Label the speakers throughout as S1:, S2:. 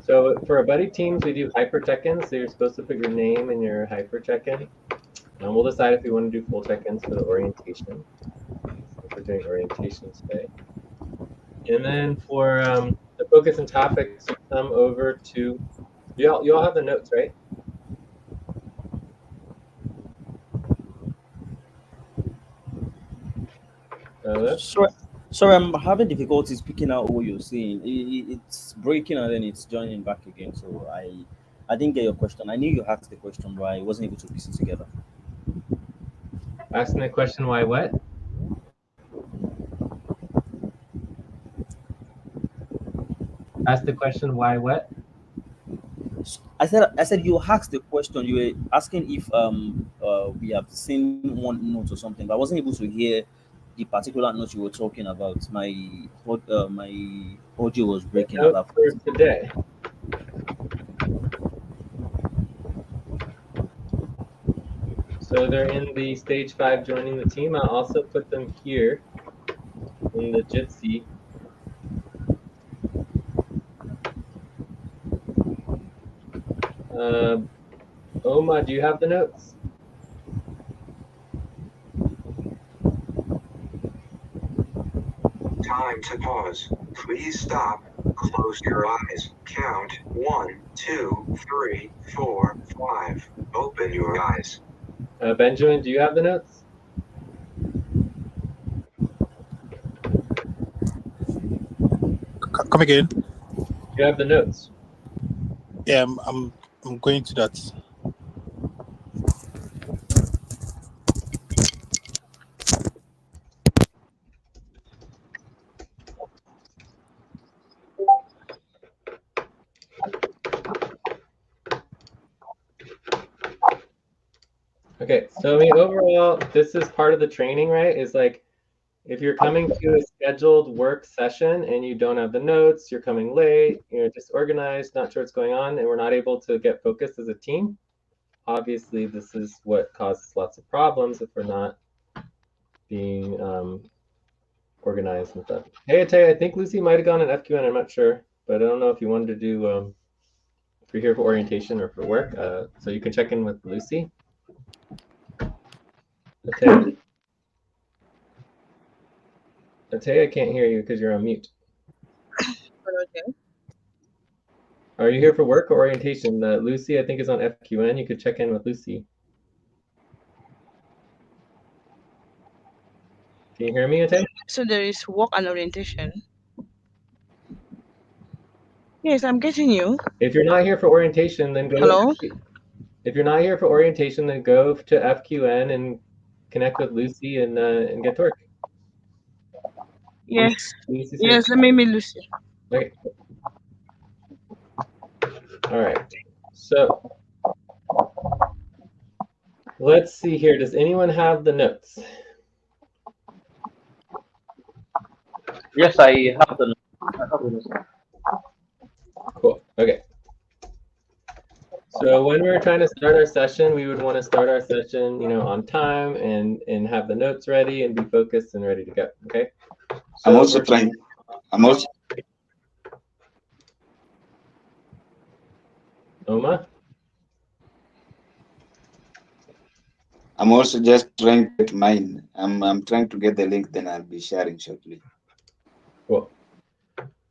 S1: So for our buddy teams, we do hyper check-ins. So you're supposed to put your name in your hyper check-in. And we'll decide if we want to do full check-ins for the orientation, since we're doing orientation today. And then for the focus and topics, you come over to, you all have the notes, right?
S2: Sorry, I'm having difficulties picking out what you're saying. It's breaking and then it's joining back again. So I didn't get your question. I knew you asked the question, but I wasn't able to piece it together.
S1: Asking the question, why what? Ask the question, why what?
S2: I said you asked the question. You were asking if we have seen one note or something, but I wasn't able to hear the particular note you were talking about. My audio was breaking at
S1: Note
S2: that
S1: for
S2: point.
S1: today. So they're in the stage 5 joining the team. I'll also put them here in the Jitsi. Oma, do you have the notes?
S3: Time to pause. Please stop. Close your eyes. Count 1, 2, 3, 4, 5. Open your eyes.
S1: Benjamin, do you have the notes?
S4: Come again?
S1: You have the notes.
S4: Yeah, I'm going to that.
S1: Okay, so I mean, overall, this is part of the training, right? Is like, if you're coming to a scheduled work session and you don't have the notes, you're coming late, you're disorganized, not sure what's going on, and we're not able to get focused as a team, obviously this is what causes lots of problems if we're not being organized and stuff. Hey, Atay, I think Lucy might have gone in FQN, I'm not sure, but I don't know if you wanted to do, if you're here for orientation or for work, so you can check in with Lucy. Atay, I can't hear you because you're on mute.
S5: Okay.
S1: Are you here for work or orientation? Lucy, I think, is on FQN. You could check in with Lucy. Can you hear me, Atay?
S5: So there is work and orientation. Yes, I'm getting you.
S1: If you're not here for orientation, then go.
S5: Hello?
S1: If you're not here for orientation, then go to FQN and connect with Lucy and get to work.
S5: Yes.
S1: Lucy's
S5: Yes, let me meet Lucy.
S1: Okay. All right. So let's see here. Does anyone have the notes?
S2: Yes, I have the notes.
S1: Cool. Okay. So when we're trying to start our session, we would want to start our session, on time and have the notes ready and be focused and ready to go. Okay. So
S6: I'm also trying.
S1: Oma?
S6: I'm also just trying to get mine. I'm trying to get the link, then I'll be sharing shortly.
S1: Cool.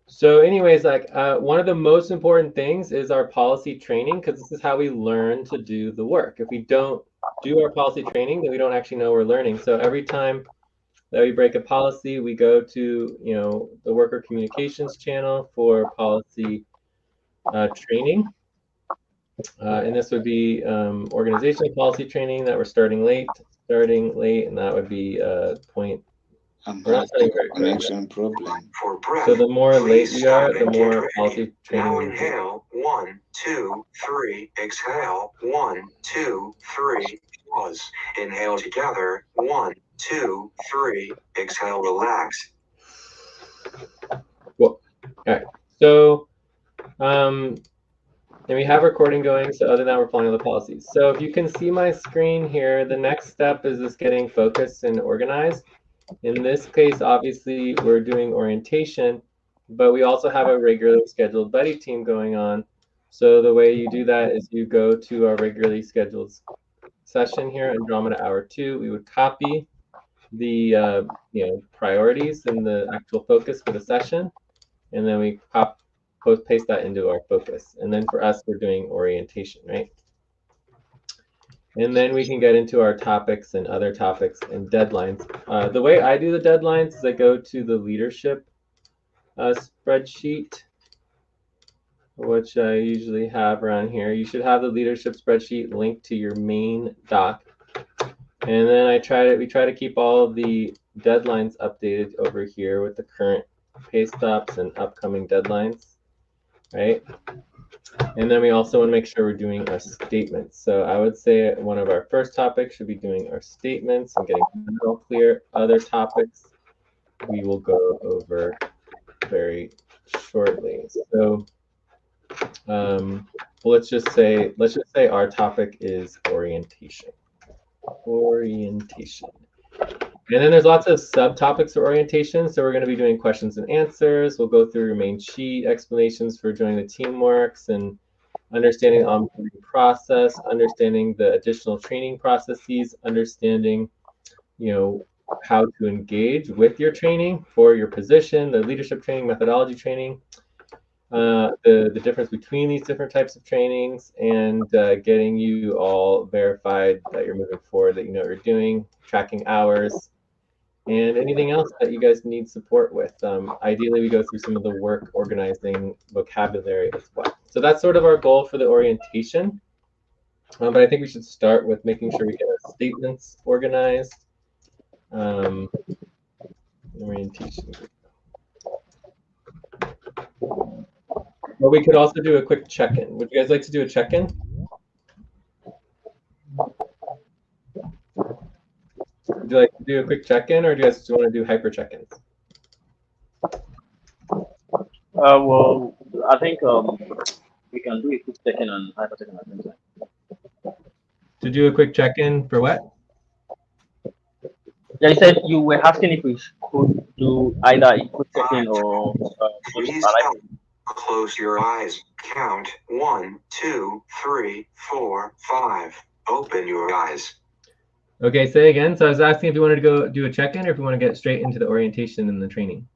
S1: So anyways, like one of the most important things is our policy training, because this is how we learn to do the work. If we don't do our policy training, then we don't actually know we're learning. So every time that we break a policy, we go to the worker communications channel for policy training. And this would be organizational policy training that we're starting late, and that would be point.
S6: I'm having a connection problem.
S3: For breath,
S1: so the more late we are, the more
S3: ready.
S1: policy training.
S3: Now inhale, 1, 2, 3. Exhale, 1, 2, 3. Pause. Inhale together, 1, 2, 3. Exhale, relax.
S1: Cool. All right. So, and we have recording going. So other than that, we're following all the policies. So if you can see my screen here, the next step is just getting focused and organized. In this case, obviously, we're doing orientation. but we also have a regularly scheduled buddy team going on. So the way you do that is you go to our regularly scheduled session here, Andromeda Hour 2. We would copy the priorities and the actual focus for the session, and then we paste that into our focus. And then for us, we're doing orientation, right? And then we can get into our topics and other topics and deadlines. The way I do the deadlines is I go to the leadership spreadsheet, which I usually have around here. You should have the leadership spreadsheet linked to your main doc. And then we try to keep all of the deadlines updated over here with the current pay stops and upcoming deadlines, right? And then we also want to make sure we're doing our statements. So I would say one of our first topics should be doing our statements and getting that all clear. Other topics we will go over very shortly. So let's just say our topic is orientation. Orientation. And then there's lots of subtopics for orientation. So we're going to be doing questions and answers. We'll go through your main sheet, explanations for joining the teamworks, and understanding the onboarding process, understanding the additional training processes, understanding, how to engage with your training for your position, the leadership training, methodology training, the difference between these different types of trainings, and getting you all verified that you're moving forward, that you know what you're doing, tracking hours, and anything else that you guys need support with. Ideally, we go through some of the work organizing vocabulary as well. So that's sort of our goal for the orientation. But I think we should start with making sure we get our statements organized. Orientation. But we could also do a quick check-in. Would you guys like to do a check-in? Would you like to do a quick check-in, or do you guys want to do hyper check-ins?
S2: Well, I think we can do a quick check-in and hyper check-in at the same time.
S1: To do a quick check-in for what?
S2: Yeah, you said you were asking if we could do either a quick check-in or
S3: Please close your eyes. Count 1, 2, 3, 4, 5. Open your eyes.
S1: Okay, say again. So I was asking if you wanted to go do a check-in, or if you want to get straight into the orientation and the training.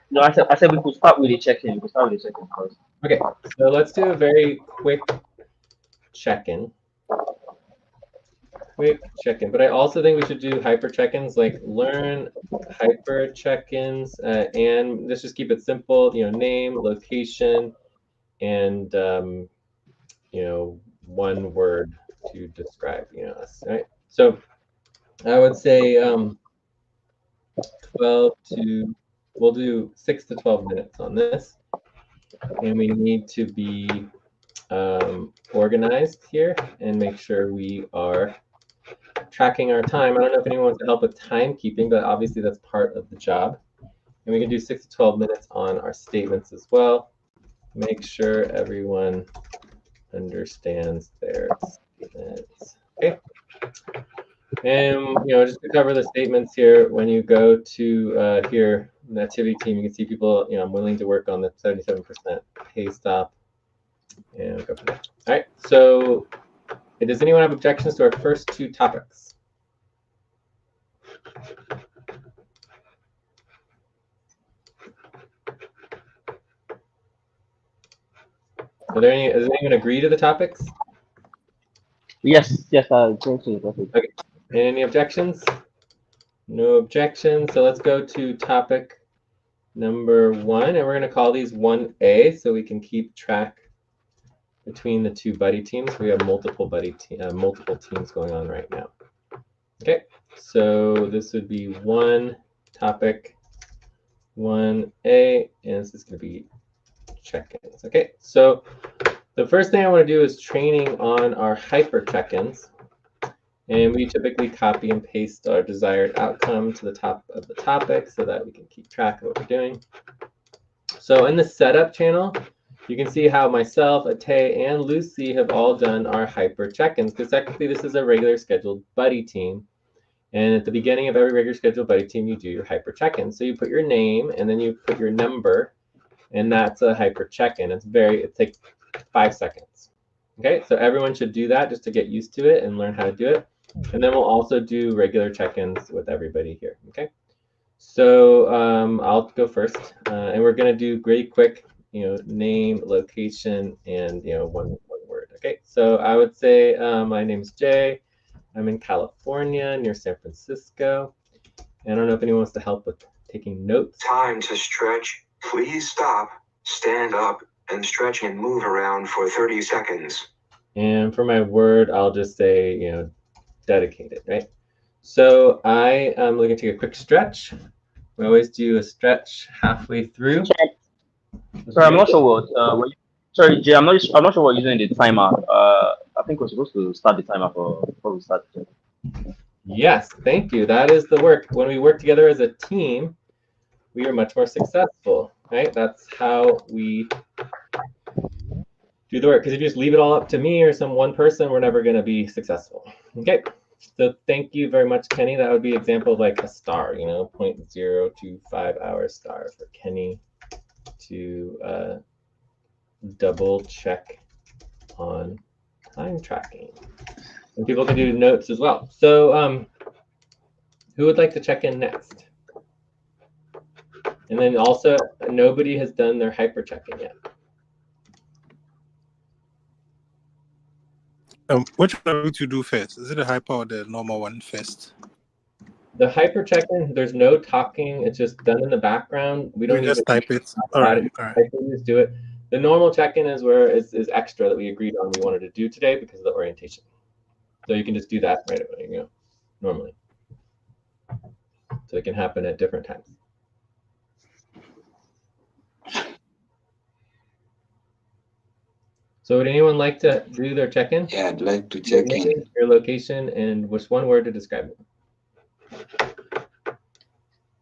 S2: No, I said we could start with the check-in. We could start with the check-in first.
S1: Okay, so let's do a very quick check-in. But I also think we should do hyper check-ins, like learn hyper check-ins, and let's just keep it simple. Name, location, and one word to describe us, right? So I would say we'll do 6 to 12 minutes on this, and we need to be organized here and make sure we are tracking our time. I don't know if anyone wants to help with timekeeping, but obviously that's part of the job. And we can do 6 to 12 minutes on our statements as well. Make sure everyone understands their statements. Okay. And just to cover the statements here, when you go to here in the activity team, you can see people, I'm willing to work on the 77% pay stop, and we'll go from there. All right. So does anyone have objections to our first two topics? Does anyone agree to the topics?
S2: Yes, I think so.
S1: Okay. Any objections? No objections. So let's go to topic number 1, and we're going to call these 1A so we can keep track between the two buddy teams. We have multiple teams going on right now. Okay, so this would be topic 1A, and this is going to be check-ins. Okay, so the first thing I want to do is training on our hyper check-ins. And we typically copy and paste our desired outcome to the top of the topic so that we can keep track of what we're doing. So in the setup channel, you can see how myself, Ate, and Lucy have all done our hyper check-ins, because technically this is a regular scheduled buddy team. And at the beginning of every regular scheduled buddy team, you do your hyper check-in. So you put your name and then you put your number, and that's a hyper check-in. It's like 5 seconds. Okay, so everyone should do that just to get used to it and learn how to do it. And then we'll also do regular check-ins with everybody here. Okay, so I'll go first, and we're gonna do really quick, name, location, and one word. Okay, so I would say my name's Jay. I'm in California near San Francisco. And I don't know if anyone wants to help with taking notes.
S3: Time to stretch. Please stop, stand up, and stretch and move around for 30 seconds.
S1: And for my word, I'll just say, dedicated, right? So I am going to take a quick stretch. We always do a stretch halfway through.
S2: Sorry, I'm not sure what. Sorry, Jay, I'm not sure what you're using the timer. I think we're supposed to start the timer before we start.
S1: Yes, thank you. That is the work. When we work together as a team, we are much more successful, right? That's how we do the work. Because if you just leave it all up to me or some one person, we're never going to be successful. Okay. So thank you very much, Kenny. That would be an example of like a star, 0.025 hour star for Kenny to double check on time tracking. And people can do notes as well. So who would like to check in next? And then also, nobody has done their hyper check-in yet.
S4: Which one are we to do first? Is it the hyper or the normal one first?
S1: The hyper check-in, there's no talking. It's just done in the background. We don't
S4: just type it. All right.
S1: Just do it. The normal check-in is where is extra that we agreed on we wanted to do today because of the orientation. So you can just do that right away, normally. So it can happen at different times. So would anyone like to do their check-in?
S6: Yeah, I'd like to check in.
S1: Your location and just one word to describe it.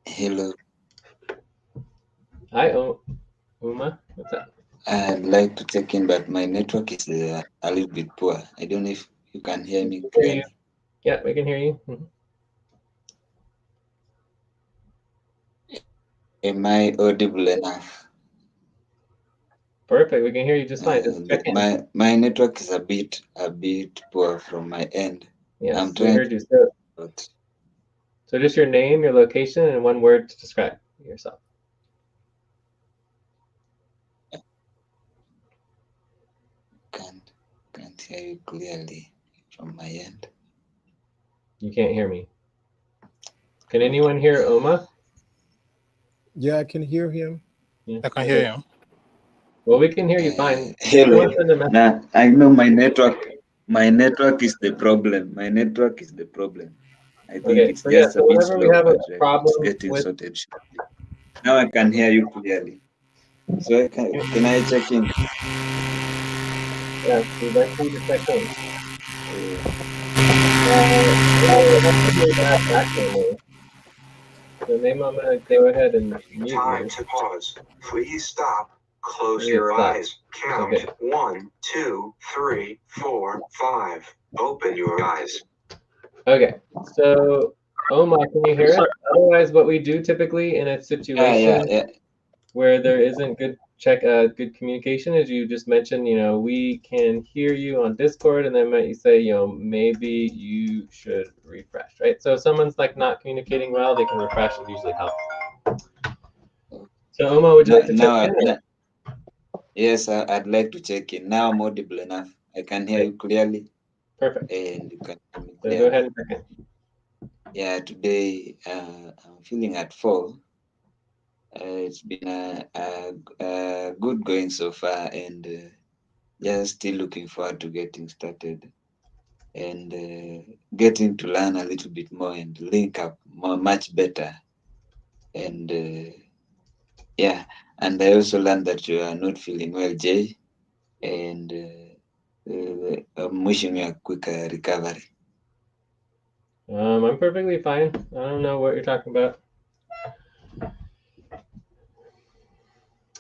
S6: Hello.
S1: Hi, Uma. What's up?
S6: I'd like to check in, but my network is a little bit poor. I don't know if you can hear me clearly.
S1: Yeah, we can hear you. Mm-hmm.
S6: Am I audible enough?
S1: Perfect. We can hear you just fine. Just check in.
S6: My network is a bit poor from my end.
S1: Yes,
S6: I'm trying.
S1: heard you. So just your name, your location, and one word to describe yourself.
S6: Can't hear you clearly from my end.
S1: You can't hear me. Can anyone hear Oma?
S7: Yeah, I can hear him.
S1: Yeah.
S4: I can hear you.
S1: Well, we can hear you fine.
S6: Hello. Nah, I know my network. My network is the problem. I think it's just a bit slow, but it's getting sorted shortly. Now I can hear you clearly. So can I check in?
S1: Yeah, we'd like you to check in. So maybe I'm going to go ahead and mute
S3: Time
S1: you.
S3: to pause. Please stop. Close your eyes. Count 1, 2, 3, 4, 5. Open your eyes.
S1: Okay, so Oma, can you hear us? Otherwise, what we do typically in a situation where there isn't good communication, as you just mentioned, we can hear you on Discord, and then you say, maybe you should refresh, right? So if someone's like not communicating well, they can refresh. It usually helps. So Oma, would you like to check in?
S6: Yes, I'd like to check in. Now I'm audible enough. I can hear you clearly.
S1: Perfect.
S6: And you can hear me
S1: clearly. So go ahead and check in.
S6: Yeah, today I'm feeling at 4. It's been a good going so far, and just still looking forward to getting started and getting to learn a little bit more and link up much better. And yeah, and I also learned that you are not feeling well, Jay, and I'm wishing you a quick recovery.
S1: I'm perfectly fine. I don't know what you're talking about.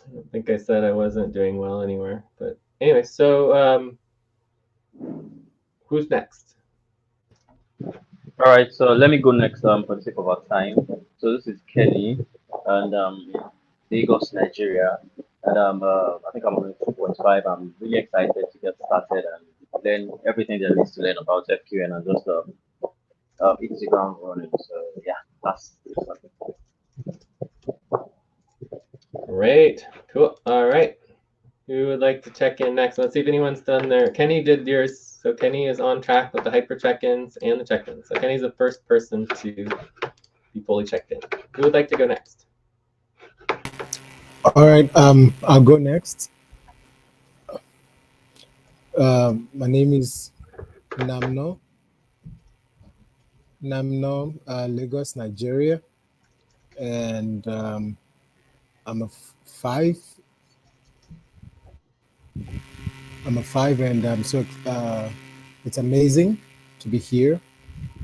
S1: I don't think I said I wasn't doing well anywhere, but anyway, so who's next?
S2: All right, so let me go next for the sake of our time. So this is Kenny, and Lagos, Nigeria, and I think I'm on 2.5. I'm really excited to get started and learn everything there is to learn about FQN and just hit the ground running. So yeah, that's it.
S1: Great. Cool. All right. Who would like to check in next? Let's see if anyone's done their. Kenny did yours. So Kenny is on track with the hyper check-ins and the check-ins. So Kenny's the first person to be fully checked in. Who would like to go next?
S7: All right, I'll go next. My name is Namno. Namno, Lagos, Nigeria, and I'm a five. I'm a five, and so it's amazing to be here,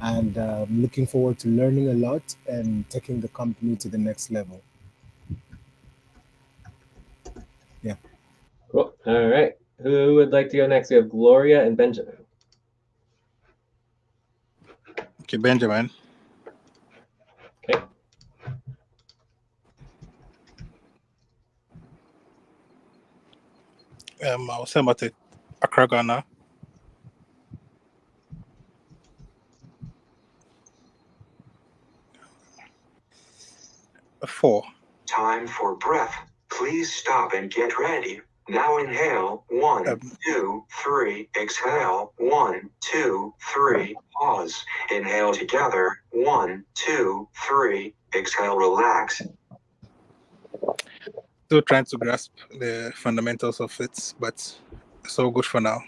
S7: and I'm looking forward to learning a lot and taking the company to the next level. Yeah.
S1: Cool. All right. Who would like to go next? We have Gloria and Benjamin.
S4: Okay, Benjamin.
S1: Okay.
S4: I'll say about it. Accra, Ghana. A 4.
S3: Time for breath. Please stop and get ready. Now inhale. 1, 2, 3. Exhale. 1, 2, 3. Pause. Inhale together. 1, 2, 3. Exhale. Relax.
S4: Still trying to grasp the fundamentals of it, but it's all good for now.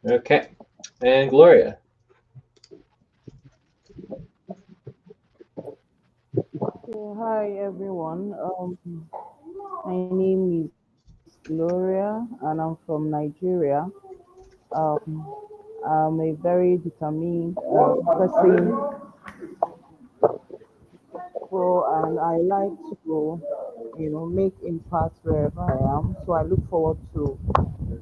S1: Okay. And Gloria.
S8: Hi everyone. My name is Gloria and I'm from Nigeria. Um, I'm a very determined person, and I like to, make impact wherever I am. So I look forward to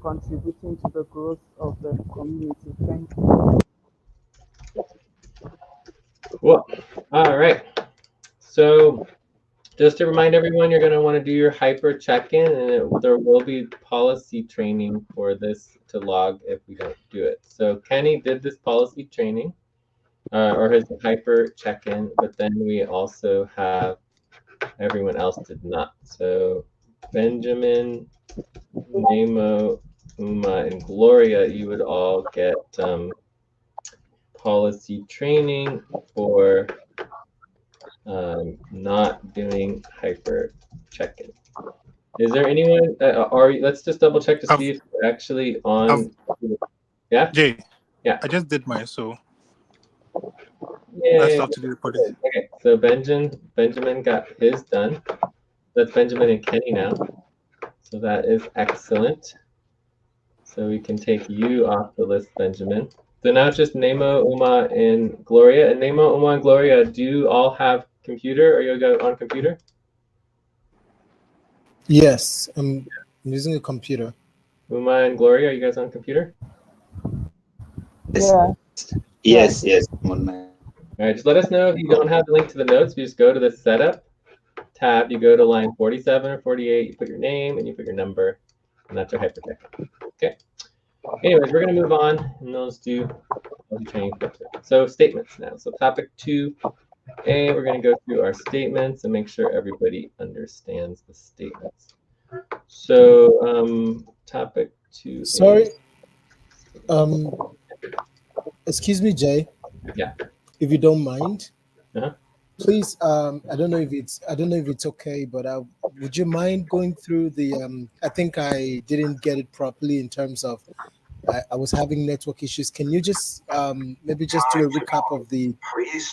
S8: contributing to the growth of the community. Thank you.
S1: Cool. All right. So just to remind everyone, you're going to want to do your hyper check-in, and there will be policy training for this to log if we don't do it. So Kenny did this policy training, or his hyper check-in, but then we also have everyone else did not. So Benjamin, Nemo, Uma, and Gloria, you would all get policy training for not doing hyper check-in. Is there anyone? Let's just double check to see if you're actually on. Yeah.
S4: Jay.
S1: Yeah.
S4: I just did mine, so
S1: Yeah.
S4: I still have to do the policy.
S1: Okay. So Benjamin got his done. That's Benjamin and Kenny now. So that is excellent. So we can take you off the list, Benjamin. So now it's just Nemo, Uma, and Gloria. And Nemo, Uma, and Gloria, do you all have computer? Or you go on computer?
S7: Yes, I'm using a computer.
S1: Uma and Gloria, are you guys on computer?
S8: Yeah.
S6: Yes. I'm on my.
S1: All right, just let us know if you don't have the link to the notes. You just go to the setup tab, you go to line 47 or 48, you put your name and you put your number, and that's your hypertext. Okay. Anyways, we're going to move on, and those do training. So statements now. So topic 2A, we're going to go through our statements and make sure everybody understands the statements. So topic 2A.
S7: Sorry. Excuse me, Jay.
S1: Yeah.
S7: If you don't mind,
S1: Uh-huh.
S7: please. I don't know if it's okay, but would you mind going through the? I think I didn't get it properly in terms of. I was having network issues. Can you just maybe just do a recap of the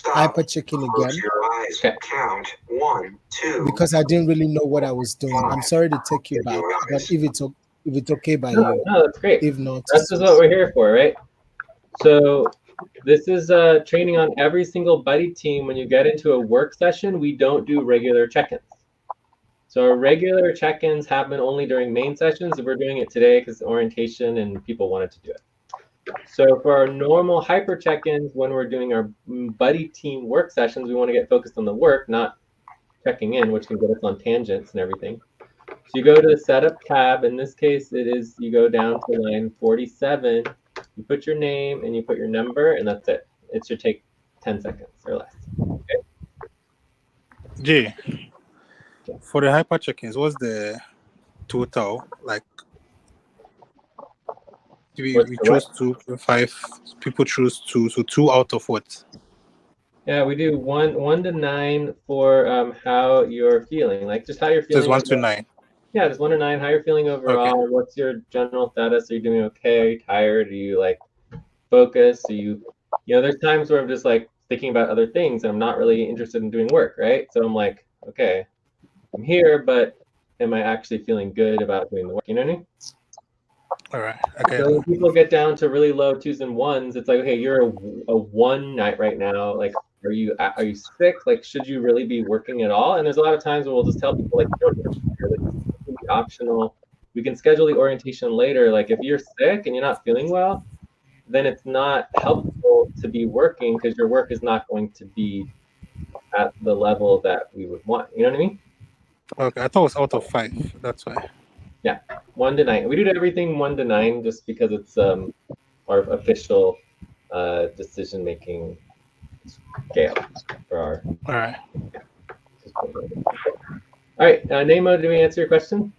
S7: hyper checking again?
S3: Close your eyes. Okay. Count 1, 2.
S7: Because I didn't really know what I was doing. I'm sorry to take you back, but if it's okay by you,
S1: no, that's great.
S7: If not,
S1: that's just what we're here for, right? So this is training on every single buddy team. When you get into a work session, we don't do regular check-ins. So our regular check-ins happen only during main sessions. We're doing it today because orientation and people wanted to do it. So for our normal hyper check-ins, when we're doing our buddy team work sessions, we want to get focused on the work, not checking in, which can get us on tangents and everything. So you go to the setup tab. In this case, it is you go down to line 47. You put your name and you put your number, and that's it. It should take 10 seconds or less. Okay.
S4: Jay, for the hyper check-ins, what's the total? Like, we chose 2.5. People choose 2, so 2 out of what?
S1: Yeah, we do 1 to 9 for how you're feeling, like just how you're
S4: So it's
S1: feeling.
S4: 1 to 9.
S1: Yeah, just 1 to 9. How you're feeling overall?
S4: Okay.
S1: What's your general status? Are you doing okay? Are you tired? Are you like focused? Are you know, there's times where I'm just like thinking about other things and I'm not really interested in doing work, right? So I'm like, okay, I'm here, but am I actually feeling good about doing the work? You know what I mean?
S4: All right. Okay.
S1: So when people get down to really low 2s and 1s, it's like, okay, you're a 1 night right now. Like, are you sick? Like, should you really be working at all? And there's a lot of times where we'll just tell people like, you don't have to be here. Like, it's completely optional. We can schedule the orientation later. Like, if you're sick and you're not feeling well, then it's not helpful to be working because your work is not going to be at the level that we would want. You know what I mean?
S4: Okay. I thought it was out of 5. That's why.
S1: Yeah, 1 to 9. We do everything 1 to 9 just because it's our official decision-making scale for our.
S4: All right.
S1: All right, Nemo, did we answer your question?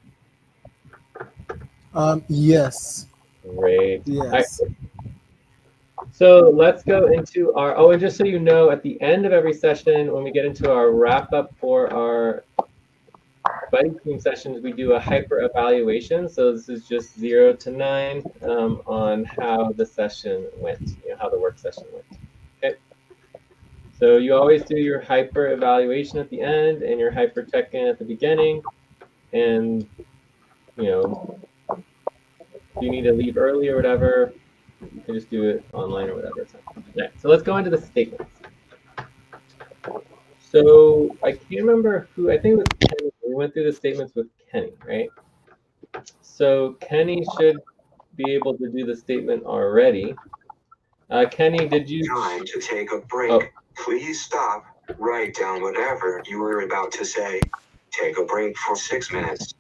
S7: Yes.
S1: Great.
S7: Yes.
S1: Right. So let's go into our, and just so you know, at the end of every session, when we get into our wrap-up for our buddy team sessions, we do a hyper evaluation. So this is just 0 to 9 on how the session went, how the work session went. Okay. So you always do your hyper evaluation at the end and your hyper check-in at the beginning. And, if you need to leave early or whatever, you can just do it online or whatever. Right, so let's go into the statements. So I can't remember who, I think it was Kenny. We went through the statements with Kenny, right? So Kenny should be able to do the statement already. Kenny, did you?
S3: Time to take a break.
S1: Oh.
S3: Please stop. Write down whatever you were about to say. Take a break for 6 minutes.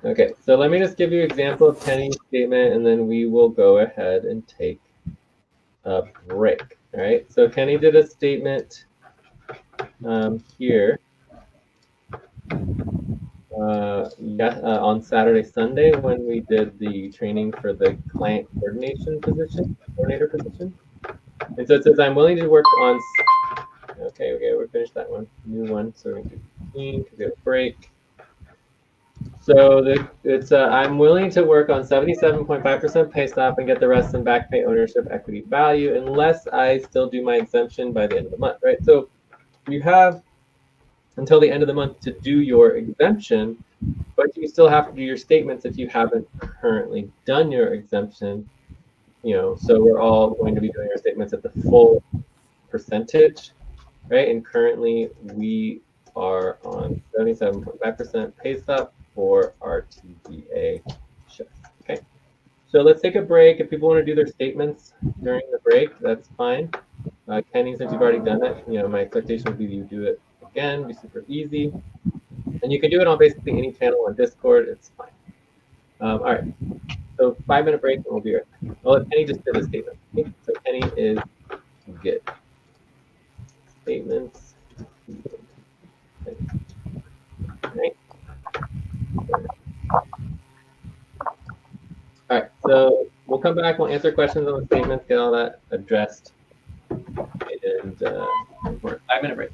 S1: Okay, so let me just give you an example of Kenny's statement, and then we will go ahead and take a break. All right, so Kenny did a statement here on Saturday, Sunday, when we did the training for the client coordinator position. And so it says, I'm willing to work on, okay, we're finished that one. New one, so we're going to do 15, we have a break. So it's I'm willing to work on 77.5% pay stop and get the rest in back pay ownership equity value unless I still do my exemption by the end of the month, right? So you have until the end of the month to do your exemption, but you still have to do your statements if you haven't currently done your exemption. So we're all going to be doing our statements at the full percentage, right? And currently we are on 77.5% pay stop for our TBA shift. Okay, so let's take a break. If people want to do their statements during the break, that's fine. Kenny, since you've already done it, my expectation would be you do it again, be super easy. And you can do it on basically any channel on Discord, it's fine. All right, so 5-minute break and we'll be right back. I'll let Kenny just do the statement. Okay? So Kenny is good. Statements. Okay. All right, so we'll come back, we'll answer questions on the statements, get all that addressed, and for a 5-minute break.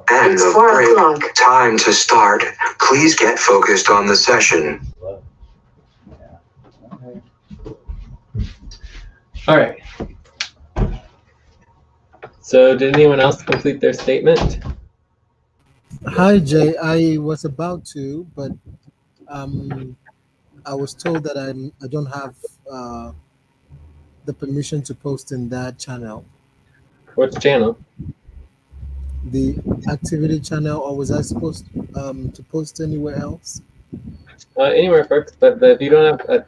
S3: End of break. Time to start. Please get focused on the session.
S1: All right. So did anyone else complete their statement?
S7: Hi, Jay. I was about to, but um, I was told that I don't have the permission to post in that channel,
S1: Which channel?
S7: the activity channel, or was I supposed to post anywhere else?
S1: Anywhere works, but if you don't have a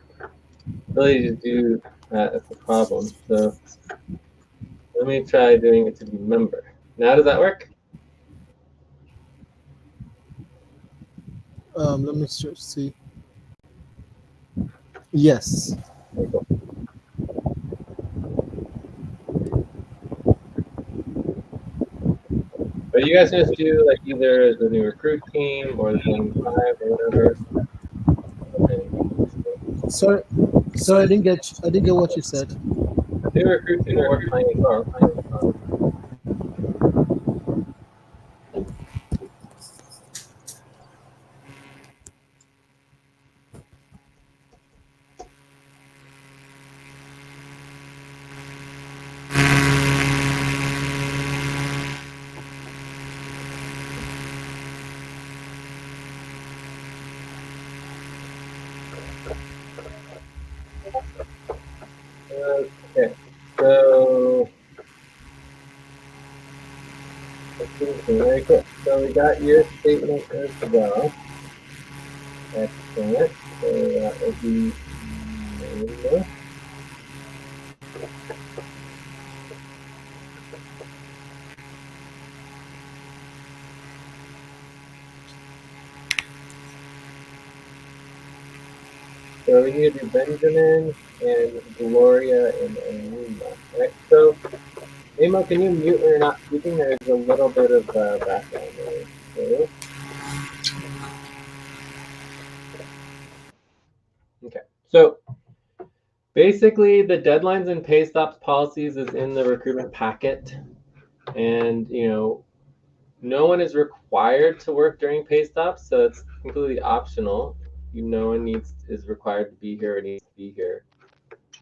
S1: ability to do that, that's a problem. So let me try doing it to be member. Now does that work?
S7: Let me see. Yes.
S1: Okay, cool. But you guys can just do like either the new recruit team or the 25 or whatever.
S7: Sorry, sorry, I didn't get what you said.
S1: New recruit team will work fine as well. Okay, so let's do this thing very quick. So we got your statement as well. Excellent. So that will be so we need to do Benjamin and Gloria and Anima, right? So Amo, can you mute when you're not speaking? There's a little bit of background noise. So, okay. So basically, the deadlines and pay stops policies is in the recruitment packet, and No one is required to work during pay stops, so it's completely optional. No one is required to be here or needs to be here.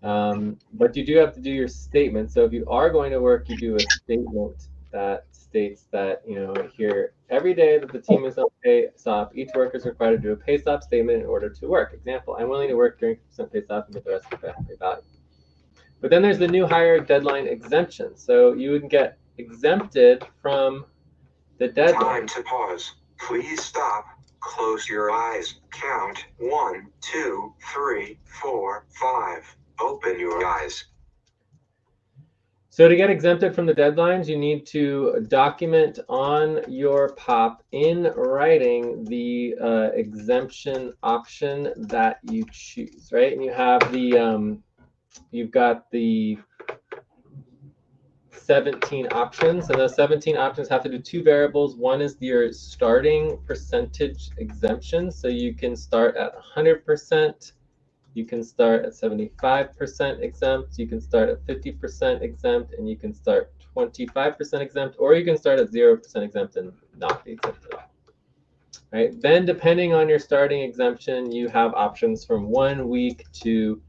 S1: But you do have to do your statement. So if you are going to work, you do a statement that states that, here every day that the team is on pay stop, each worker is required to do a pay stop statement in order to work. Example, I'm willing to work during % pay stop and get the rest of the pay value. But then there's the new hire deadline exemption. So you would get exempted from the deadline.
S3: Time to pause. Please stop. Close your eyes. Count 1, 2, 3, 4, 5. Open your eyes.
S1: So to get exempted from the deadlines, you need to document on your POP in writing the exemption option that you choose, right? And you have the, you've got the 17 options, and those 17 options have to do two variables. One is your starting percentage exemption, so you can start at 100%. You can start at 75% exempt, you can start at 50% exempt, and you can start 25% exempt, or you can start at 0% exempt and not be exempt at all. Right? Then depending on your starting exemption, you have options from 1 week to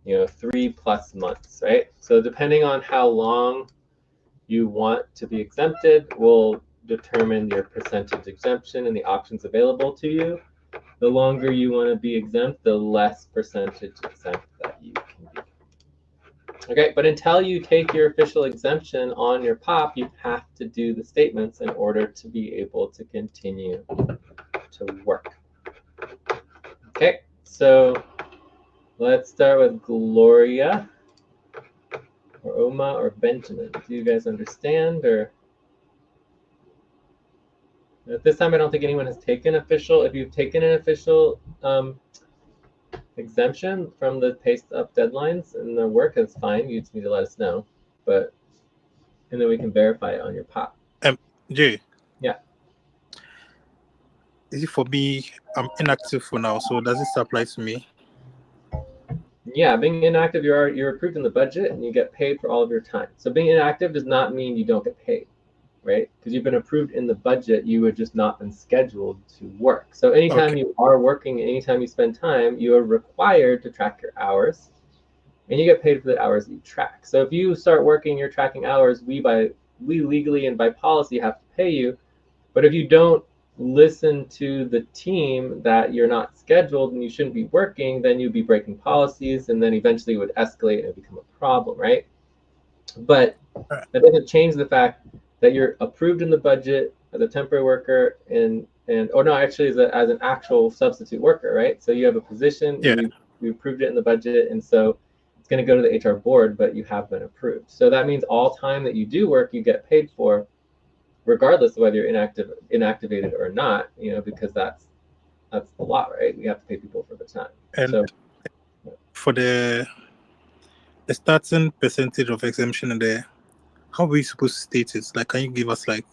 S1: 3+ months, right? So depending on how long you want to be exempted will determine your percentage exemption and the options available to you. The longer you want to be exempt, the less percentage exempt that you can be. Okay, but until you take your official exemption on your POP, you have to do the statements in order to be able to continue to work. Okay, so let's start with Gloria, or Oma, or Benjamin. Do you guys understand? Or at this time, I don't think anyone has taken official. If you've taken an official exemption from the pay stub deadlines and the work, that's fine. You just need to let us know, and then we can verify it on your POP.
S4: Jay.
S1: Yeah.
S4: Is it for me? I'm inactive for now, so does this apply to me?
S1: Yeah, being inactive, you're approved in the budget and you get paid for all of your time. So being inactive does not mean you don't get paid, right? Because you've been approved in the budget, you have just not been scheduled to work. So anytime you are working, anytime you spend time, you are required to track your hours, and you get paid for the hours that you track. So if you start working, you're tracking hours, we legally and by policy have to pay you. But if you don't listen to the team that you're not scheduled and you shouldn't be working, then you'd be breaking policies, and then eventually it would escalate and become a problem, right? But that doesn't change the fact that you're approved in the budget as a temporary worker and actually as an actual substitute worker, right? So you have a position, you approved it in the budget, and so it's going to go to the HR board, but you have been approved. So that means all time that you do work, you get paid for, regardless of whether you're inactivated or not, because that's the law, right? We have to pay people for the time.
S4: And
S1: so
S4: for the starting percentage of exemption in there, how are we supposed to state it? Like, can you give us like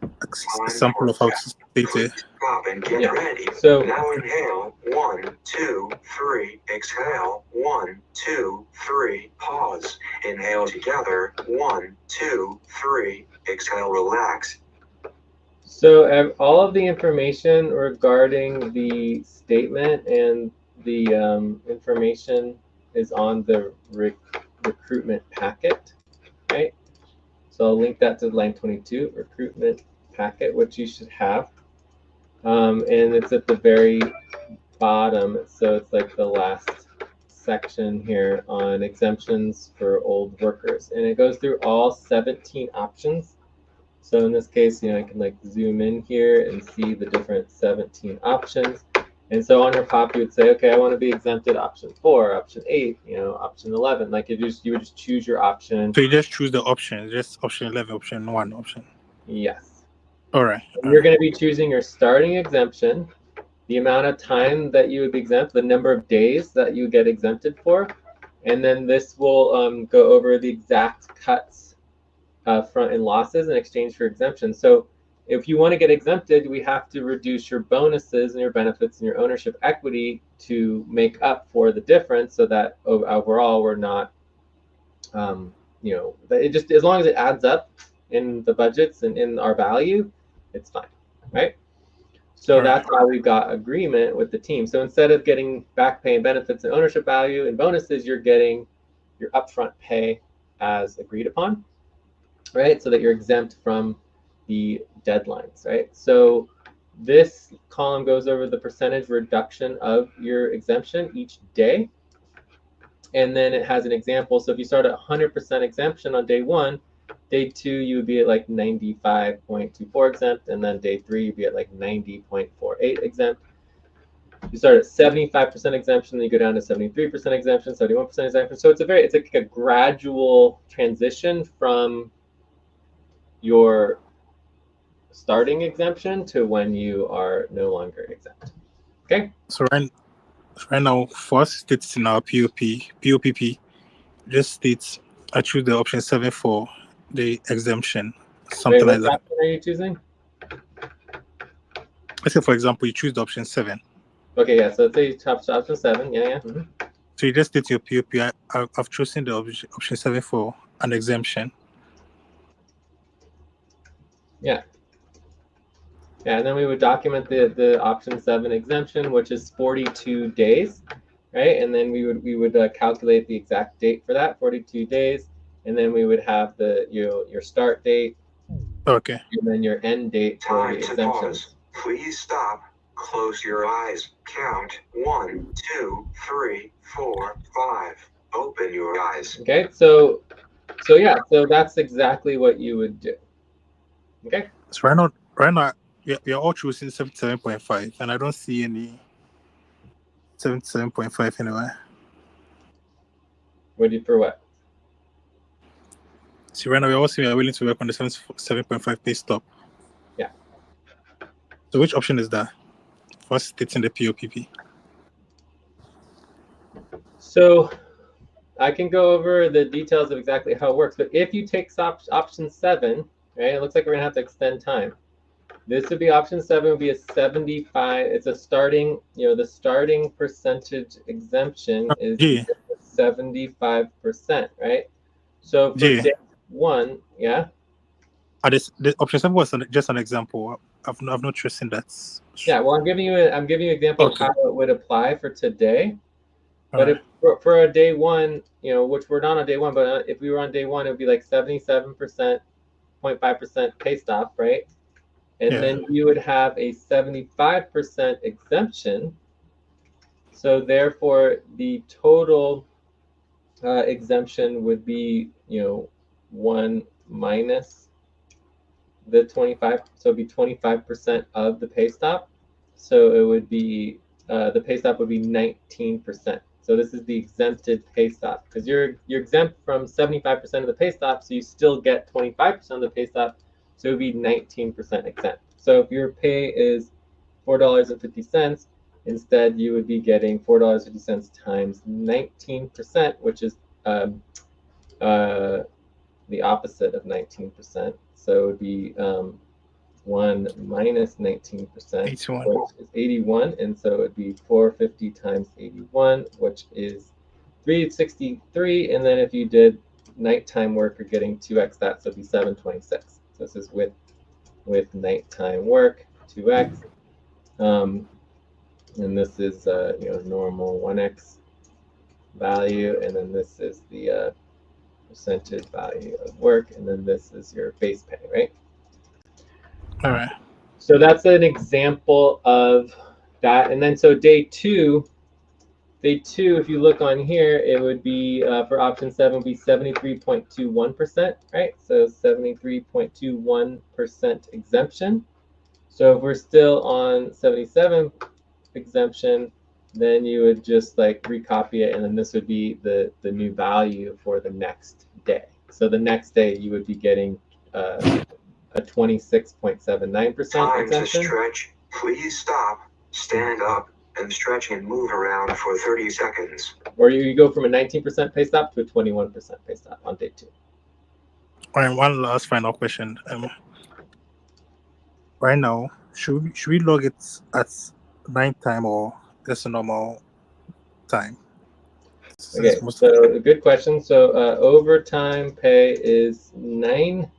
S4: a sample of how to state it?
S3: Stop and get ready.
S1: So
S3: now inhale 1, 2, 3. Exhale 1, 2, 3. Pause. Inhale together 1, 2, 3. Exhale, relax.
S1: So all of the information regarding the statement and the information is on the recruitment packet, right? So I'll link that to line 22, recruitment packet, which you should have. And it's at the very bottom, so it's like the last section here on exemptions for old workers. And it goes through all 17 options. So in this case, I can like zoom in here and see the different 17 options. And so on your POP, you would say, okay, I want to be exempted option 4, option 8, option 11. Like you would just choose your option.
S4: So you just choose the option, just option 11, option 1, option.
S1: Yes.
S4: All right.
S1: You're going to be choosing your starting exemption, the amount of time that you would be exempt, the number of days that you get exempted for, and then this will go over the exact cuts front and losses in exchange for exemption. So if you want to get exempted, we have to reduce your bonuses and your benefits and your ownership equity to make up for the difference, so that overall we're not, it just, as long as it adds up, in the budgets and in our value, it's fine, right? So
S4: Right.
S1: that's how we got agreement with the team. So instead of getting back pay and benefits and ownership value and bonuses, you're getting your upfront pay as agreed upon, right? So that you're exempt from the deadlines, right? So this column goes over the percentage reduction of your exemption each day. And then it has an example. So if you start at 100% exemption on day one, day two, you would be at like 95.24 exempt. And then day three, you'd be at like 90.48 exempt. You start at 75% exemption, then you go down to 73% exemption, 71% exemption. So it's like a gradual transition from your starting exemption to when you are no longer exempt. Okay?
S4: So right now, for us states in our POPP just states I choose the option 7 for the exemption, something
S1: Wait,
S4: like
S1: which
S4: that.
S1: option are you choosing?
S4: Let's say, for example, you choose the option 7.
S1: Okay, yeah, so let's say you choose option 7. Yeah. Mm-hmm.
S4: So you just state your POP. I've chosen the option 7 for an exemption.
S1: Yeah. Yeah, and then we would document the option 7 exemption, which is 42 days, right? And then we would calculate the exact date for that, 42 days, and then we would have your start date,
S4: Okay.
S1: and then your end date for the
S3: Time to
S1: exemption.
S3: pause. Please stop. Close your eyes. Count 1, 2, 3, 4, 5. Open your eyes.
S1: Okay, so yeah, so that's exactly what you would do. Okay.
S4: So right now, we are all choosing 77.5, and I don't see any 77.5 anywhere.
S1: What do you for what?
S4: See, right now, we're all saying we are willing to work on the 7.5 pay stop.
S1: Yeah.
S4: So which option is that? First, it's in the POPP.
S1: So I can go over the details of exactly how it works, but if you take option 7, right, it looks like we're gonna have to extend time. This would be option 7 would be a 75. It's a starting, the starting percentage exemption is 75%, right? So for day 1, yeah.
S4: The option 7 was just an example. I've not chosen that.
S1: Yeah, well, I'm giving you an example of how it would apply for today. But if for a day 1, which we're not on day 1, but if we were on day 1, it would be like 77%, 0.5% pay stop, right? And then you would have a 75% exemption. So therefore, the total exemption would be, 1 minus the 25. So it'd be 25% of the pay stop. So it would be, the pay stop would be 19%. So this is the exempted pay stop because you're exempt from 75% of the pay stop, so you still get 25% of the pay stop. So it would be 19% exempt. So if your pay is $4.50, instead you would be getting $4.50 times 19%, which is the opposite of 19%. So it would be 1 minus 19%, which is 81, and so it would be 450 times 81, which is 363. And then if you did nighttime work, you're getting 2x that, so it'd be 726. So this is with nighttime work, 2x, and this is normal 1x value, and then this is the percentage value of work, and then this is your base pay, right?
S4: All right.
S1: So that's an example of that. And then so day two, if you look on here, it would be for option 7 would be 73.21%, right? So 73.21% exemption. So if we're still on 77 exemption, then you would just like recopy it, and then this would be the new value for the next day. So the next day you would be getting a 26.79%
S3: Time
S1: exemption.
S3: to stretch. Please stop, stand up, and stretch and move around for 30 seconds.
S1: Or you go from a 19% pay stop to a 21% pay stop on day 2.
S4: All right, one last final question. Right now, should we log it at nighttime or just a normal time?
S1: Okay, so a good question. So overtime pay is 9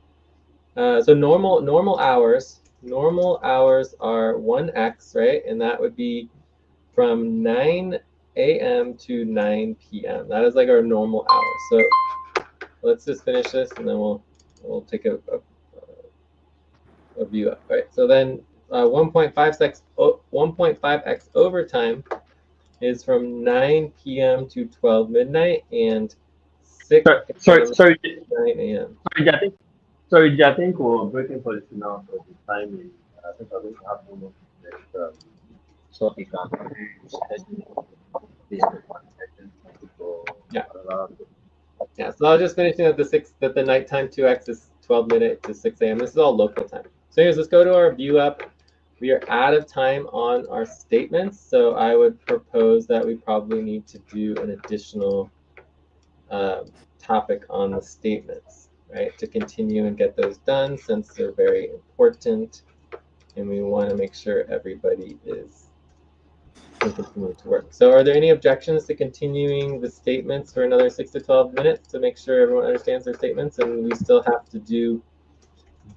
S1: So normal hours are 1x, right? And that would be from 9 a.m. to 9 p.m. That is like our normal hours. So let's just finish this and then we'll take a view up. All right. So then 1.5x overtime is from 9 p.m. to 12 midnight and 6
S9: Sorry,
S1: a.m.
S9: sorry,
S1: to 9 a.m.
S9: sorry, I think, sorry, I think we're breaking for the signal for the timing. I think I'm going to have to move next topic and schedule this conversation for
S1: Yeah.
S9: another.
S1: Yeah, so I was just finishing up that the nighttime 2x is 12 midnight to 6 a.m. This is all local time. So anyways, let's go to our view up. We are out of time on our statements, so I would propose that we probably need to do an additional topic on the statements, right? To continue and get those done since they're very important and we want to make sure everybody can continue to work. So are there any objections to continuing the statements for another 6 to 12 minutes to make sure everyone understands their statements? And we still have to do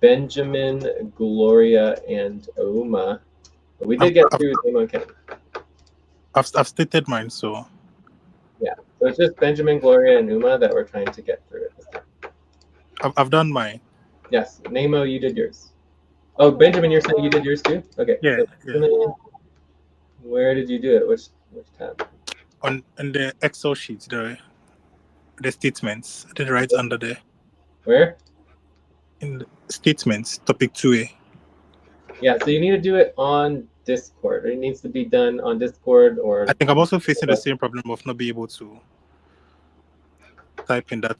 S1: Benjamin, Gloria, and Uma. But we did get through Uma and Ken.
S4: I've stated mine, so
S1: Yeah, so it's just Benjamin, Gloria, and Uma that we're trying to get through at this time.
S4: I've done mine.
S1: Yes, Nemo, you did yours. Oh, Benjamin, you're saying you did yours too? Okay.
S4: Yeah,
S1: So
S4: yeah.
S1: Benjamin, where did you do it? Which tab?
S4: On the Excel sheet, the statements. I did right under there.
S1: Where?
S4: In the statements, topic 2A.
S1: Yeah, so you need to do it on Discord. It needs to be done on Discord or.
S4: I think I'm also facing the same problem of not being able to type in that.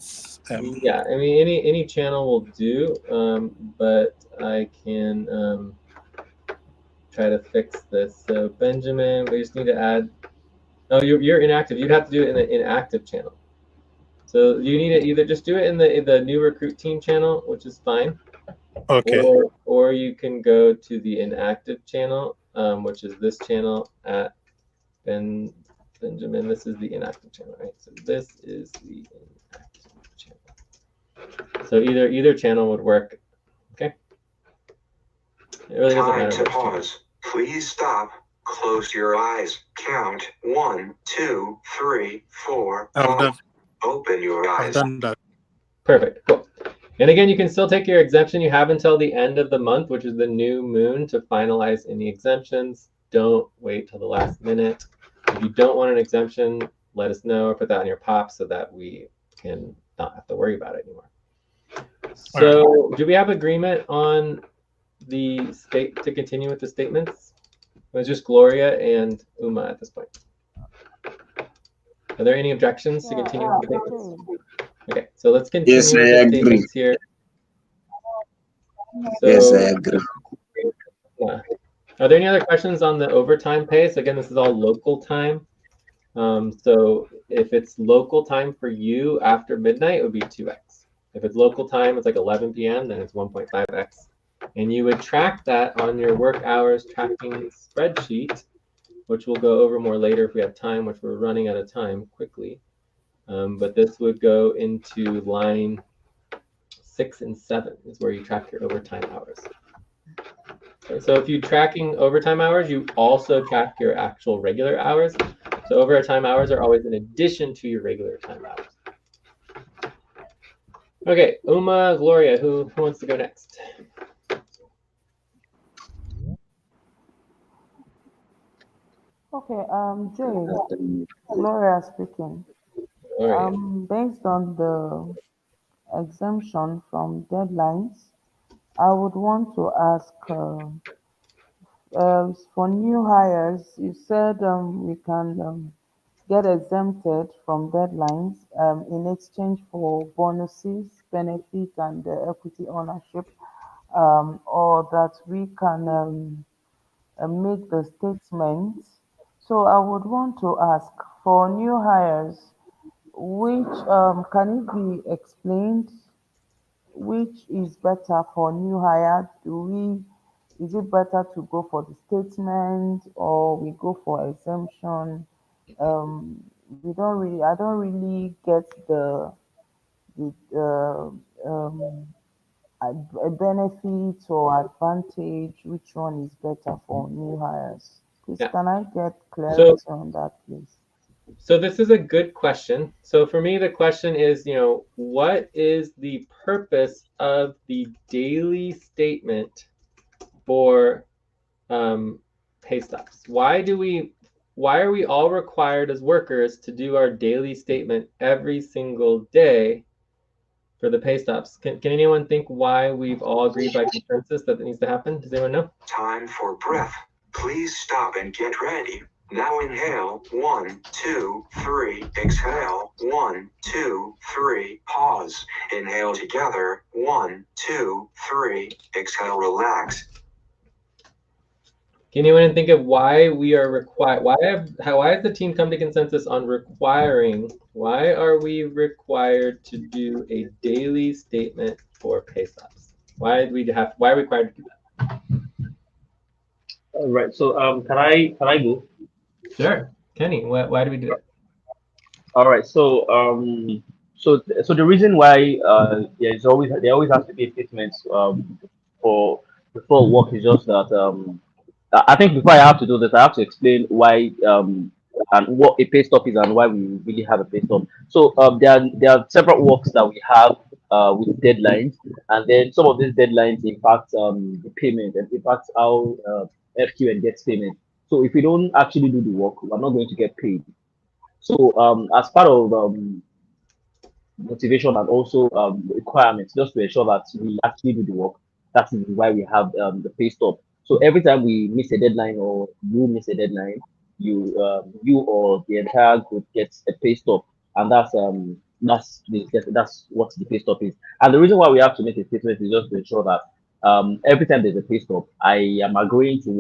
S1: Yeah, I mean any channel will do, but I can try to fix this. So Benjamin, we just need to add. Oh, you're inactive. You'd have to do it in the inactive channel. So you need to either just do it in the new recruit team channel, which is fine.
S4: Okay.
S1: Or you can go to the inactive channel, which is this channel at Benjamin. This is the inactive channel, right? So this is the inactive channel. So either channel would work. Okay. It really doesn't
S3: Time
S1: matter
S3: to
S1: which channel.
S3: pause. Please stop. Close your eyes. Count 1, 2, 3, 4, 5. Open your eyes.
S4: I've done that.
S1: Perfect. Cool. And again, you can still take your exemption. You have until the end of the month, which is the new moon, to finalize any exemptions. Don't wait till the last minute. If you don't want an exemption, let us know or put that on your pop so that we can not have to worry about it anymore. So do we have agreement on the state to continue with the statements? It was just Gloria and Uma at this point. Are there any objections to continuing with the statements? Okay, so let's continue
S6: Yes, I
S1: with the
S6: agree.
S1: statements here. So,
S6: Yes, I agree.
S1: yeah. Are there any other questions on the overtime pay? So again, this is all local time. So if it's local time for you after midnight, it would be 2x. If it's local time, it's like 11 p.m., then it's 1.5x. And you would track that on your work hours tracking spreadsheet, which we'll go over more later if we have time, which we're running out of time quickly. But this would go into line 6 and 7 is where you track your overtime hours. So if you're tracking overtime hours, you also track your actual regular hours. So overtime hours are always in addition to your regular time hours. Okay, Uma, Gloria, who wants to go next?
S8: Okay, Jay, Gloria speaking.
S1: Gloria.
S8: Based on the exemption from deadlines, I would want to ask for new hires. You said we can get exempted from deadlines in exchange for bonuses, benefits, and equity ownership, or that we can make the statement. So I would want to ask for new hires, which can it be explained which is better for new hire? Is it better to go for the statement or we go for exemption? I don't really get the a benefit or advantage? Which one is better for new hires? Please,
S1: Yeah.
S8: can I get
S1: So,
S8: clarity on that, please?
S1: so this is a good question. So for me, the question is, what is the purpose of the daily statement for pay stubs? Why are we all required as workers to do our daily statement every single day for the pay stubs? Can anyone think why we've all agreed by consensus that it needs to happen? Does anyone know?
S3: Time for breath. Please stop and get ready. Now inhale, 1, 2, 3, exhale, 1, 2, 3, pause. Inhale together, 1, 2, 3, exhale, relax.
S1: Can anyone think of why we are required? Why has the team come to consensus on requiring? Why are we required to do a daily statement for pay stubs? Why are we required to do that?
S9: All right. So can I go?
S1: Sure, Kenny. Why do we do that?
S9: All right. So the reason why there always has to be a statement for before work is just that I think before I have to do this, I have to explain why and what a pay stop is and why we really have a pay stop. So there are several works that we have with deadlines, and then some of these deadlines impact the payment and impact how FQN gets payment. So if we don't actually do the work, we're not going to get paid. So as part of motivation and also requirements, just to ensure that we actually do the work. That is why we have the pay stop. So every time we miss a deadline or you miss a deadline, you or the entire group gets a pay stop, and that's what the pay stop is. And the reason why we have to make a statement is just to ensure that every time there's a pay stop, I am agreeing to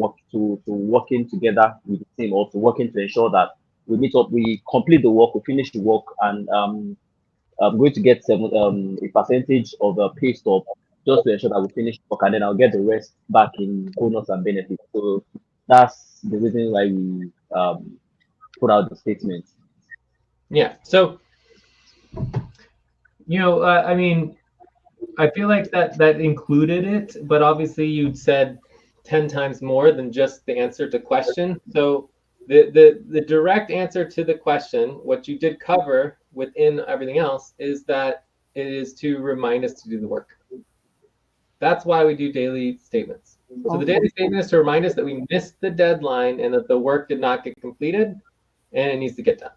S9: working together with the team, or to working to ensure that we meet up, we complete the work, we finish the work, and I'm going to get a percentage of a pay stop just to ensure that we finish work, and then I'll get the rest back in bonus and benefits. So that's the reason why we put out the statement.
S1: Yeah. So I mean, I feel like that included it, but obviously you'd said 10 times more than just the answer to question. So the direct answer to the question, what you did cover within everything else, is that it is to remind us to do the work. That's why we do daily statements. So the
S8: Okay.
S1: daily statement is to remind us that we missed the deadline and that the work did not get completed and it needs to get done.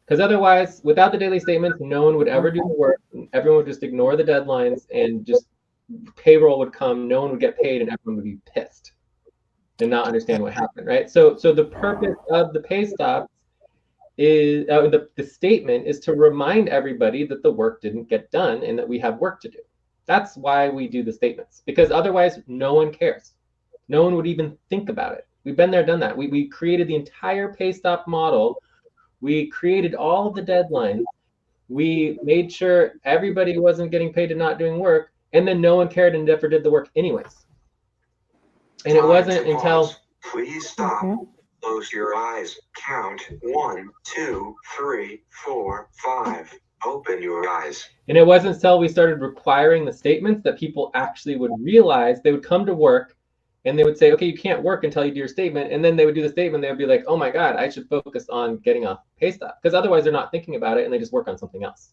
S1: Because otherwise, without the daily statements, no one would ever do the work. Everyone would just ignore the deadlines, and just payroll would come. No one would get paid, and everyone would be pissed and not understand what happened, right? So the purpose of the pay stops is the statement is to remind everybody that the work didn't get done and that we have work to do. That's why we do the statements, because otherwise, no one cares. No one would even think about it. We've been there, done that. We created the entire pay stop model. We created all of the deadlines. We made sure everybody wasn't getting paid and not doing work, and then no one cared and never did the work anyways. And it wasn't until
S3: Please stop.
S8: Okay.
S3: Close your eyes. Count 1, 2, 3, 4, 5. Open your eyes.
S1: And it wasn't until we started requiring the statements that people actually would realize. They would come to work and they would say, okay, you can't work until you do your statement. And then they would do the statement. They would be like, oh my God, I should focus on getting a pay stub. Because otherwise they're not thinking about it and they just work on something else.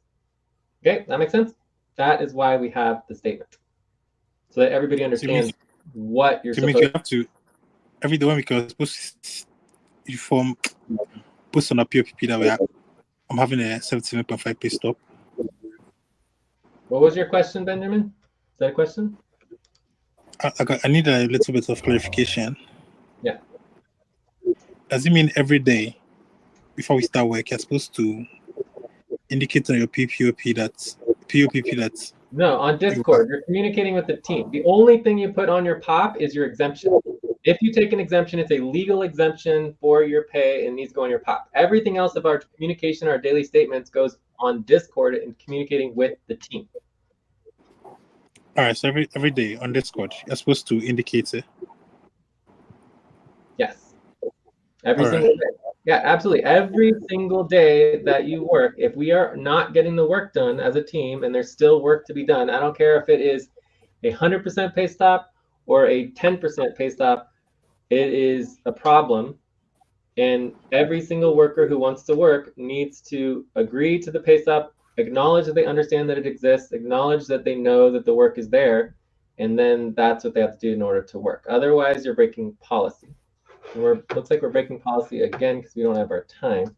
S1: Okay, that makes sense? That is why we have the statement. So that everybody understands what you're supposed to do.
S4: You have to, every day when we can post you form, post on a POPP that I'm having a 77.5 pay stop.
S1: What was your question, Benjamin? Is that a question?
S4: I need a little bit of clarification.
S1: Yeah.
S4: Does it mean every day before we start work, you're supposed to indicate on your POPP that
S1: No, on Discord, you're communicating with the team. The only thing you put on your POP is your exemption. If you take an exemption, it's a legal exemption for your pay and needs to go on your POP. Everything else of our communication, our daily statements, goes on Discord and communicating with the team.
S4: All right, so every day on Discord, you're supposed to indicate it.
S1: Yes. Every single day. Yeah, absolutely. Every single day that you work, if we are not getting the work done as a team and there's still work to be done, I don't care if it is a 100% pay stop or a 10% pay stop, it is a problem. And every single worker who wants to work needs to agree to the pay stop, acknowledge that they understand that it exists, acknowledge that they know that the work is there, and then that's what they have to do in order to work. Otherwise, you're breaking policy. And looks like we're breaking policy again because we don't have our time.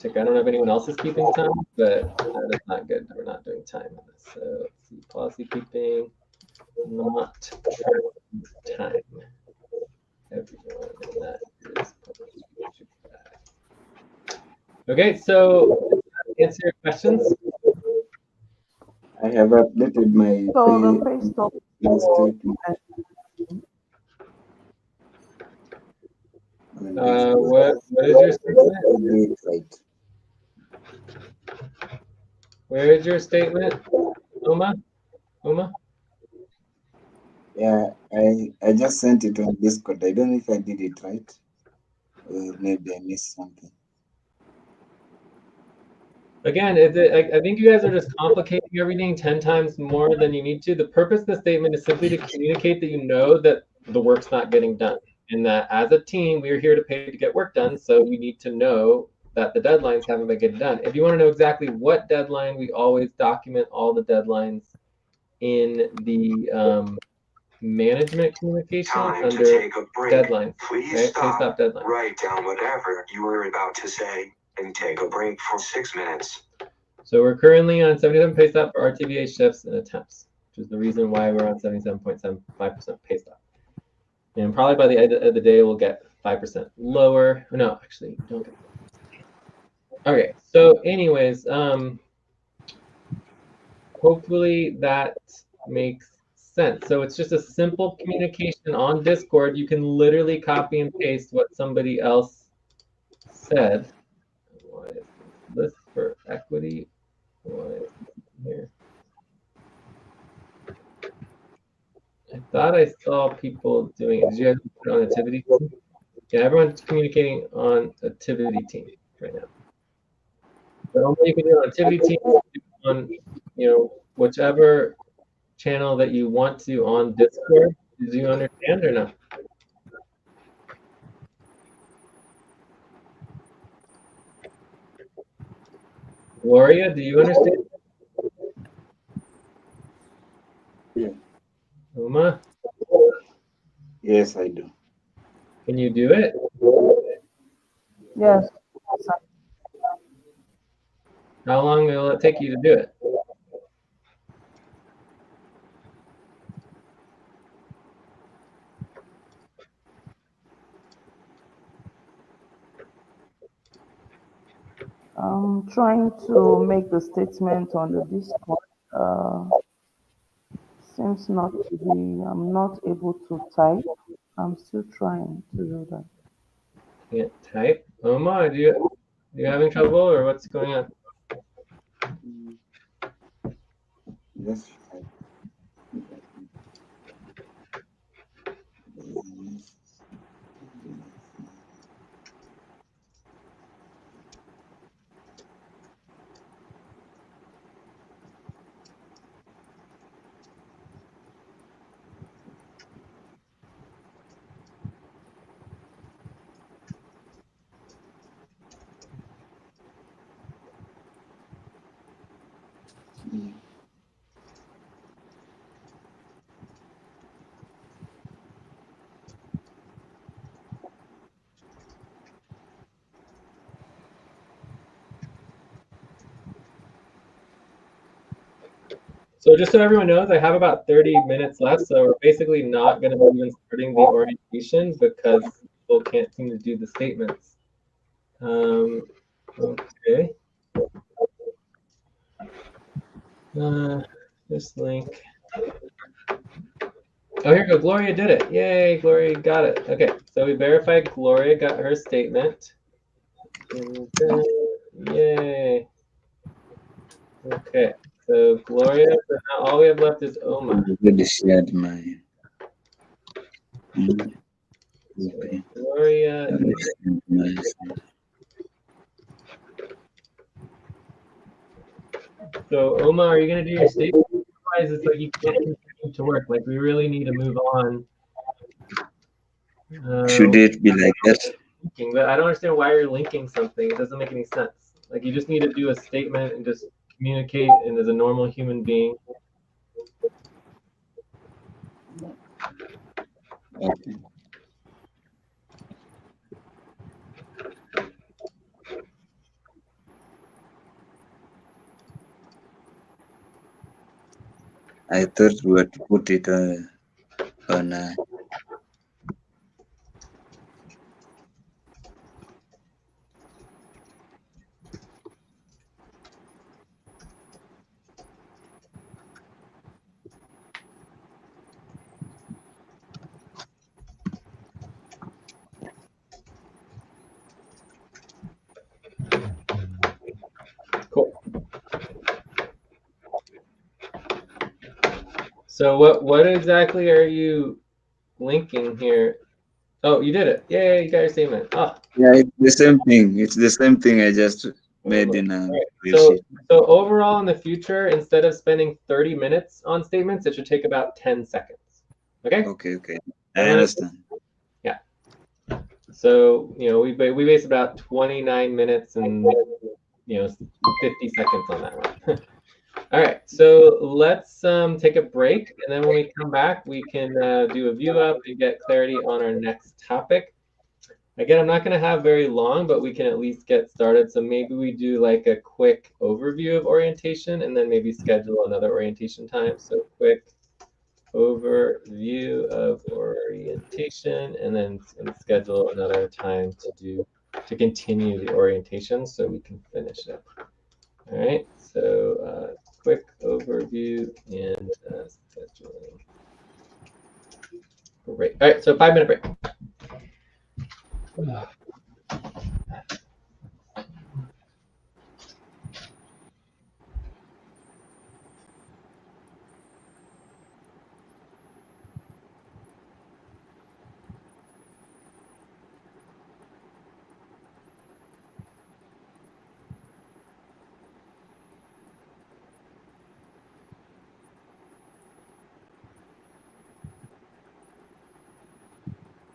S1: I don't know if anyone else is keeping time, but that is not good. We're not doing time in this. So let's see, policy keeping, not time. Everyone, and that is public. Okay, so answer your questions.
S6: I have updated my
S8: So the pay stop for
S1: What is your statement?
S6: Right.
S1: Where is your statement, Uma?
S6: Yeah, I just sent it on Discord. I don't know if I did it right. Or maybe I missed something.
S1: Again, I think you guys are just complicating everything 10 times more than you need to. The purpose of the statement is simply to communicate that you know that the work's not getting done, and that as a team, we're here to pay to get work done, so we need to know that the deadlines haven't been getting done. If you want to know exactly what deadline, we always document all the deadlines in the management communication under deadlines.
S3: Please
S1: right?
S3: stop,
S1: Deadline.
S3: write down whatever you were about to say, and take a break for 6 minutes.
S1: So we're currently on 77 pay stop for RTVA shifts and attempts, which is the reason why we're on 77.75% pay stop. And probably by the end of the day, we'll get 5% lower. No, actually, don't get. Okay, so anyways, hopefully that makes sense. So it's just a simple communication on Discord. You can literally copy and paste what somebody else said. Why is this for equity? Why is this here? I thought I saw people doing it. Did you guys put it on Ativity team? Yeah, everyone's communicating on Ativity team right now. But only you can do it on Ativity team on whichever channel that you want to on Discord. Do you understand or not? Gloria, do you understand?
S6: Yeah.
S1: Uma?
S6: Yes, I do.
S1: Can you do it?
S8: Yes.
S1: How long will it take you to do it?
S8: I'm trying to make the statement on the Discord. Seems not to be, I'm not able to type. I'm still trying to do that.
S1: Can't type? Uma, are you having trouble or what's going on?
S6: Yes.
S1: So just so everyone knows, I have about 30 minutes left, so we're basically not going to be even starting the orientation because people can't seem to do the statements. Okay. This link. Oh, here we go. Gloria did it. Yay, Gloria got it. Okay, so we verified Gloria got her statement. And then, yay. Okay, so Gloria, so now all we have left is Oma.
S6: I already shared my.
S1: So Gloria. So Oma, are you going to do your statement? Otherwise, guys, it's like you can't continue to work. Like we really need to move on.
S6: Should it be like that?
S1: But I don't understand why you're linking something. It doesn't make any sense. Like you just need to do a statement and just communicate and as a normal human being.
S6: Okay. I thought we were to put it on
S1: Cool. So what exactly are you linking here? Oh, you did it. Yay, you got your statement. Oh,
S6: yeah, it's the same thing. It's the same thing I just made in a
S1: right.
S6: real sheet.
S1: So overall in the future, instead of spending 30 minutes on statements, it should take about 10 seconds. Okay?
S6: Okay. I
S1: Everyone
S6: understand.
S1: Yeah. So, we base about 29 minutes and 50 seconds on that one. All right, so let's take a break, and then when we come back, we can do a view up and get clarity on our next topic. Again, I'm not going to have very long, but we can at least get started. So maybe we do like a quick overview of orientation, and then maybe schedule another orientation time. So quick overview of orientation, and then schedule another time to continue the orientation so we can finish it. All right, so quick overview and scheduling. Great. All right, so 5-minute break.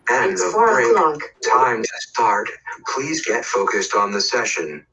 S3: End
S10: It's
S3: of
S10: 4
S3: break.
S10: o'clock.
S3: Time to start. Please get focused on the session.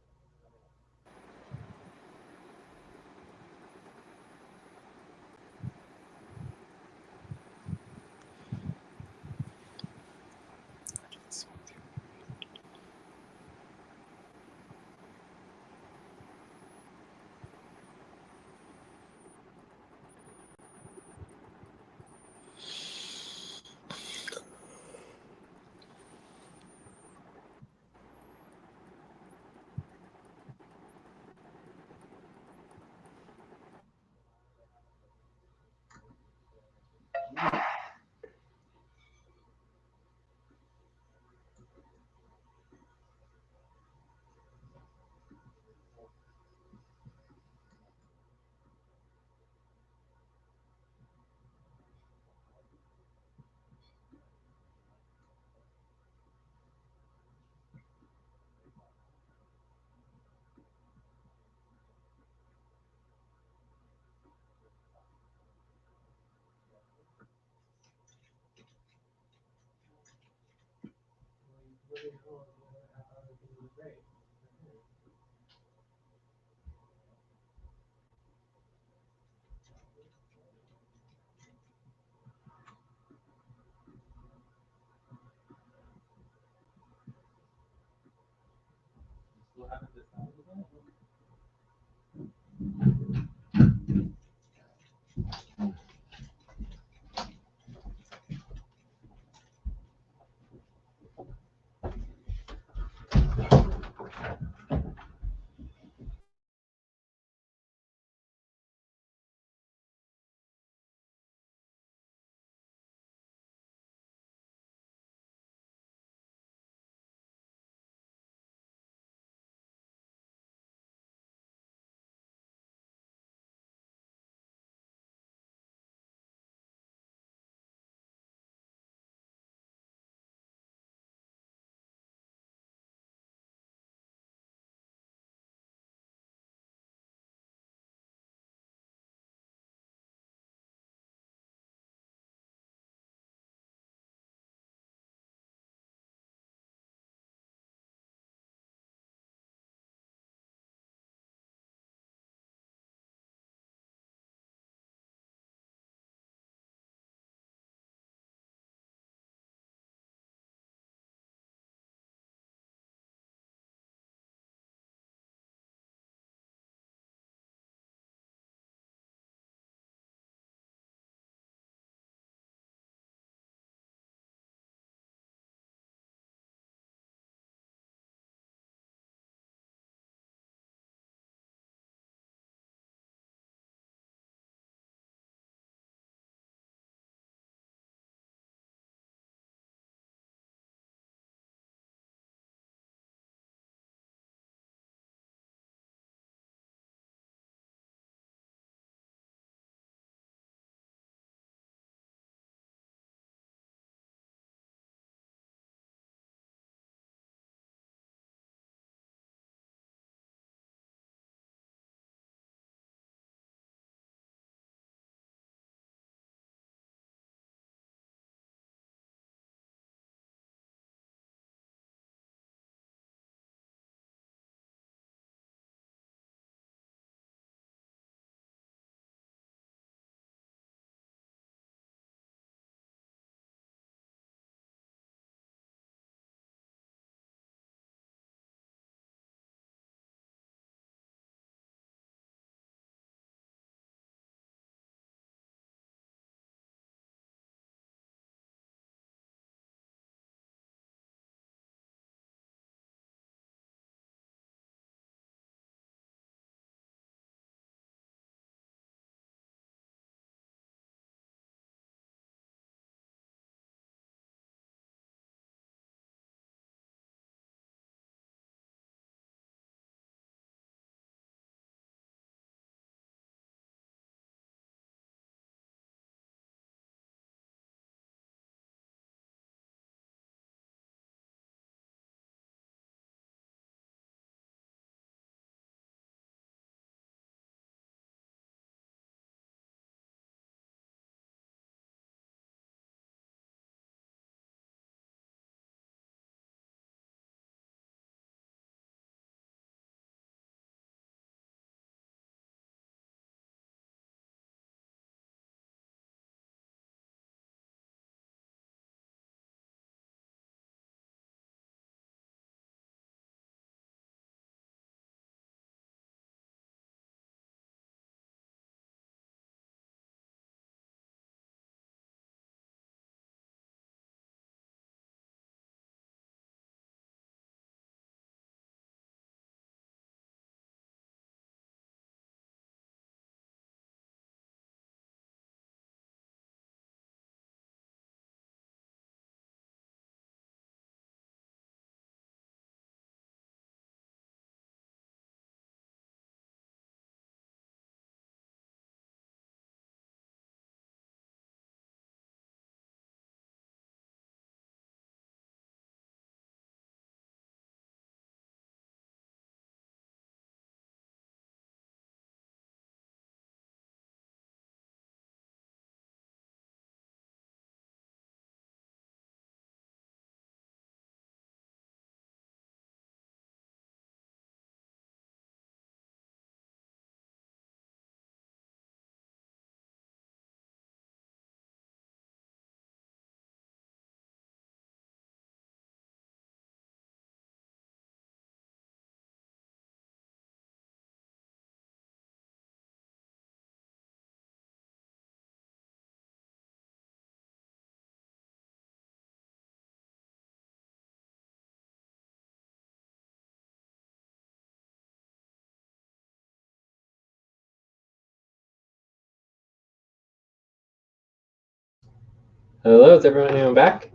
S1: Hello, is everyone even back?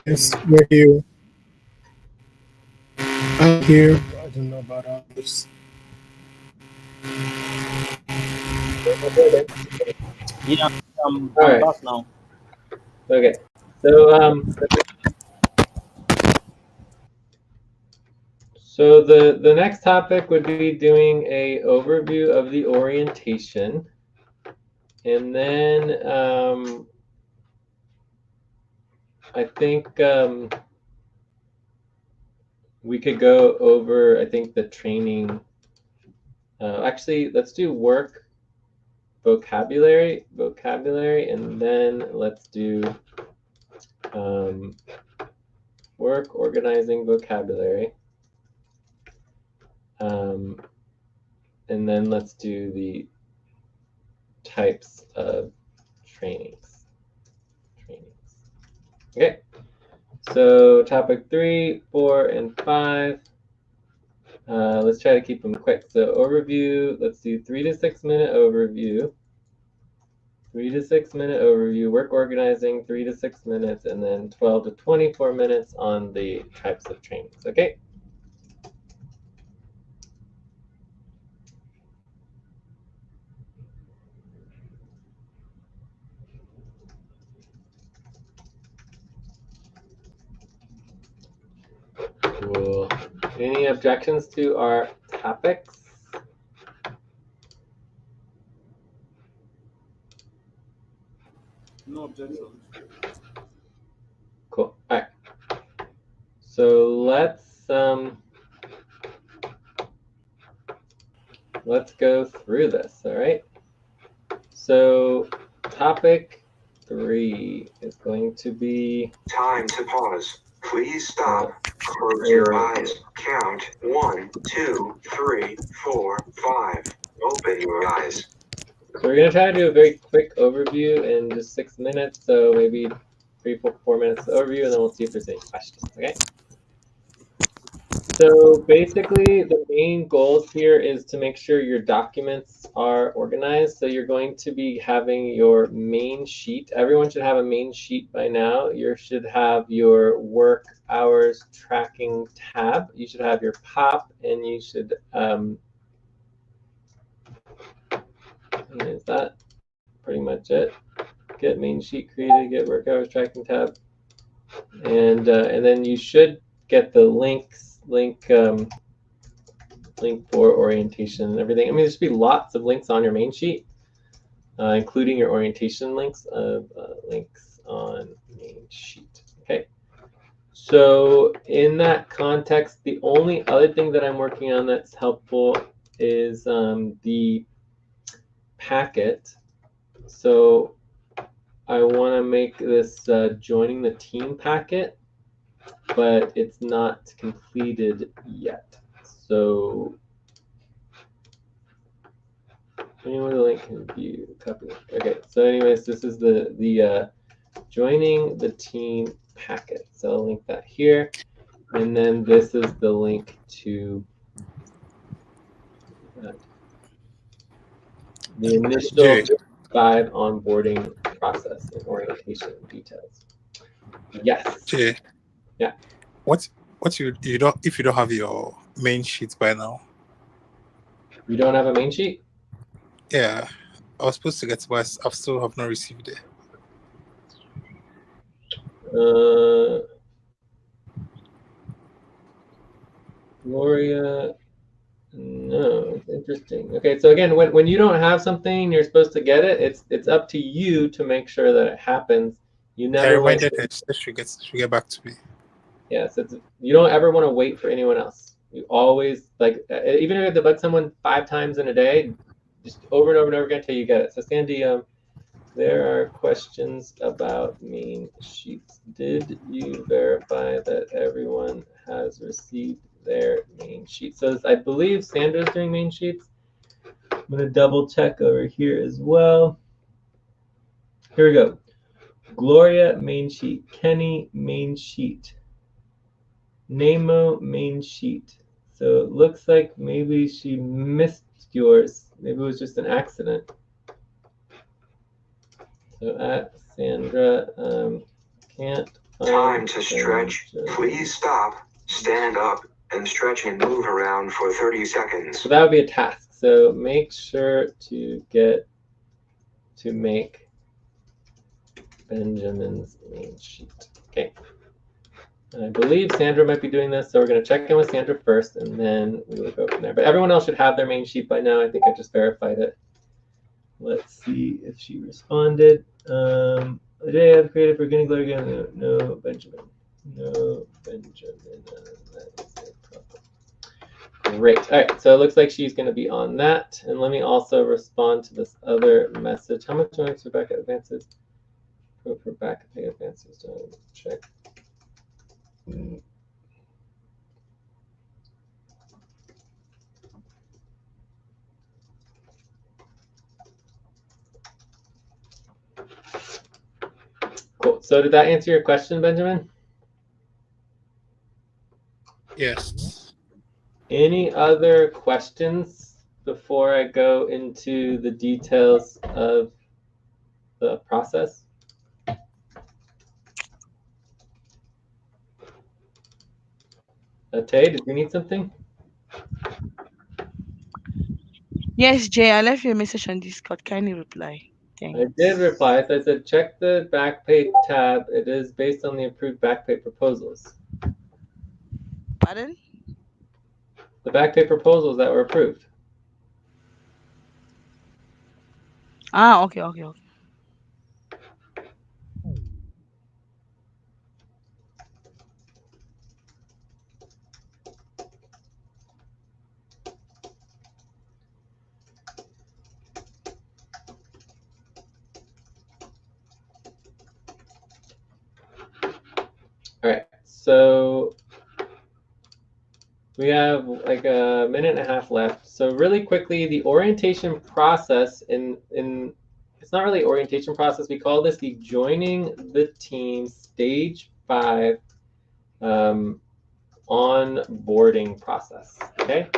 S7: Yes, we're here. I'm here. I don't know about others.
S2: Yeah,
S1: All
S2: I'm
S1: right.
S2: back now.
S1: Okay. So so the next topic would be doing a overview of the orientation, and then I think we could go over, I think, the training. Actually, let's do work, vocabulary, and then let's do work, organizing, vocabulary. And then let's do the types of trainings. Okay. So topic 3, 4, and 5. Let's try to keep them quick. So overview, let's do 3 to 6 minute overview. 3 to 6 minute overview, work organizing, 3 to 6 minutes, and then 12 to 24 minutes on the types of trainings. Okay. Cool. Any objections to our topics?
S2: No objections.
S1: Cool. All right. So let's go through this. All right. So topic 3 is going to be
S3: Time to pause. Please stop. Close your eyes. Count 1, 2, 3, 4, 5. Open your eyes.
S1: So we're going to try to do a very quick overview in just 6 minutes. So maybe 3, 4 minutes overview, and then we'll see if there's any questions. Okay. So basically, the main goals here is to make sure your documents are organized. So you're going to be having your main sheet. Everyone should have a main sheet by now. You should have your work hours tracking tab. You should have your POP, and you should, is that pretty much it? Get main sheet created, get work hours tracking tab. And then you should get the link for orientation and everything. I mean, there should be lots of links on your main sheet, including your orientation links links on main sheet. Okay. So in that context, the only other thing that I'm working on that's helpful is the packet. So I want to make this joining the team packet, but it's not completed yet. So anyone with a link can view copy. Okay, so anyways, this is the joining the team packet. So I'll link that here. And then this is the link to the initial 5 onboarding process and orientation details. Yes.
S4: Jay,
S1: Yeah.
S4: What you don't, if you don't have your main sheet by now?
S1: You don't have a main sheet?
S4: Yeah, I was supposed to get it, but I still have not received it.
S1: Gloria, no, it's interesting. Okay, so again, when you don't have something, you're supposed to get it. It's up to you to make sure that it happens. You never
S4: I reminded her she should get back to me.
S1: Yes, you don't ever want to wait for anyone else. You always, like, even if you have to bug someone 5 times in a day, just over and over and over again until you get it. So Sandy, there are questions about main sheets. Did you verify that everyone has received their main sheet? So I believe Sandra's doing main sheets. I'm going to double check over here as well. Here we go. Gloria, main sheet. Kenny, main sheet. Nemo, main sheet. So it looks like maybe she missed yours. Maybe it was just an accident. So at Sandra, can't find
S3: Time to stretch.
S1: Benjamin.
S3: Please stop, stand up, and stretch and move around for 30 seconds.
S1: So that would be a task. So make sure to get to make Benjamin's main sheet. Okay. And I believe Sandra might be doing this, so we're going to check in with Sandra first, and then we will go from there. But everyone else should have their main sheet by now. I think I just verified it. Let's see if she responded. Today I've created for Guinea Glory again. No, Benjamin. No, Benjamin. That is a problem. Great. All right, so it looks like she's going to be on that. And let me also respond to this other message. How much noise for backup advances? For backup advances, check. Cool. So did that answer your question, Benjamin?
S4: Yes.
S1: Any other questions before I go into the details of the process? Tay, did you need something?
S5: Yes, Jay, I left you a message on Discord. Kindly reply. Thanks.
S1: I did reply. So I said, check the Backpay tab. It is based on the approved Backpay proposals.
S5: Pardon?
S1: The Backpay proposals that were approved.
S5: Ah, okay, okay, okay.
S1: All right. So we have like a minute and a half left. So really quickly, the orientation process in it's not really orientation process. We call this the joining the team stage 5 onboarding process. Okay.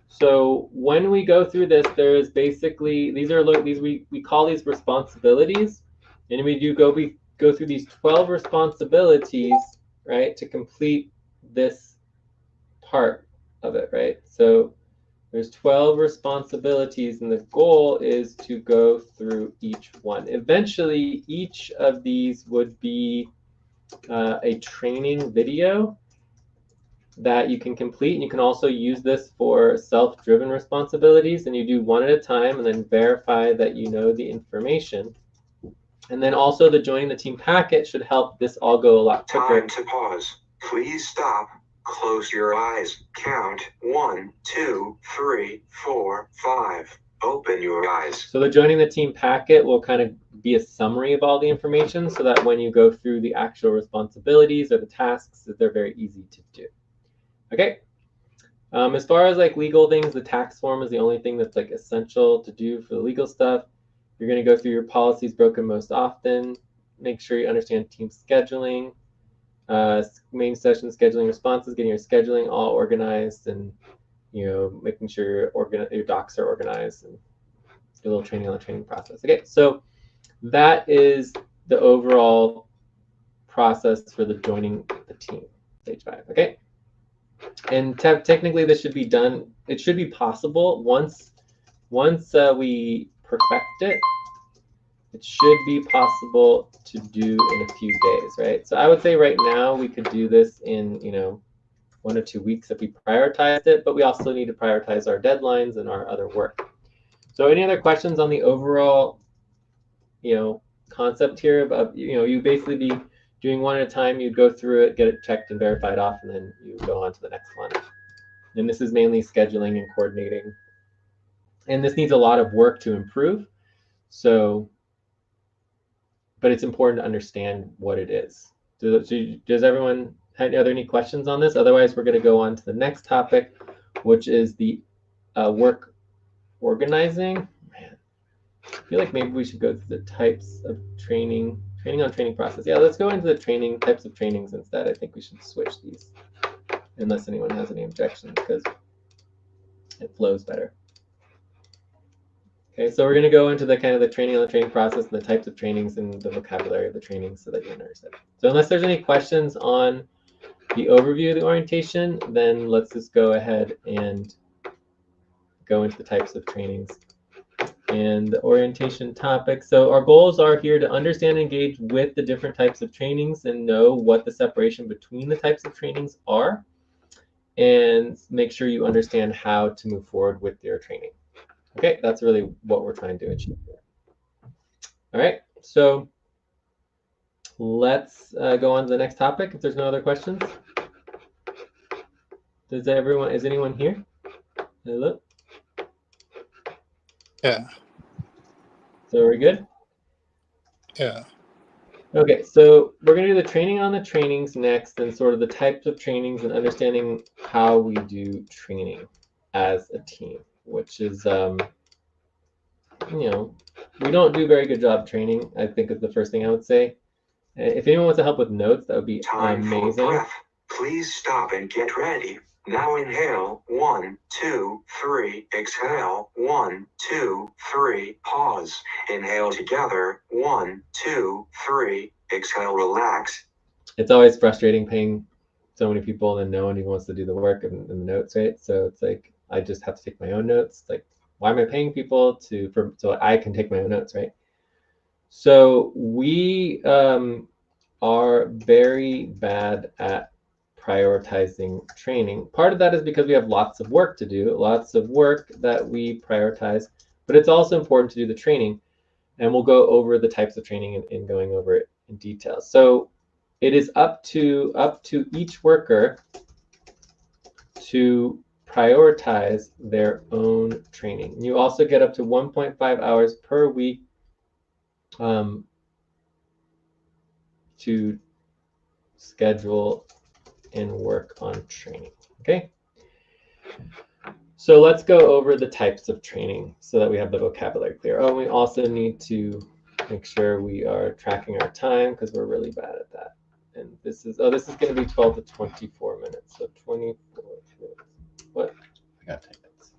S1: So when we go through this, there is basically we call these responsibilities, and we go through these 12 responsibilities, right, to complete this part of it, right? So there's 12 responsibilities, and the goal is to go through each one. Eventually, each of these would be a training video that you can complete. And you can also use this for self-driven responsibilities, and you do one at a time and then verify that you know the information. And then also the joining the team packet should help this all go a lot quicker.
S3: Time to pause. Please stop. Close your eyes. Count 1, 2, 3, 4, 5. Open your eyes.
S1: So the joining the team packet will kind of be a summary of all the information so that when you go through the actual responsibilities or the tasks, that they're very easy to do. Okay. As far as like legal things, the tax form is the only thing that's like essential to do for the legal stuff. You're going to go through your policies broken most often. Make sure you understand team scheduling, main session scheduling responses, getting your scheduling all organized, and making sure your docs are organized, and do a little training on the training process. Okay, so that is the overall process for the joining the team, stage 5. Okay. And technically, this should be done. It should be possible once we perfect it. It should be possible to do in a few days, right? So I would say right now we could do this in 1 or 2 weeks if we prioritized it, but we also need to prioritize our deadlines and our other work. So any other questions on the overall concept here of you basically be doing one at a time. You'd go through it, get it checked and verified off, and then you go on to the next one. And this is mainly scheduling and coordinating. And this needs a lot of work to improve. So, but it's important to understand what it is. Does everyone have any questions on this? Otherwise, we're going to go on to the next topic, which is the work organizing. Man, I feel like maybe we should go through the types of training on training process. Yeah, let's go into the types of trainings instead. I think we should switch these, unless anyone has any objections, because it flows better. Okay, so we're going to go into the kind of the training on the training process and the types of trainings and the vocabulary of the training so that you understand. So unless there's any questions on the overview of the orientation, then let's just go ahead and go into the types of trainings and the orientation topic. So our goals are here to understand and engage with the different types of trainings and know what the separation between the types of trainings are, and make sure you understand how to move forward with your training. Okay, that's really what we're trying to achieve here. All right, so let's go on to the next topic if there's no other questions. Is anyone here? Hello?
S4: Yeah.
S1: So we're good?
S4: Yeah.
S1: Okay, so we're going to do the training on the trainings next, and sort of the types of trainings and understanding how we do training as a team, which is, you know, we don't do a very good job training, I think is the first thing I would say. If anyone wants to help with notes, that would be
S3: Time
S1: amazing.
S3: for breath. Please stop and get ready. Now inhale, 1, 2, 3. Exhale, 1, 2, 3. Pause. Inhale together, 1, 2, 3. Exhale, relax.
S1: It's always frustrating paying so many people and no one even wants to do the work and the notes, right? So it's like, I just have to take my own notes. Like, why am I paying people so I can take my own notes, right? So we are very bad at prioritizing training. Part of that is because we have lots of work to do, lots of work that we prioritize, but it's also important to do the training. And we'll go over the types of training and going over it in detail. So it is up to each worker to prioritize their own training. You also get up to 1.5 hours per week to schedule and work on training. Okay. So let's go over the types of training so that we have the vocabulary clear. Oh, we also need to make sure we are tracking our time because we're really bad at that. And this is going to be 12 to 24 minutes. So 24 minutes. What?
S10: I got 10 minutes.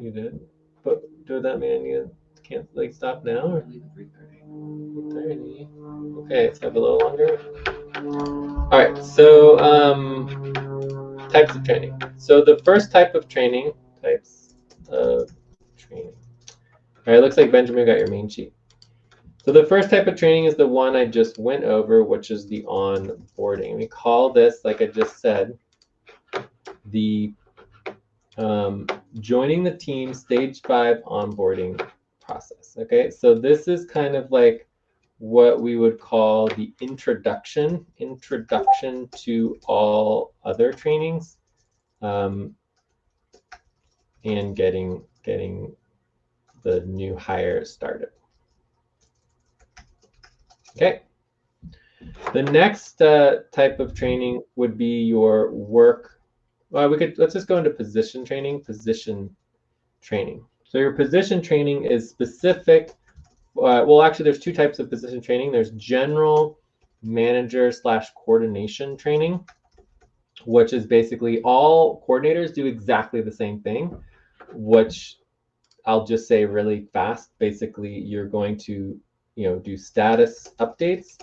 S1: You did? But does that mean you can't like stop now? Or? 3:30. Okay, so I have a little longer. All right, so types of training. So the first type of training, types of training. All right, it looks like Benjamin got your main sheet. So the first type of training is the one I just went over, which is the onboarding. We call this, like I just said, the joining the team stage 5 onboarding process. Okay, so this is kind of like what we would call the introduction to all other trainings, and getting the new hire started. Okay. The next type of training would be your work. Well, let's just go into position training. So your position training is specific. Well, actually, there's two types of position training. There's general manager / coordination training, which is basically all coordinators do exactly the same thing, which I'll just say really fast. Basically, you're going to, do status updates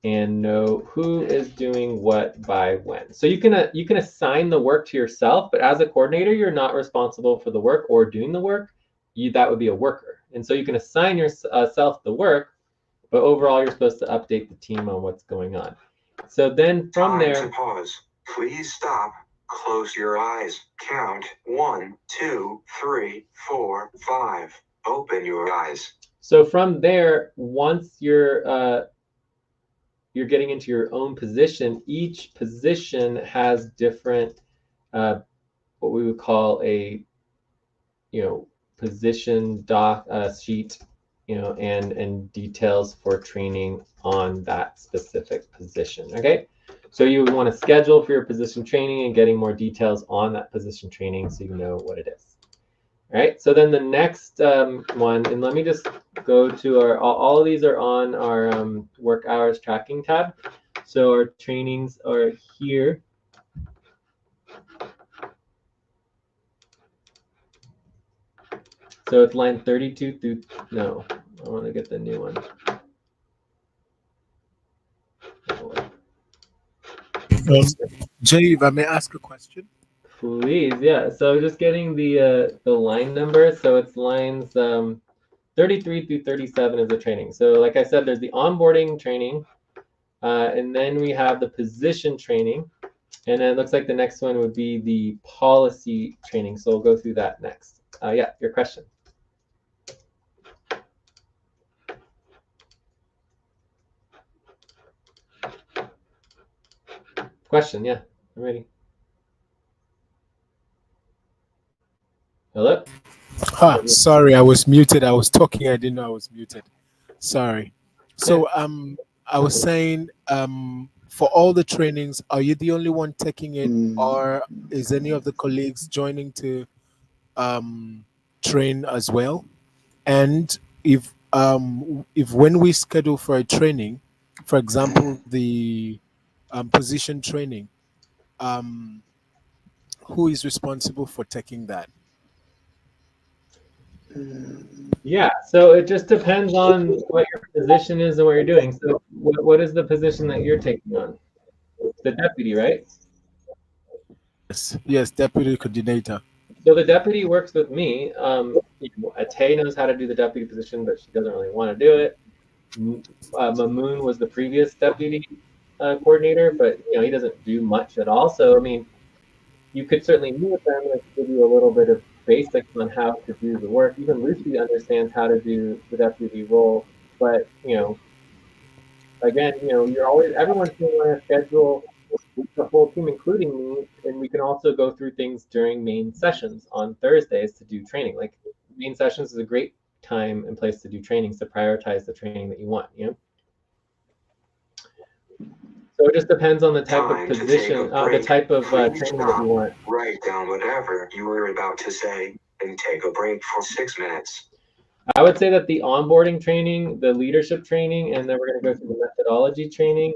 S1: and know who is doing what by when. So you can assign the work to yourself, but as a coordinator, you're not responsible for the work or doing the work. That would be a worker. And so you can assign yourself the work, but overall you're supposed to update the team on what's going on. So then from there,
S3: Time to pause. Please stop. Close your eyes. Count 1, 2, 3, 4, 5. Open your eyes.
S1: So from there, once you're getting into your own position, each position has different, what we would call a, position doc sheet, and details for training on that specific position. Okay, so you would want to schedule for your position training and getting more details on that position training so you know what it is. All right, so then the next one, and let me just go to all of these are on our work hours tracking tab. So our trainings are here. So it's line 32 through, no, I want to get the new one.
S7: Jay, if I may ask a question.
S1: Please, yeah. So just getting the line number. So it's lines 33 through 37 is the training. So like I said, there's the onboarding training, and then we have the position training, and then it looks like the next one would be the policy training. So we'll go through that next. Yeah, your question. Question, yeah, I'm ready. Hello?
S7: Sorry, I was muted. I was talking. I didn't know I was muted. Sorry. So I was saying for all the trainings, are you the only one taking it, or is any of the colleagues joining to train as well? And if when we schedule for a training, for example, the position training, um, who is responsible for taking that?
S1: Yeah, so it just depends on what your position is and what you're doing. So what is the position that you're taking on? The deputy, right?
S7: Yes, deputy coordinator.
S1: So the deputy works with me. Ate knows how to do the deputy position, but she doesn't really want to do it. Mamoon was the previous deputy coordinator, but he doesn't do much at all. So I mean, you could certainly meet with them and give you a little bit of basics on how to do the work. Even Lucy understands how to do the deputy role, but again, you're always everyone's going to want to schedule the whole team, including me, and we can also go through things during main sessions on Thursdays to do training. Like main sessions is a great time and place to do trainings to prioritize the training that you want. So it just depends on the type of position, the type of training that you want.
S3: Write down whatever you were about to say and take a break for 6 minutes.
S1: I would say that the onboarding training, the leadership training, and then we're going to go through the methodology training.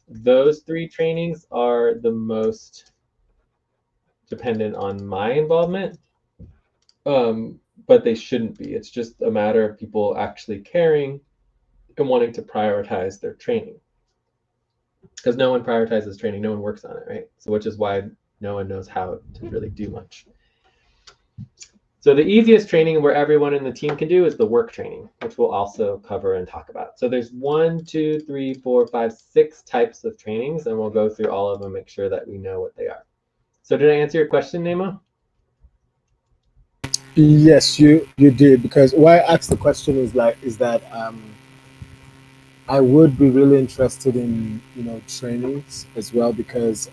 S1: Those three trainings are the most dependent on my involvement, but they shouldn't be. It's just a matter of people actually caring and wanting to prioritize their training. Because no one prioritizes training, no one works on it, right? So which is why no one knows how to really do much. So the easiest training where everyone in the team can do is the work training, which we'll also cover and talk about. So there's 1, 2, 3, 4, 5, 6 types of trainings, and we'll go through all of them, make sure that we know what they are. So did I answer your question, Nemo?
S7: Yes, you did, because why I asked the question is that I would be really interested in trainings as well, because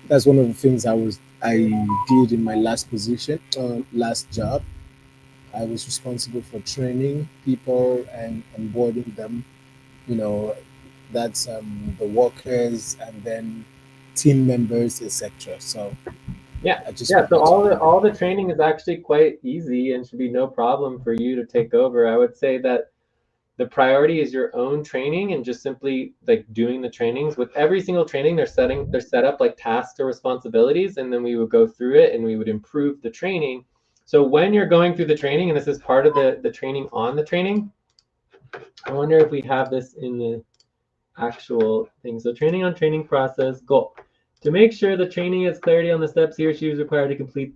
S7: that's one of the things I did in my last position, last job. I was responsible for training people and onboarding them. You know, that's the workers and then team members, etc. So
S1: Yeah,
S7: I just
S1: yeah. So
S7: wanted to.
S1: all the training is actually quite easy and should be no problem for you to take over. I would say that the priority is your own training and just simply like doing the trainings. With every single training, they're set up like tasks or responsibilities, and then we would go through it and we would improve the training. So when you're going through the training, and this is part of the training on the training, I wonder if we have this in the actual thing. So training on training process goal. To make sure the trainee has clarity on the steps he or she is required to complete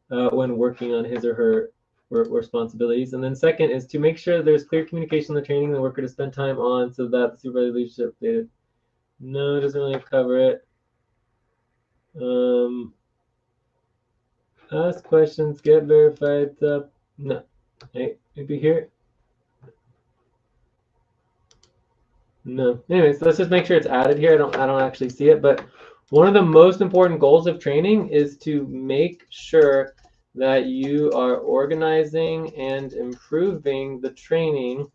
S1: when working on his or her responsibilities. And then second is to make sure there's clear communication in the training the worker to spend time on so that the supervisor leadership data. No, it doesn't really cover it. Ask questions, get verified stuff. No. Hey, maybe here. No. Anyways, let's just make sure it's added here. I don't actually see it, but one of the most important goals of training is to make sure that you are organizing and improving the training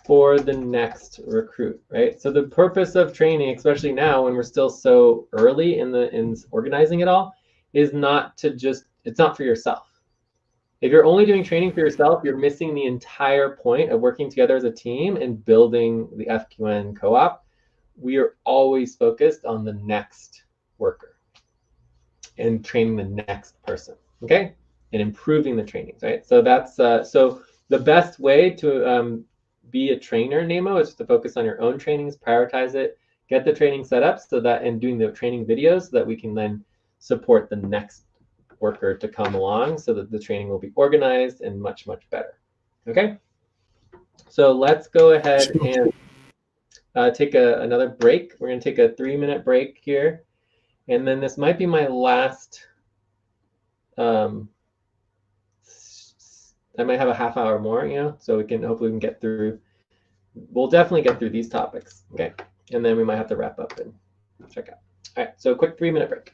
S1: for the next recruit, right? So the purpose of training, especially now when we're still so early in organizing it all, is not to just, it's not for yourself. If you're only doing training for yourself, you're missing the entire point of working together as a team and building the FQN co-op. We are always focused on the next worker and training the next person, okay? and improving the trainings, right? So that's so the best way to be a trainer, Nemo, is to focus on your own trainings, prioritize it, get the training set up so that, and doing the training videos so that we can then support the next worker to come along so that the training will be organized and much, much better. Okay, so let's go ahead and take another break. We're going to take a 3-minute break here. And then this might be my last, I might have a half hour more, you know, so we can hopefully we can get through, we'll definitely get through these topics, okay? And then we might have to wrap up and check out. All right, so a quick 3-minute break.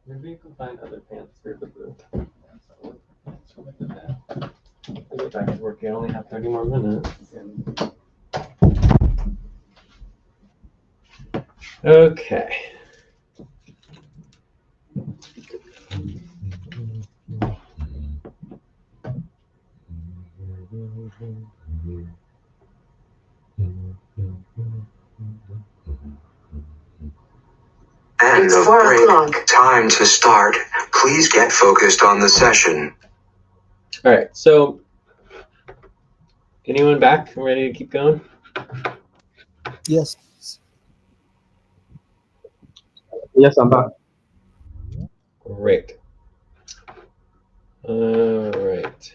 S1: Maybe you can find other pants for the booth. Get back to work. I only have 30 more minutes. Okay.
S3: End of break. Time to start. Please get focused on the session.
S1: All right, so anyone back? Ready to keep going?
S7: Yes.
S9: Yes, I'm back.
S1: Great. All right.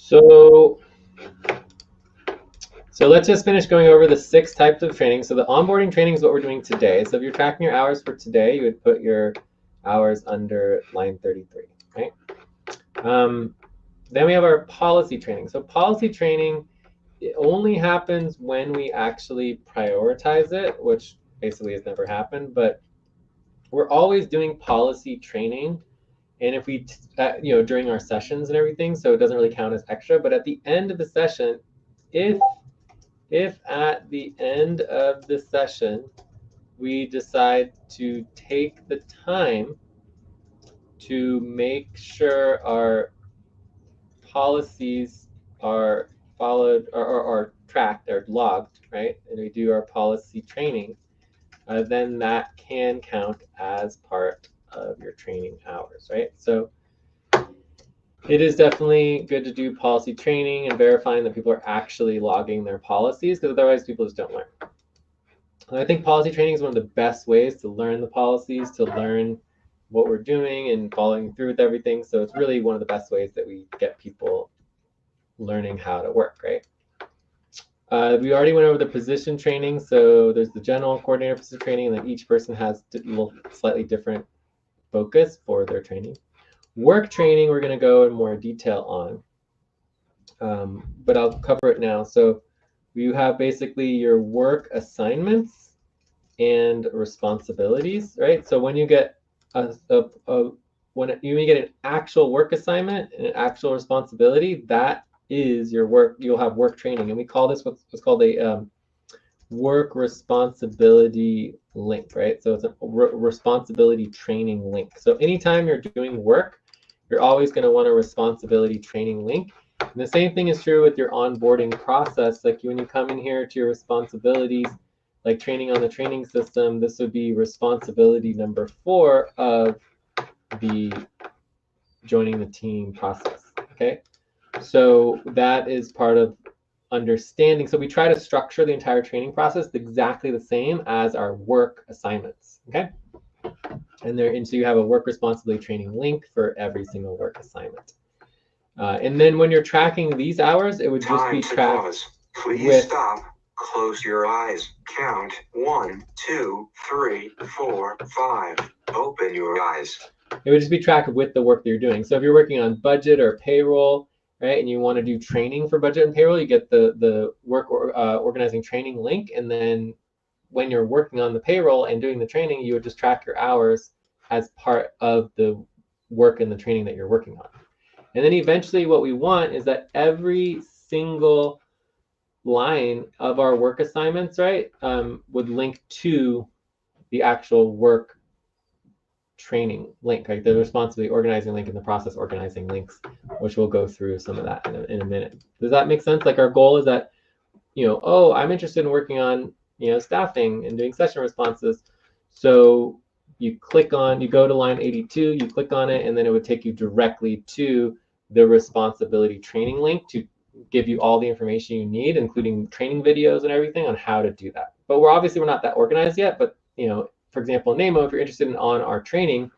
S1: So let's just finish going over the 6 types of training. So the onboarding training is what we're doing today. So if you're tracking your hours for today, you would put your hours under line 33, right? Then we have our policy training. So policy training, it only happens when we actually prioritize it, which basically has never happened, but we're always doing policy training. And if we, you know, during our sessions and everything, so it doesn't really count as extra, but at the end of the session, if at the end of the session, we decide to take the time to make sure our policies are followed or tracked or logged, right? And we do our policy training, then that can count as part of your training hours, right? So it is definitely good to do policy training and verifying that people are actually logging their policies, because otherwise people just don't learn. And I think policy training is one of the best ways to learn the policies, to learn what we're doing and following through with everything. So it's really one of the best ways that we get people learning how to work, right? We already went over the position training. So there's the general coordinator position training, and then each person has a little slightly different focus for their training. Work training, we're going to go in more detail on, but I'll cover it now. So you have basically your work assignments and responsibilities, right? So when you get when you get an actual work assignment and an actual responsibility, that is your work. You'll have work training, and we call this what's called a work responsibility link, right? So it's a responsibility training link. So anytime you're doing work, you're always going to want a responsibility training link. And the same thing is true with your onboarding process. Like when you come in here to your responsibilities, like training on the training system, this would be responsibility number 4 of the joining the team process, okay? So that is part of understanding. So we try to structure the entire training process exactly the same as our work assignments, okay? And so you have a work responsibility training link for every single work assignment. And then when you're tracking these hours, it would just be tracked.
S3: Please stop. Close your eyes. Count 1, 2, 3, 4, 5. Open your eyes.
S1: It would just be tracked with the work that you're doing. So if you're working on budget or payroll, right, and you want to do training for budget and payroll, you get the work organizing training link, and then when you're working on the payroll and doing the training, you would just track your hours as part of the work and the training that you're working on. And then eventually what we want is that every single line of our work assignments, right, would link to the actual work training link, right? The responsibility organizing link and the process organizing links, which we'll go through some of that in a minute. Does that make sense? Like our goal is that, oh, I'm interested in working on, staffing and doing session responses. So you go to line 82, you click on it, and then it would take you directly to the responsibility training link to give you all the information you need, including training videos and everything on how to do that. But we're not that organized yet, but for example, NAMO, if you're interested in on our training,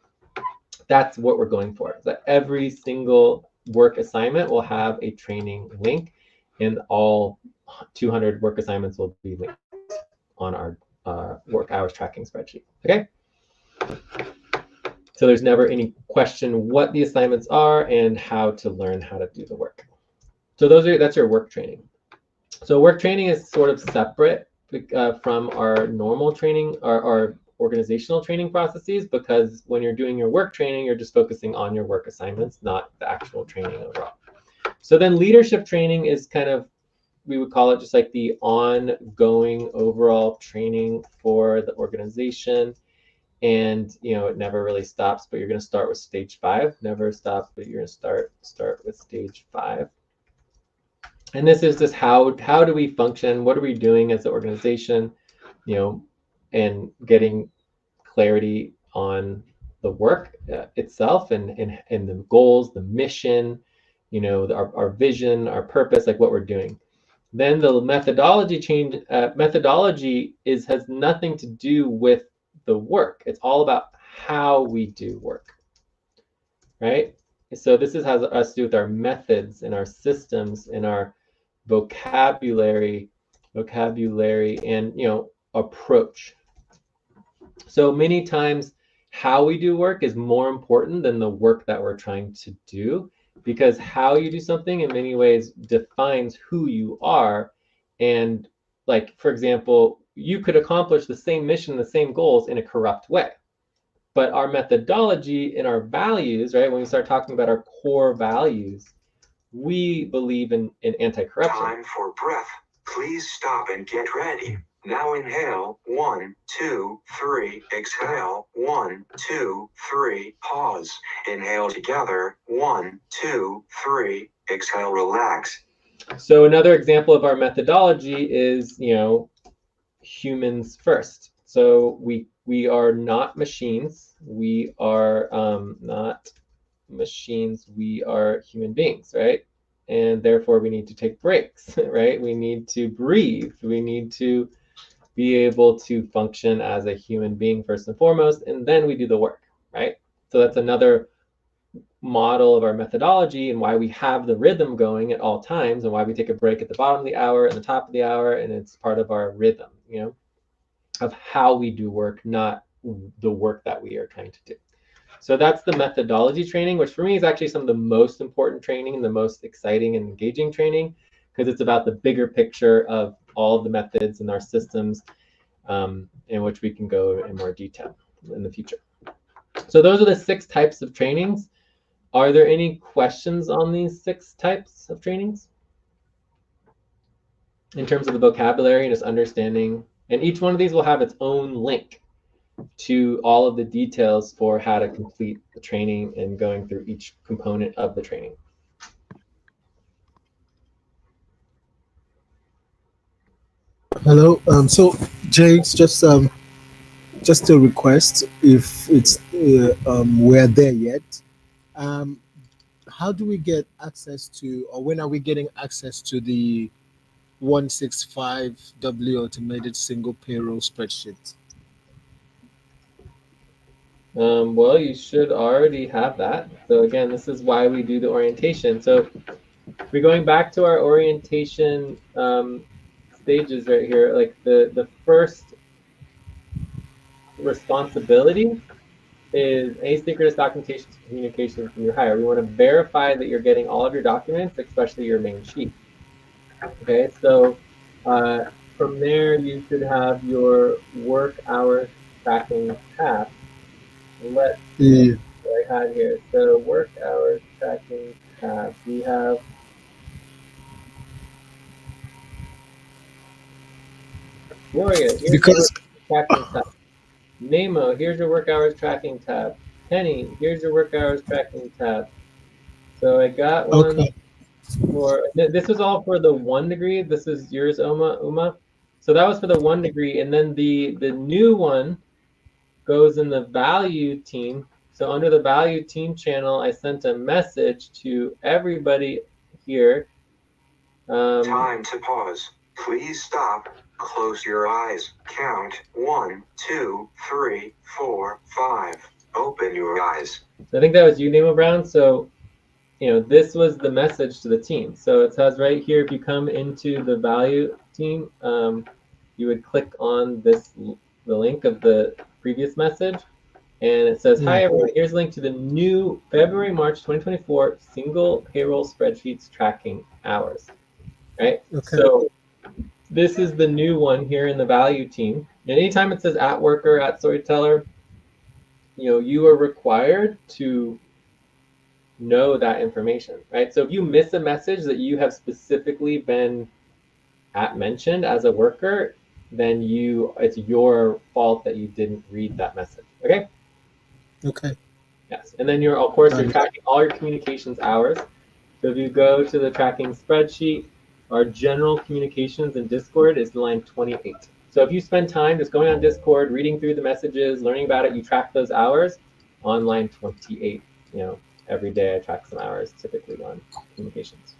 S1: that's what we're going for. Is that every single work assignment will have a training link, and all 200 work assignments will be linked on our work hours tracking spreadsheet. Okay. So there's never any question what the assignments are and how to learn how to do the work. So that's your work training. So work training is sort of separate from our normal training, our organizational training processes, because when you're doing your work training, you're just focusing on your work assignments, not the actual training overall. So then leadership training is kind of, we would call it just like the ongoing overall training for the organization. And it never really stops, but you're going to start with stage 5. Never stop, but you're going to start with stage 5. And this is just how do we function? What are we doing as an organization? And getting clarity on the work itself and the goals, the mission, our vision, our purpose, like what we're doing. Then the methodology change. Methodology has nothing to do with the work. It's all about how we do work, right? So this has us to do with our methods and our systems and our vocabulary and approach. So many times how we do work is more important than the work that we're trying to do, because how you do something in many ways defines who you are. And like, for example, you could accomplish the same mission, the same goals in a corrupt way. But our methodology and our values, right, when we start talking about our core values, we believe in anti-corruption.
S3: Time for breath. Please stop and get ready. Now inhale, 1, 2, 3, exhale, 1, 2, 3, pause. Inhale together, 1, 2, 3, exhale, relax.
S1: So another example of our methodology is, humans first. So we are not machines. We are not machines. We are human beings, right? And therefore we need to take breaks, right? We need to breathe. We need to be able to function as a human being first and foremost, and then we do the work, right? So that's another model of our methodology and why we have the rhythm going at all times and why we take a break at the bottom of the hour and the top of the hour, and it's part of our rhythm, of how we do work, not the work that we are trying to do. So that's the methodology training, which for me is actually some of the most important training and the most exciting and engaging training, because it's about the bigger picture of all of the methods and our systems, in which we can go in more detail in the future. So those are the 6 types of trainings. Are there any questions on these 6 types of trainings? In terms of the vocabulary and just understanding, and each one of these will have its own link to all of the details for how to complete the training and going through each component of the training.
S7: Hello. So Jay, it's just a request. If it's we're there yet, um, how do we get access to, or when are we getting access to the 165W automated single payroll spreadsheet?
S1: Well, you should already have that. So again, this is why we do the orientation. So we're going back to our orientation stages right here. Like the first responsibility is asynchronous documentation communication from your hire. We want to verify that you're getting all of your documents, especially your main sheet. Okay, so from there you should have your work hours tracking tab. Let's see what I had here. So work hours tracking tab. We have Gloria, here's your
S7: Because
S1: work tracking tab. Nemo, here's your work hours tracking tab. Penny, here's your work hours tracking tab. So I got one
S7: okay,
S1: for, this was all for the 1 degree. This is yours, Uma. So that was for the 1 degree. And then the new one goes in the value team. So under the value team channel, I sent a message to everybody here.
S3: Time to pause. Please stop. Close your eyes. Count 1, 2, 3, 4, 5. Open your eyes.
S1: So I think that was you, Nemo Brown. So, this was the message to the team. So it says right here, if you come into the value team, you would click on the link of the previous message. And it says, hi, everyone. Here's a link to the new February-March 2024 single payroll spreadsheets tracking hours. Right?
S7: okay,
S1: So this is the new one here in the value team. And anytime it says at worker, at storyteller, you are required to know that information, right? So if you miss a message that you have specifically been mentioned as a worker, then it's your fault that you didn't read that message. Okay?
S7: okay.
S1: Yes. And then you're tracking all your communications hours. So if you go to the tracking spreadsheet, our general communications in Discord is line 28. So if you spend time just going on Discord, reading through the messages, learning about it, you track those hours on line 28. Every day I track some hours typically on communications.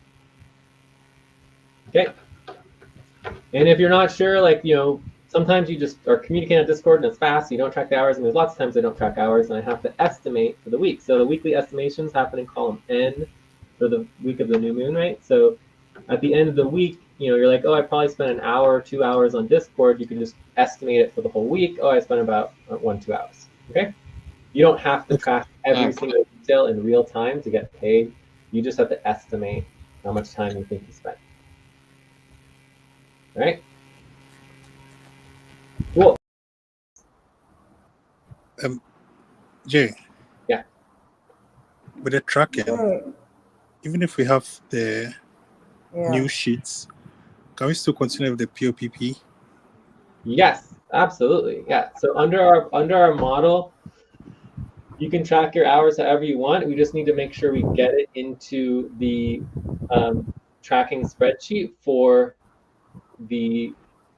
S1: Okay. And if you're not sure, sometimes you just are communicating on Discord and it's fast, so you don't track the hours, and there's lots of times I don't track hours and I have to estimate for the week. So the weekly estimations happen in column N for the week of the new moon, right? So at the end of the week, you're like, oh, I probably spent an hour, 2 hours on Discord. You can just estimate it for the whole week. Oh, I spent about 1-2 hours. Okay. You don't have to track every single detail in real time to get paid. You just have to estimate how much time you think you spent. All right. Cool.
S4: Jay.
S1: Yeah.
S4: With the tracking, even if we have the new sheets, can we still continue with the POPP?
S1: Yes, absolutely. Yeah. So under our model, you can track your hours however you want. We just need to make sure we get it into the tracking spreadsheet for the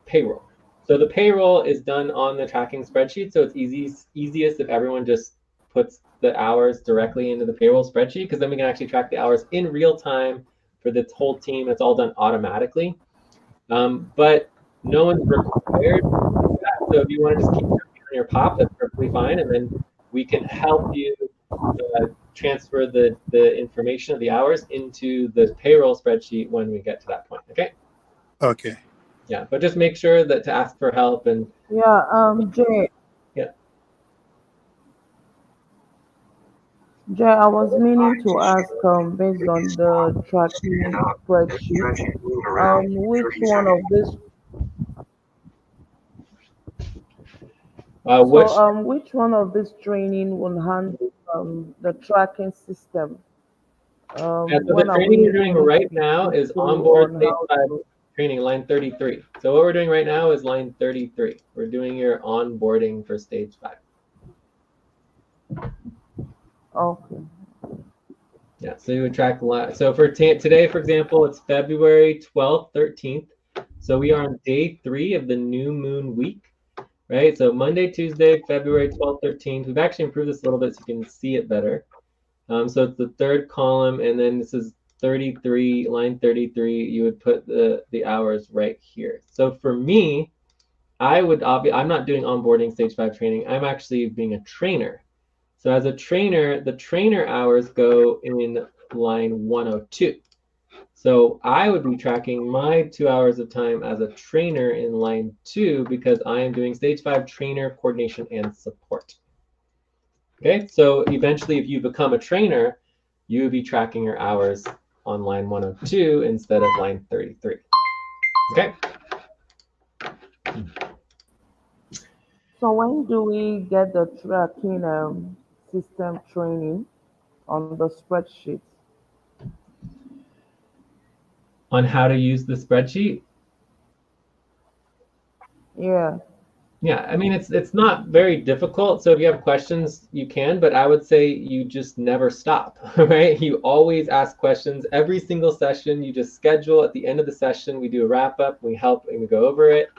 S1: payroll. So the payroll is done on the tracking spreadsheet. So it's easiest if everyone just puts the hours directly into the payroll spreadsheet, because then we can actually track the hours in real time for the whole team. It's all done automatically. But no one's required to do that. So if you want to just keep tracking on your POP, that's perfectly fine. And then we can help you transfer the information of the hours into the payroll spreadsheet when we get to that point. Okay.
S4: Okay.
S1: Yeah, but just make sure that to ask for help and
S8: Yeah, Jay.
S1: yeah.
S8: Jay, I was meaning
S3: Time to
S8: to ask,
S3: share.
S8: based
S3: Please
S8: on
S3: stop,
S8: the
S3: stand
S8: tracking
S3: up, and
S8: spreadsheet,
S3: stretch and move around for
S8: which
S3: 30
S8: one
S3: seconds.
S8: of this,
S1: Which
S8: which one of this training will handle the tracking system?
S1: Yeah, so the
S8: When are
S1: training
S8: we
S1: we're doing
S8: going
S1: right
S8: to
S1: now
S8: go
S1: is
S8: through
S1: onboard
S8: on
S1: stage
S8: how
S1: 5
S8: to?
S1: training, line 33. So what we're doing right now is line 33. We're doing your onboarding for stage 5.
S8: Okay.
S1: Yeah, so you would track so for today, for example, it's February 12th, 13th. So we are on day 3 of the new moon week, right? So Monday, Tuesday, February 12th, 13th. We've actually improved this a little bit so you can see it better. So it's the third column, and then this is 33, line 33. You would put the hours right here. So for me, I'm not doing onboarding stage 5 training. I'm actually being a trainer. So as a trainer, the trainer hours go in line 102. So I would be tracking my 2 hours of time as a trainer in line 2 because I am doing stage 5 trainer coordination and support. Okay, so eventually if you become a trainer, you would be tracking your hours on line 102 instead of line 33. Okay.
S8: So when do we get the tracking system training on the spreadsheet?
S1: On how to use the spreadsheet.
S8: Yeah.
S1: Yeah, I mean it's not very difficult. So if you have questions, you can, but I would say you just never stop, right? You always ask questions every single session. You just schedule at the end of the session. We do a wrap up. We help and we go over it.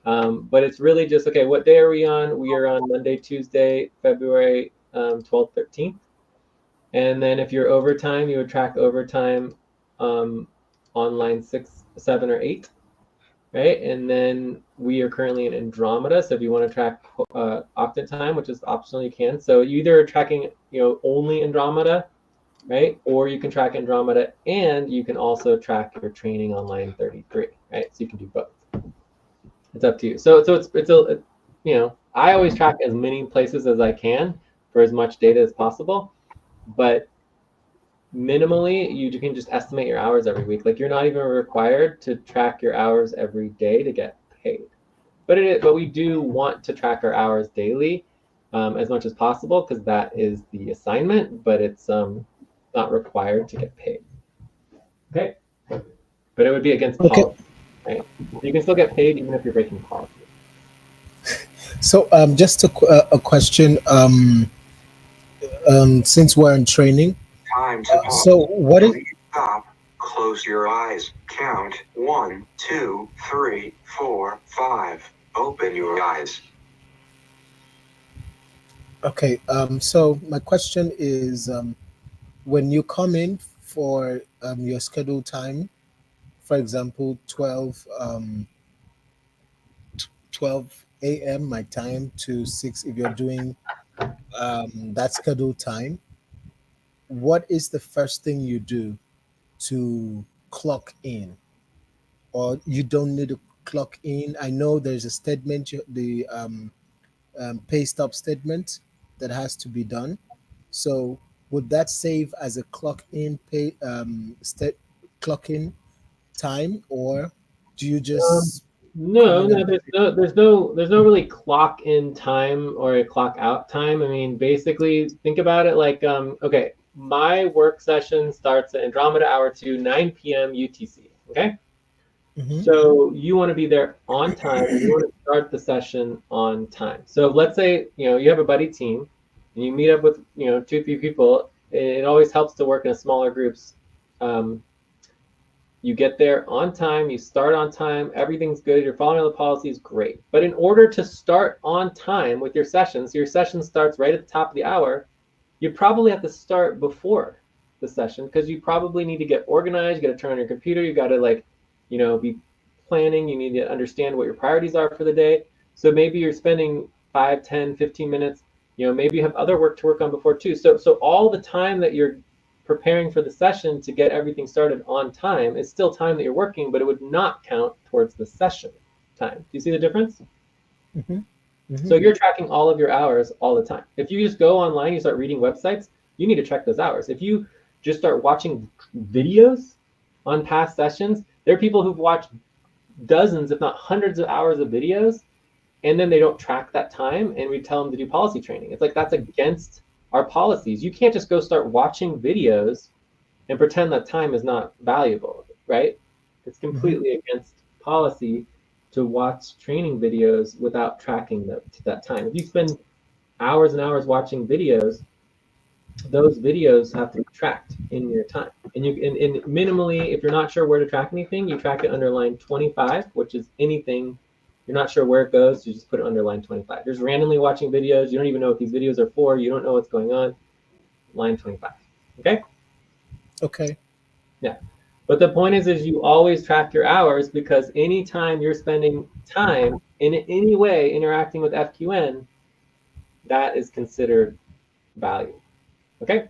S1: But it's really just okay. What day are we on? We are on Monday, Tuesday, February 12th, 13th. And then if you're overtime, you would track overtime on line 6, 7, or 8. Right, and then we are currently in Andromeda. So if you want to track octant time, which is optional, you can. So you either are tracking, only Andromeda, right, or you can track Andromeda, and you can also track your training on line 33, right? So you can do both. It's up to you. So I always track as many places as I can for as much data as possible, but minimally you can just estimate your hours every week. Like you're not even required to track your hours every day to get paid, but we do want to track our hours daily as much as possible because that is the assignment, but it's not required to get paid. Okay, but it would be against
S7: Okay.
S1: policy, right? You can still get paid even if you're breaking policy.
S7: So just a question. Since we're in training,
S3: Time to pause.
S7: so what is
S3: Please stop. Close your eyes. Count 1, 2, 3, 4, 5. Open your eyes.
S7: okay? So my question is, when you come in for your scheduled time, for example, 12 a.m. my time to 6, if you're doing that scheduled time, what is the first thing you do to clock in? Or you don't need to clock in? I know there's a statement, the pay stop statement that has to be done. So would that save as a clock in clock in time, or do you
S1: Um,
S7: just come
S1: no,
S7: in
S1: no,
S7: and
S1: there's no really clock in time or a clock out time. I mean, basically, think about it like, okay, my work session starts at Andromeda hour 2, 9 p.m. UTC. Okay,
S7: Mhm.
S1: so you want to be there on time. You want to start the session on time. So let's say you have a buddy team, and you meet up with 2, 3 people. It always helps to work in smaller groups. Um, you get there on time, you start on time, everything's good, you're following all the policies, great. But in order to start on time with your session, so your session starts right at the top of the hour, you probably have to start before the session because you probably need to get organized, you got to turn on your computer, you got to be planning, you need to understand what your priorities are for the day. So maybe you're spending 5, 10, 15 minutes You know, maybe you have other work to work on before too. So all the time that you're preparing for the session to get everything started on time is still time that you're working, but it would not count towards the session time. Do you see the difference?
S7: Mm-hmm. Mm-hmm.
S1: So you're tracking all of your hours all the time. If you just go online, you start reading websites, you need to track those hours. If you just start watching videos on past sessions, there are people who've watched dozens, if not hundreds of hours of videos, and then they don't track that time, and we tell them to do policy training. It's like that's against our policies. You can't just go start watching videos and pretend that time is not valuable, right? It's completely against policy to watch training videos without tracking that time. If you spend hours and hours watching videos, those videos have to be tracked in your time. And and minimally, if you're not sure where to track anything, you track it under line 25, which is anything you're not sure where it goes, you just put it under line 25. You're just randomly watching videos, you don't even know what these videos are for, you don't know what's going on, line 25. Okay?
S7: Okay.
S1: Yeah. But the point is you always track your hours, because anytime you're spending time in any way interacting with FQN, that is considered value. Okay?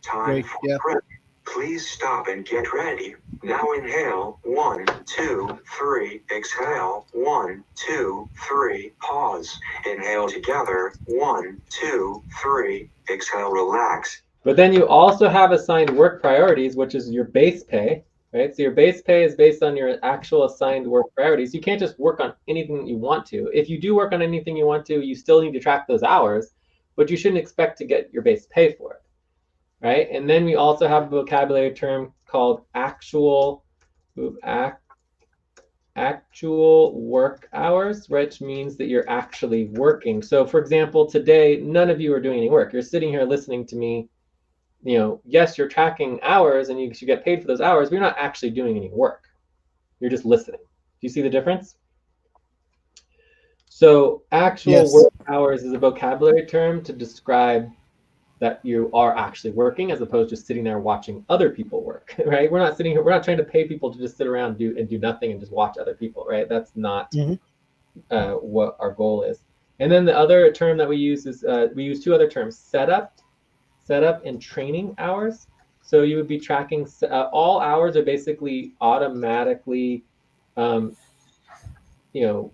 S3: Time
S7: Great.
S3: for
S7: Yeah.
S3: breath. Please stop and get ready. Now inhale, 1, 2, 3. Exhale, 1, 2, 3. Pause. Inhale together, 1, 2, 3. Exhale, relax.
S1: But then you also have assigned work priorities, which is your base pay, right? So your base pay is based on your actual assigned work priorities. You can't just work on anything that you want to. If you do work on anything you want to, you still need to track those hours, but you shouldn't expect to get your base pay for it, right? And then we also have a vocabulary term called actual work hours, which means that you're actually working. So for example, today, none of you are doing any work. You're sitting here listening to me. You know, yes, you're tracking hours and you should get paid for those hours, but you're not actually doing any work. You're just listening. Do you see the difference? So actual work hours is a vocabulary term to describe that you are actually working, as opposed to sitting there watching other people work, right? We're not sitting here, we're not trying to pay people to just sit around and do nothing and just watch other people, right? That's not what our goal is. And then the other term that we use is, we use two other terms, setup and training hours. So you would be tracking, all hours are basically automatically, you know,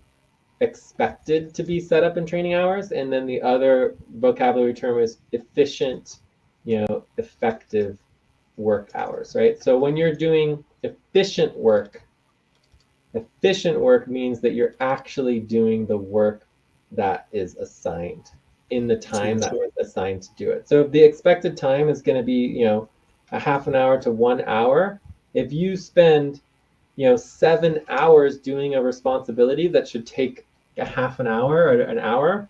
S1: expected to be set up in training hours. And then the other vocabulary term is efficient, effective work hours, right? So when you're doing efficient work means that you're actually doing the work that is assigned in the time that was assigned to do it. So if the expected time is going to be, a half an hour to 1 hour, if you spend, 7 hours doing a responsibility that should take a half an hour or an hour,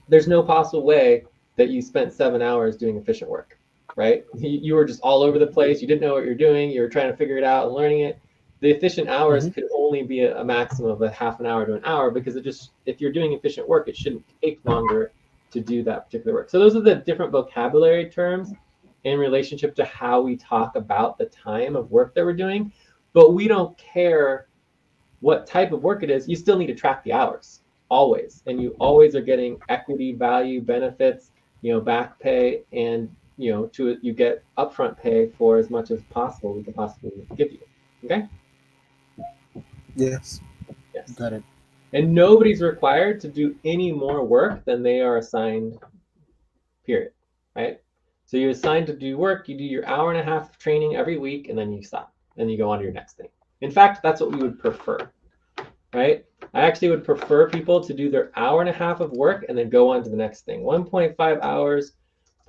S1: there's no possible way that you spent 7 hours doing efficient work, right? You were just all over the place. You didn't know what you're doing. You were trying to figure it out and learning it. The efficient hours could only be a maximum of a half an hour to an hour, because if you're doing efficient work, it shouldn't take longer to do that particular work. So those are the different vocabulary terms in relationship to how we talk about the time of work that we're doing. But we don't care what type of work it is. You still need to track the hours always, and you always are getting equity, value, benefits, back pay, and you get upfront pay for as much as possible we can possibly give you. Okay.
S7: Yes.
S1: Yes.
S7: Got it.
S1: And nobody's required to do any more work than they are assigned, period, right? So you're assigned to do work, you do your hour and a half of training every week, and then you stop, and you go on to your next thing. In fact, that's what we would prefer, right? I actually would prefer people to do their hour and a half of work and then go on to the next thing. 1.5 hours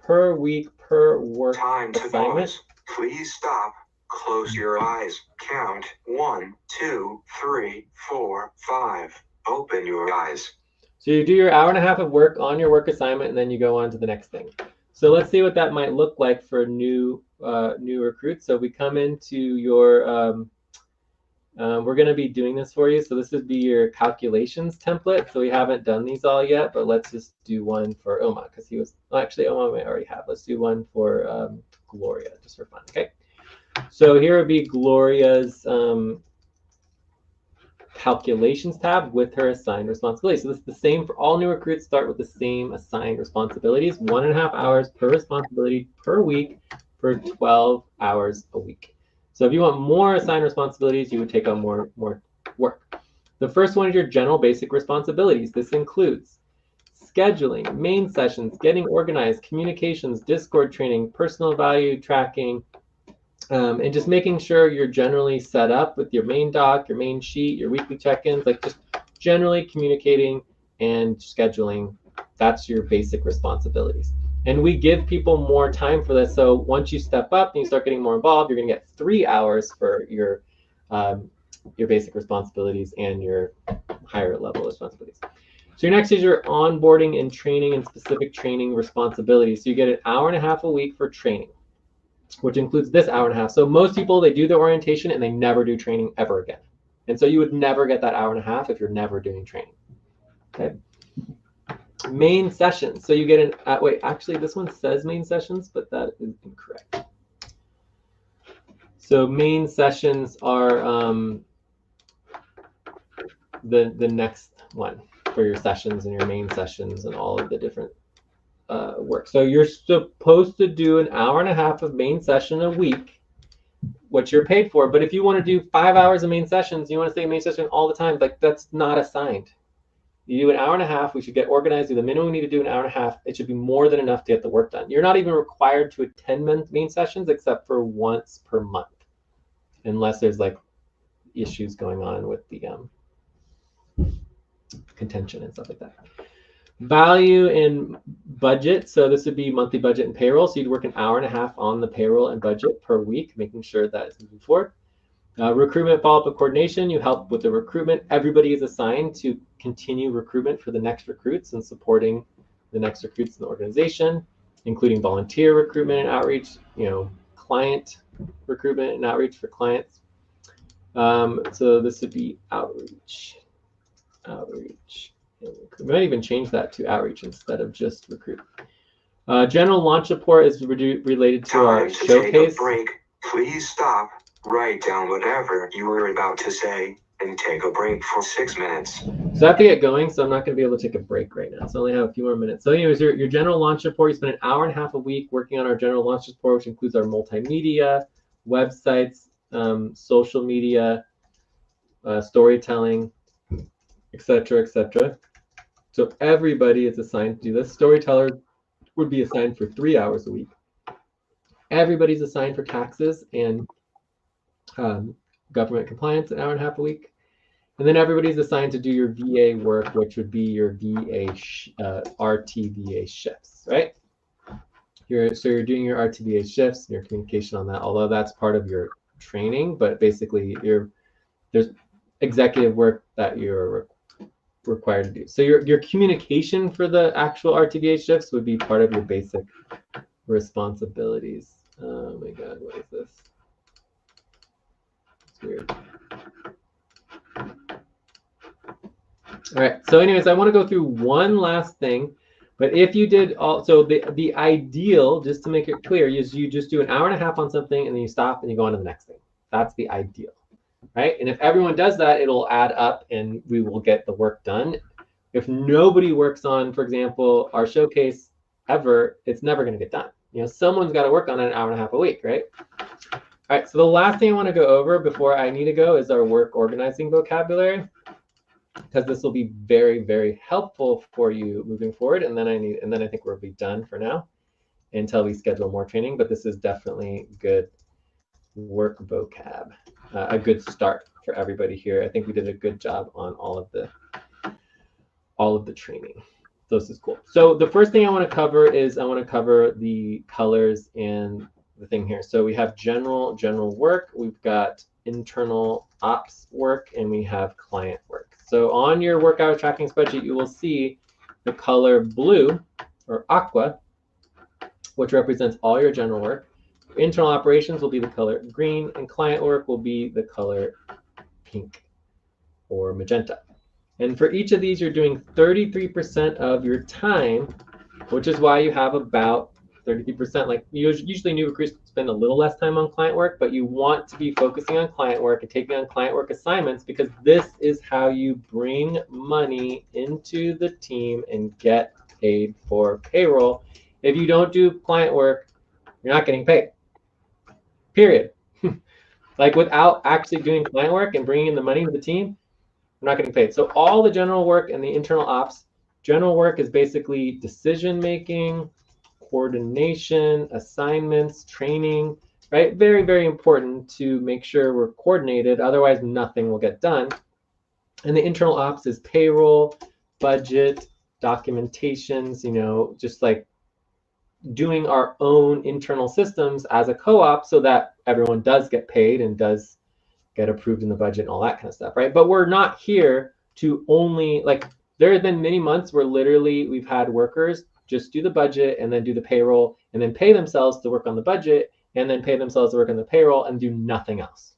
S1: per week per work
S3: Time to
S1: assignment.
S3: pause. Please stop. Close your eyes. Count 1, 2, 3, 4, 5. Open your eyes.
S1: So you do your hour and a half of work on your work assignment, and then you go on to the next thing. So let's see what that might look like for new recruits. So we come into your, we're going to be doing this for you. So this would be your calculations template. So we haven't done these all yet, but let's just do one for Oma, because he was, actually Oma we already have. Let's do one for Gloria, just for fun, okay? So here would be Gloria's calculations tab with her assigned responsibilities. So this is the same for all new recruits, start with the same assigned responsibilities, 1.5 hours per responsibility per week for 12 hours a week. So if you want more assigned responsibilities, you would take on more work. The first one is your general basic responsibilities. This includes scheduling, main sessions, getting organized, communications, Discord training, personal value tracking, and just making sure you're generally set up with your main doc, your main sheet, your weekly check-ins, like just generally communicating and scheduling. That's your basic responsibilities. And we give people more time for this. So once you step up and you start getting more involved, you're going to get 3 hours for your basic responsibilities and your higher level responsibilities. So your next is your onboarding and training and specific training responsibilities. So you get 1.5 hours a week for training, which includes this 1.5 hours. So most people, they do their orientation and they never do training ever again. And so you would never get that 1.5 hours if you're never doing training. Okay. Main sessions. So you get wait, actually this one says main sessions, but that is incorrect. So main sessions are the next one for your sessions and your main sessions and all of the different work. So you're supposed to do 1.5 hours of main session a week, what you're paid for. But if you want to do 5 hours of main sessions, you want to stay in main session all the time, like that's not assigned. You do 1.5 hours, we should get organized, do the minimum we need to do 1.5 hours. It should be more than enough to get the work done. You're not even required to attend main sessions except for once per month, unless there's like issues going on with the contention and stuff like that. Value and budget. So this would be monthly budget and payroll. So you'd work 1.5 hours on the payroll and budget per week, making sure that it's moving forward. Recruitment, follow-up, and coordination. You help with the recruitment. Everybody is assigned to continue recruitment for the next recruits and supporting the next recruits in the organization, including volunteer recruitment and outreach, client recruitment and outreach for clients. So this would be outreach. We might even change that to outreach instead of just recruit. General launch support is related to our showcase.
S3: Take a break. Please stop. Write down whatever you were about to say and take a break for 6 minutes.
S1: So I have to get going, so I'm not going to be able to take a break right now. So I only have a few more minutes. So anyways, your general launch support, you spend 1.5 hours a week working on our general launch support, which includes our multimedia, websites, social media, storytelling, etc., etc. So everybody is assigned to do this. Storyteller would be assigned for 3 hours a week. Everybody's assigned for taxes and government compliance 1.5 hours a week. And then everybody's assigned to do your VA work, which would be your VA RTVA shifts, right? So you're doing your RTVA shifts, your communication on that, although that's part of your training, but basically there's executive work that you're required to do. So your communication for the actual RTVA shifts would be part of your basic responsibilities. Oh my God, what is this? It's weird. All right, so anyways, I want to go through one last thing, but if you did so the ideal, just to make it clear, is you just do 1.5 hours on something and then you stop and you go on to the next thing. That's the ideal, right? And if everyone does that, it'll add up and we will get the work done. If nobody works on, for example, our showcase ever, it's never going to get done. Someone's got to work on it 1.5 hours a week, right? All right, so the last thing I want to go over before I need to go is our work organizing vocabulary, because this will be very, very helpful for you moving forward. And then I think we'll be done for now until we schedule more training. But this is definitely good work vocab, a good start for everybody here. I think we did a good job on all of the training. So this is cool. So the first thing I want to cover is the colors and the thing here. So we have general work, we've got internal ops work, and we have client work. So on your work hour tracking spreadsheet, you will see the color blue or aqua, which represents all your general work. Internal operations will be the color green, and client work will be the color pink or magenta. And for each of these, you're doing 33% of your time, which is why you have about 33%. Like usually new recruits spend a little less time on client work, but you want to be focusing on client work and taking on client work assignments, because this is how you bring money into the team and get paid for payroll. If you don't do client work, you're not getting paid. Period. Like without actually doing client work and bringing in the money to the team, we're not getting paid. So all the general work and the internal ops, general work is basically decision making, coordination, assignments, training, right? Very, very important to make sure we're coordinated. Otherwise, nothing will get done. And the internal ops is payroll, budget, documentations, you know, just like doing our own internal systems as a co-op so that everyone does get paid and does get approved in the budget and all that kind of stuff, right? But we're not here to only, like, there have been many months where literally we've had workers just do the budget and then do the payroll and then pay themselves to work on the budget and then pay themselves to work on the payroll and do nothing else.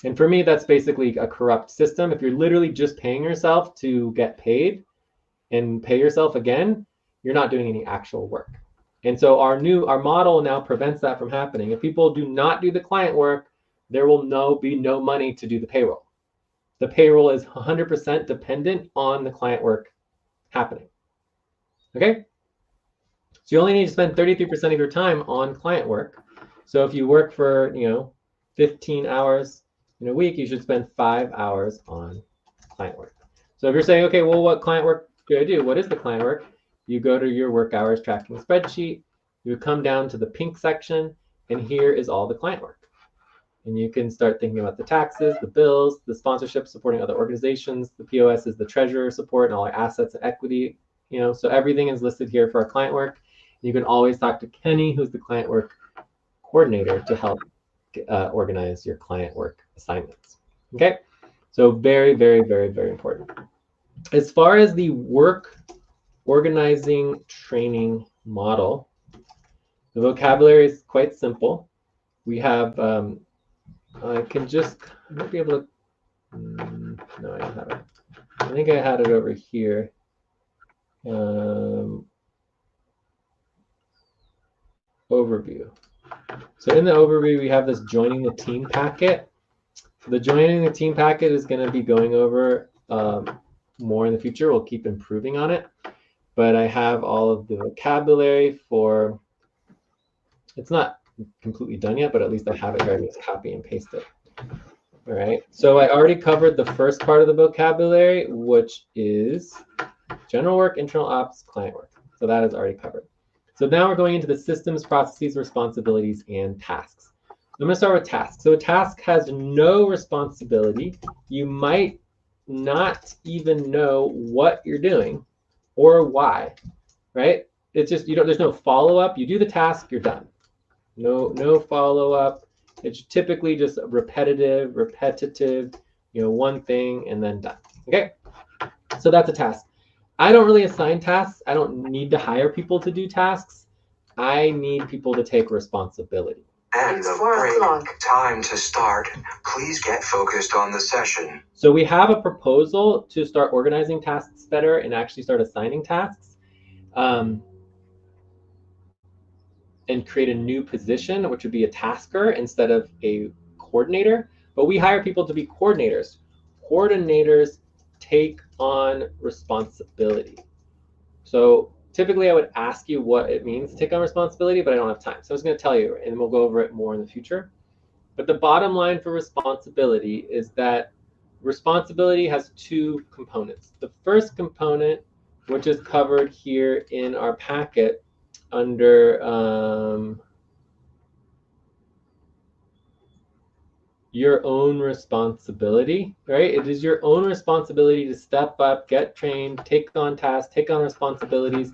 S1: And for me, that's basically a corrupt system. If you're literally just paying yourself to get paid and pay yourself again, you're not doing any actual work. And so our model now prevents that from happening. If people do not do the client work, there will be no money to do the payroll. The payroll is 100% dependent on the client work happening. Okay? So you only need to spend 33% of your time on client work. So if you work for, 15 hours in a week, you should spend 5 hours on client work. So if you're saying, okay, well, what client work do I do? What is the client work? You go to your work hours tracking spreadsheet, you come down to the pink section, and here is all the client work. And you can start thinking about the taxes, the bills, the sponsorship, supporting other organizations. The POS is the treasurer support and all our assets and equity. So everything is listed here for our client work. You can always talk to Kenny, who's the client work coordinator, to help organize your client work assignments. Okay, so very, very, very, very important. As far as the work organizing training model, the vocabulary is quite simple. We have, I might be able to, no, I don't have it. I think I had it over here. Overview. So in the overview, we have this joining the team packet. So the joining the team packet is going to be going over more in the future. We'll keep improving on it. But I have all of the vocabulary for, it's not completely done yet, but at least I have it here. I just copy and paste it. All right. So I already covered the first part of the vocabulary, which is general work, internal ops, client work. So that is already covered. So now we're going into the systems, processes, responsibilities, and tasks. I'm going to start with tasks. So a task has no responsibility. You might not even know what you're doing or why, right? It's just, there's no follow-up. You do the task, you're done. No follow-up. It's typically just repetitive, one thing and then done. Okay, so that's a task. I don't really assign tasks. I don't need to hire people to do tasks. I need people to take responsibility.
S3: And the break. Time to start. Please get focused on the session.
S1: So we have a proposal to start organizing tasks better and actually start assigning tasks. And create a new position, which would be a tasker instead of a coordinator. But we hire people to be coordinators. Coordinators take on responsibility. So typically I would ask you what it means to take on responsibility, but I don't have time. So I'm just going to tell you, and we'll go over it more in the future. But the bottom line for responsibility is that responsibility has two components. The first component, which is covered here in our packet under your own responsibility, right? It is your own responsibility to step up, get trained, take on tasks, take on responsibilities.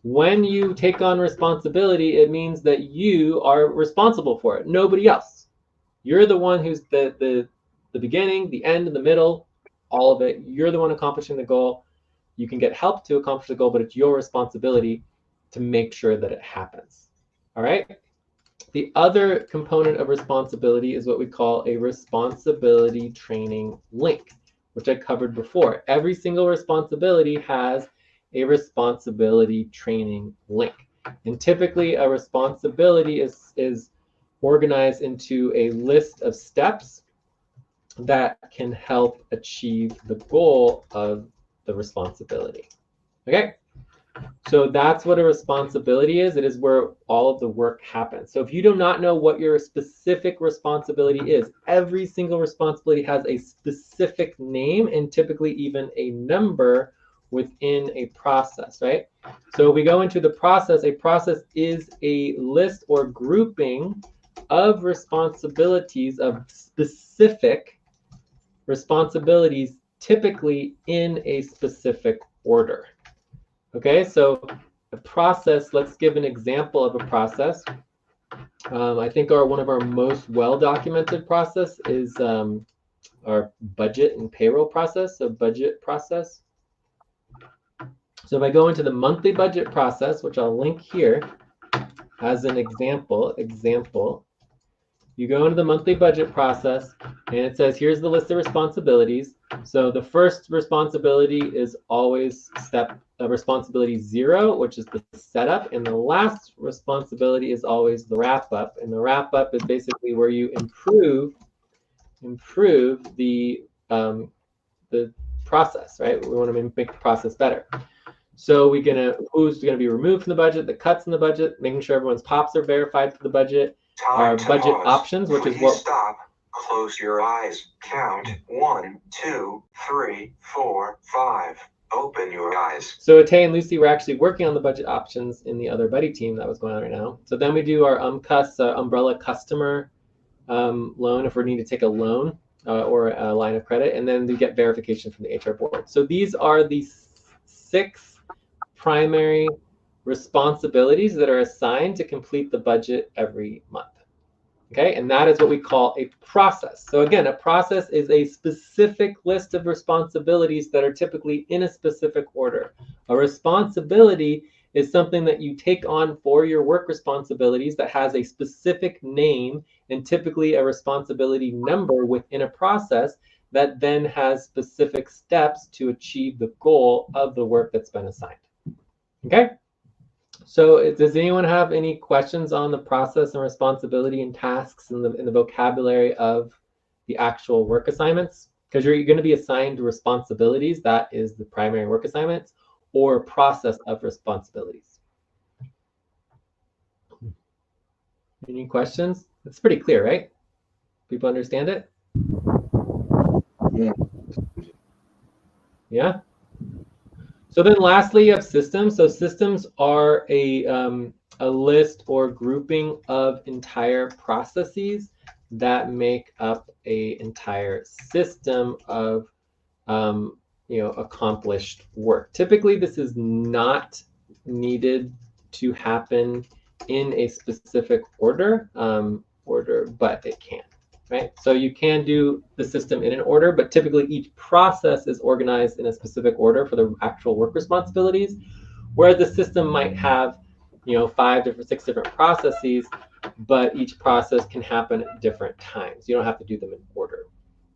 S1: When you take on responsibility, it means that you are responsible for it, nobody else. You're the one who's the beginning, the end, and the middle, all of it. You're the one accomplishing the goal. You can get help to accomplish the goal, but it's your responsibility to make sure that it happens. All right? The other component of responsibility is what we call a responsibility training link, which I covered before. Every single responsibility has a responsibility training link. And typically a responsibility is organized into a list of steps that can help achieve the goal of the responsibility. Okay? So that's what a responsibility is. It is where all of the work happens. So if you do not know what your specific responsibility is, every single responsibility has a specific name and typically even a number within a process, right? So we go into the process. A process is a list or grouping of responsibilities, of specific responsibilities, typically in a specific order. Okay, so a process, let's give an example of a process. I think one of our most well-documented process is our budget and payroll process, so budget process. So if I go into the monthly budget process, which I'll link here as an example, you go into the monthly budget process and it says, here's the list of responsibilities. So the first responsibility is always responsibility 0, which is the setup. And the last responsibility is always the wrap up. And the wrap up is basically where you improve the process, right? We want to make the process better. So who's gonna be removed from the budget, the cuts in the budget, making sure everyone's POPs are verified for the budget. Our budget options, which is what.
S3: Stop. Close your eyes. Count 1, 2, 3, 4, 5. Open your eyes.
S1: So Tay and Lucy were actually working on the budget options in the other buddy team that was going on right now. So then we do our umbrella customer loan if we need to take a loan or a line of credit, and then we get verification from the HR board. So these are the 6 primary responsibilities that are assigned to complete the budget every month. Okay, and that is what we call a process. So again, a process is a specific list of responsibilities that are typically in a specific order. A responsibility is something that you take on for your work responsibilities that has a specific name and typically a responsibility number within a process that then has specific steps to achieve the goal of the work that's been assigned. Okay, so does anyone have any questions on the process and responsibility and tasks in the vocabulary of the actual work assignments? Because you're going to be assigned responsibilities, that is the primary work assignments, or process of responsibilities. Any questions? It's pretty clear, right? People understand it?
S6: Yeah.
S1: Yeah? So then lastly, you have systems. So systems are a list or grouping of entire processes that make up an entire system of accomplished work. Typically, this is not needed to happen in a specific order, but it can. Right? So you can do the system in an order, but typically each process is organized in a specific order for the actual work responsibilities, whereas the system might have, 6 different processes, but each process can happen at different times. You don't have to do them in order,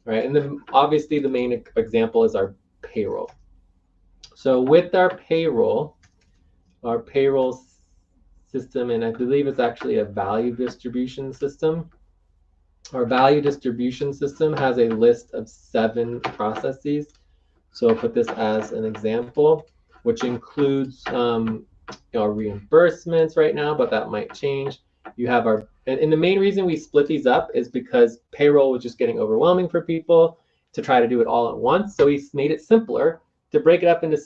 S1: right? And then obviously the main example is our payroll. So with our payroll system, and I believe it's actually a value distribution system. Our value distribution system has a list of 7 processes. So I'll put this as an example, which includes reimbursements right now, but that might change. You have and the main reason we split these up is because payroll was just getting overwhelming for people to try to do it all at once. So we made it simpler to break it up into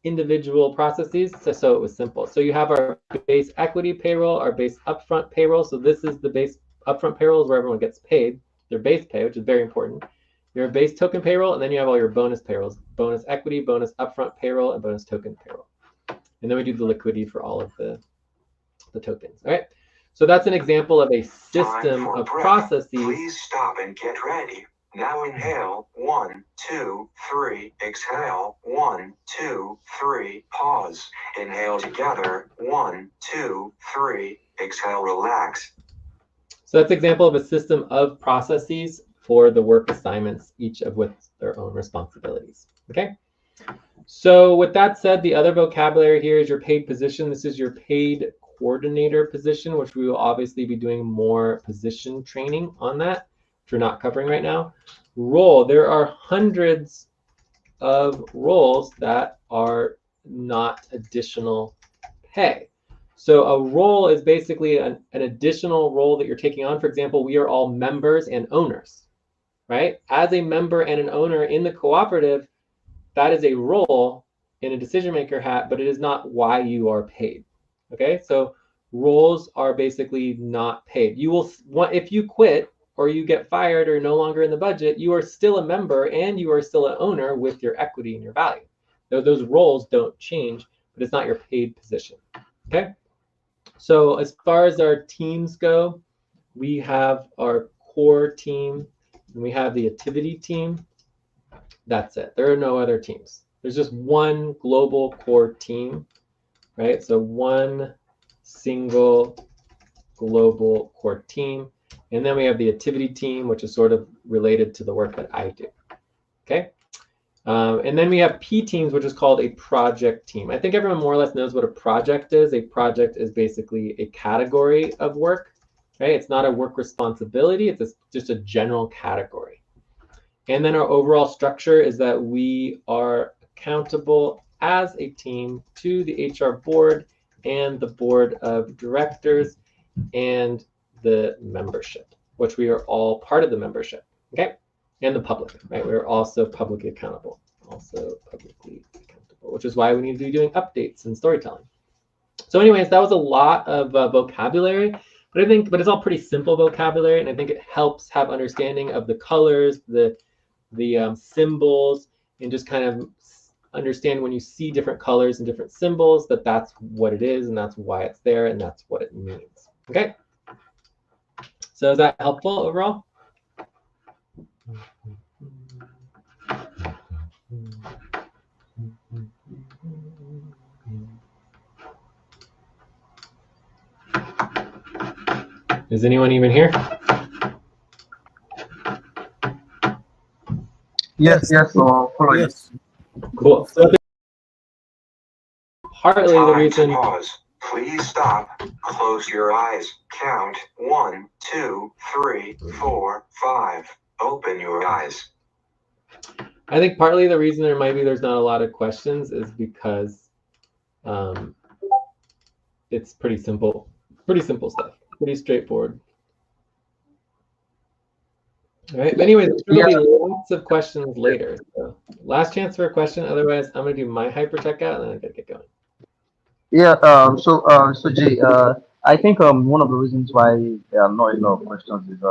S1: individual processes so it was simple. So you have our base equity payroll, our base upfront payroll. So this is the base upfront payroll is where everyone gets paid, their base pay, which is very important. Your base token payroll, and then you have all your bonus payrolls, bonus equity, bonus upfront payroll, and bonus token payroll. And then we do the liquidity for all of the tokens. All right. So that's an example of a system of processes.
S3: Please stop and get ready. Now inhale, 1, 2, 3, exhale, 1, 2, 3, pause. Inhale together, 1, 2, 3, exhale, relax.
S1: So that's an example of a system of processes for the work assignments, each of with their own responsibilities. Okay. So with that said, the other vocabulary here is your paid position. This is your paid coordinator position, which we will obviously be doing more position training on that, which we're not covering right now. Role, there are hundreds of roles that are not additional pay. So a role is basically an additional role that you're taking on. For example, we are all members and owners, right? As a member and an owner in the cooperative, that is a role in a decision maker hat, but it is not why you are paid. Okay, so roles are basically not paid. You will, if you quit or you get fired or no longer in the budget, you are still a member and you are still an owner with your equity and your value. Those roles don't change, but it's not your paid position. Okay, so as far as our teams go, we have our core team and we have the Ativity team. That's it. There are no other teams. There's just one global core team, right? So one single global core team. And then we have the Ativity team, which is sort of related to the work that I do, okay? And then we have P teams, which is called a project team. I think everyone more or less knows what a project is. A project is basically a category of work, right? It's not a work responsibility. It's just a general category. And then our overall structure is that we are accountable as a team to the HR board and the board of directors and the membership, which we are all part of the membership, okay? And the public, right? We're also publicly accountable, which is why we need to be doing updates and storytelling. So anyways, that was a lot of vocabulary, but it's all pretty simple vocabulary, and I think it helps have understanding of the colors, the symbols, and just kind of understand when you see different colors and different symbols that that's what it is and that's why it's there and that's what it means. Okay. So is that helpful overall? Is anyone even here?
S10: Yes, follow you.
S7: Yes.
S1: Cool. So partly the reason.
S3: Pause. Please stop. Close your eyes. Count 1, 2, 3, 4, 5. Open your eyes.
S1: I think partly the reason there's not a lot of questions is because it's pretty simple stuff, pretty straightforward. All right. But anyways, there'll be lots of questions later. So last chance for a question. Otherwise, I'm gonna do my hyper checkout and then I gotta get going.
S10: Yeah. So Jay, I think one of the reasons why there are not enough questions is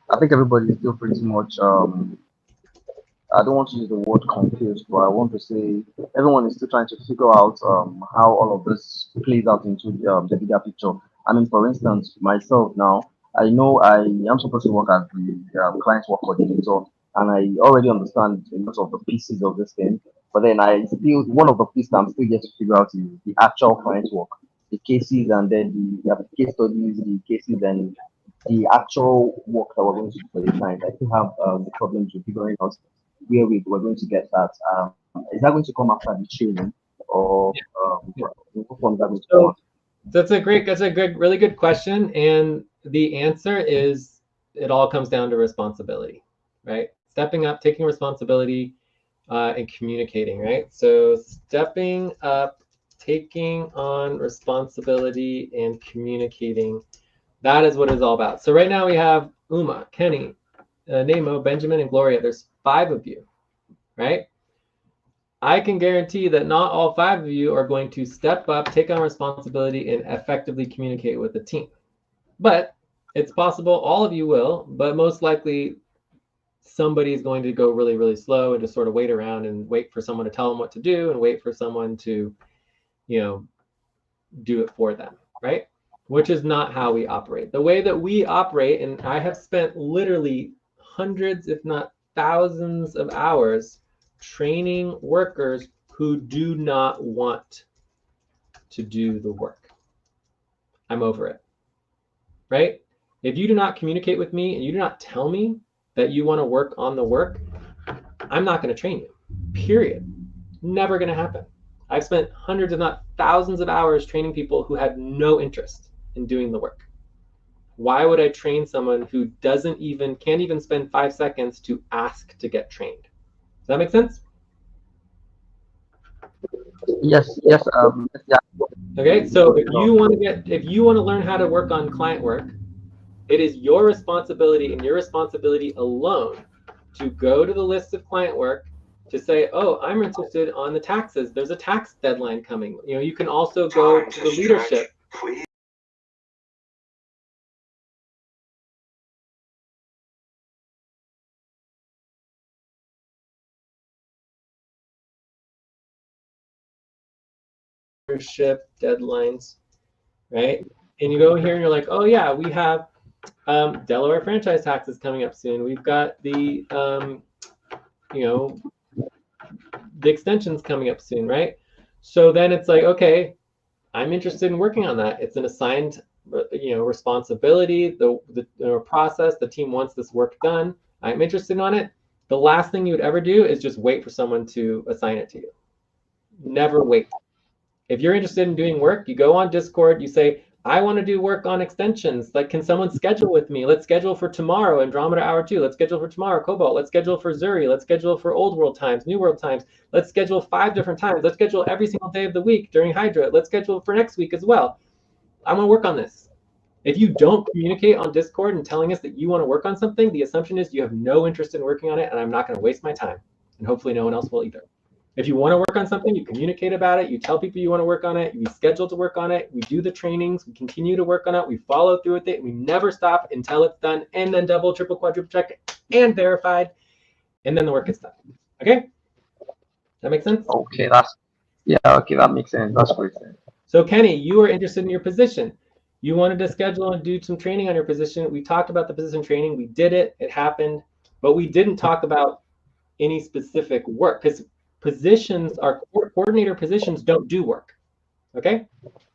S10: I think everybody is still pretty much I don't want to use the word confused, but I want to say everyone is still trying to figure out how all of this plays out into the bigger picture. I mean, for instance, myself now, I know I am supposed to work as the client work coordinator, and I already understand a lot of the pieces of this thing. But then I still, one of the pieces I'm still yet to figure out is the actual client work, the cases, and then the case studies, the cases, and the actual work that we're going to do for the client. I still have the problems with figuring out where we're going to get that. Is that going to come after the training, or what form is that going to come after?
S1: That's a really good question. And the answer is it all comes down to responsibility, right? Stepping up, taking responsibility, and communicating, right? So stepping up, taking on responsibility, and communicating. That is what it's all about. So right now we have Uma, Kenny, Nemo, Benjamin, and Gloria. There's 5 of you, right? I can guarantee that not all 5 of you are going to step up, take on responsibility, and effectively communicate with the team. But it's possible all of you will, but most likely somebody is going to go really, really slow and just sort of wait around and wait for someone to tell them what to do and wait for someone to, do it for them, right? Which is not how we operate. The way that we operate, and I have spent literally hundreds, if not thousands of hours training workers who do not want to do the work. I'm over it, right? If you do not communicate with me and you do not tell me that you want to work on the work, I'm not going to train you, period. Never going to happen. I've spent hundreds, if not thousands of hours training people who had no interest in doing the work. Why would I train someone who can't even spend 5 seconds to ask to get trained? Does that make sense?
S10: Yes, yes, yeah.
S1: Okay, so if you want to learn how to work on client work, it is your responsibility and your responsibility alone to go to the list of client work to say, oh, I'm interested on the taxes. There's a tax deadline coming. You can also go to the leadership.
S3: Please.
S1: Leadership deadlines, right? And you go here and you're like, oh yeah, we have Delaware franchise taxes coming up soon. We've got the the extensions coming up soon, right? So then it's like, okay, I'm interested in working on that. It's an assigned, responsibility, the process. The team wants this work done. I'm interested on it. The last thing you would ever do is just wait for someone to assign it to you. Never wait. If you're interested in doing work, you go on Discord, you say, I want to do work on extensions. Like, can someone schedule with me? Let's schedule for tomorrow, Andromeda Hour 2. Let's schedule for tomorrow, Cobalt. Let's schedule for Zuri. Let's schedule for Old World times, New World times. Let's schedule 5 different times. Let's schedule every single day of the week during Hydra. Let's schedule for next week as well. I want to work on this. If you don't communicate on Discord and telling us that you want to work on something, the assumption is you have no interest in working on it, and I'm not going to waste my time. And hopefully no one else will either. If you want to work on something, you communicate about it, you tell people you want to work on it, we schedule to work on it, we do the trainings, we continue to work on it, we follow through with it, we never stop until it's done, and then double, triple, quadruple check and verified, and then the work is done. Okay? That makes sense?
S10: Okay, okay, that makes sense. That's great.
S1: So Kenny, you are interested in your position. You wanted to schedule and do some training on your position. We talked about the position training. We did it. It happened. But we didn't talk about any specific work because positions, our coordinator positions don't do work. Okay?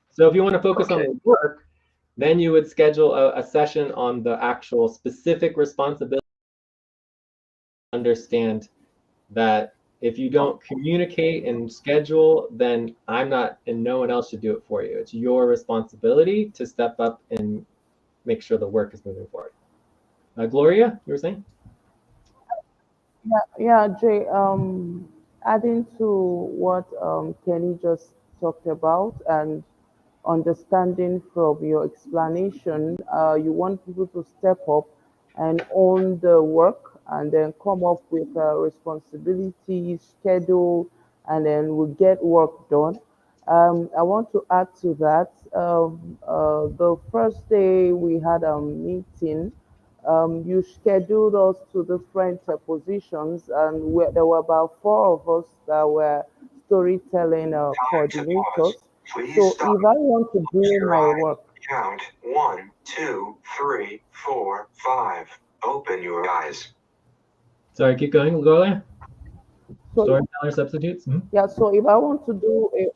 S1: So if you want to focus on the work, then you would schedule a session on the actual specific responsibility. Understand that if you don't communicate and schedule, then I'm not, and no one else should do it for you. It's your responsibility to step up and make sure the work is moving forward. Gloria, you were saying?
S8: Yeah, Jay, adding to what Kenny just talked about and understanding from your explanation, you want people to step up and own the work and then come up with a responsibility, schedule, and then we get work done. I want to add to that. The first day we had a meeting, you scheduled us to different positions, and there were about 4 of us that were storytelling coordinators.
S3: Please
S8: So
S3: stop.
S8: if I want to do my work,
S3: Count 1, 2, 3, 4, 5. Open your eyes.
S1: Sorry, keep going, Gloria.
S8: so
S1: Storyteller substitutes.
S8: yeah, so if I want to do a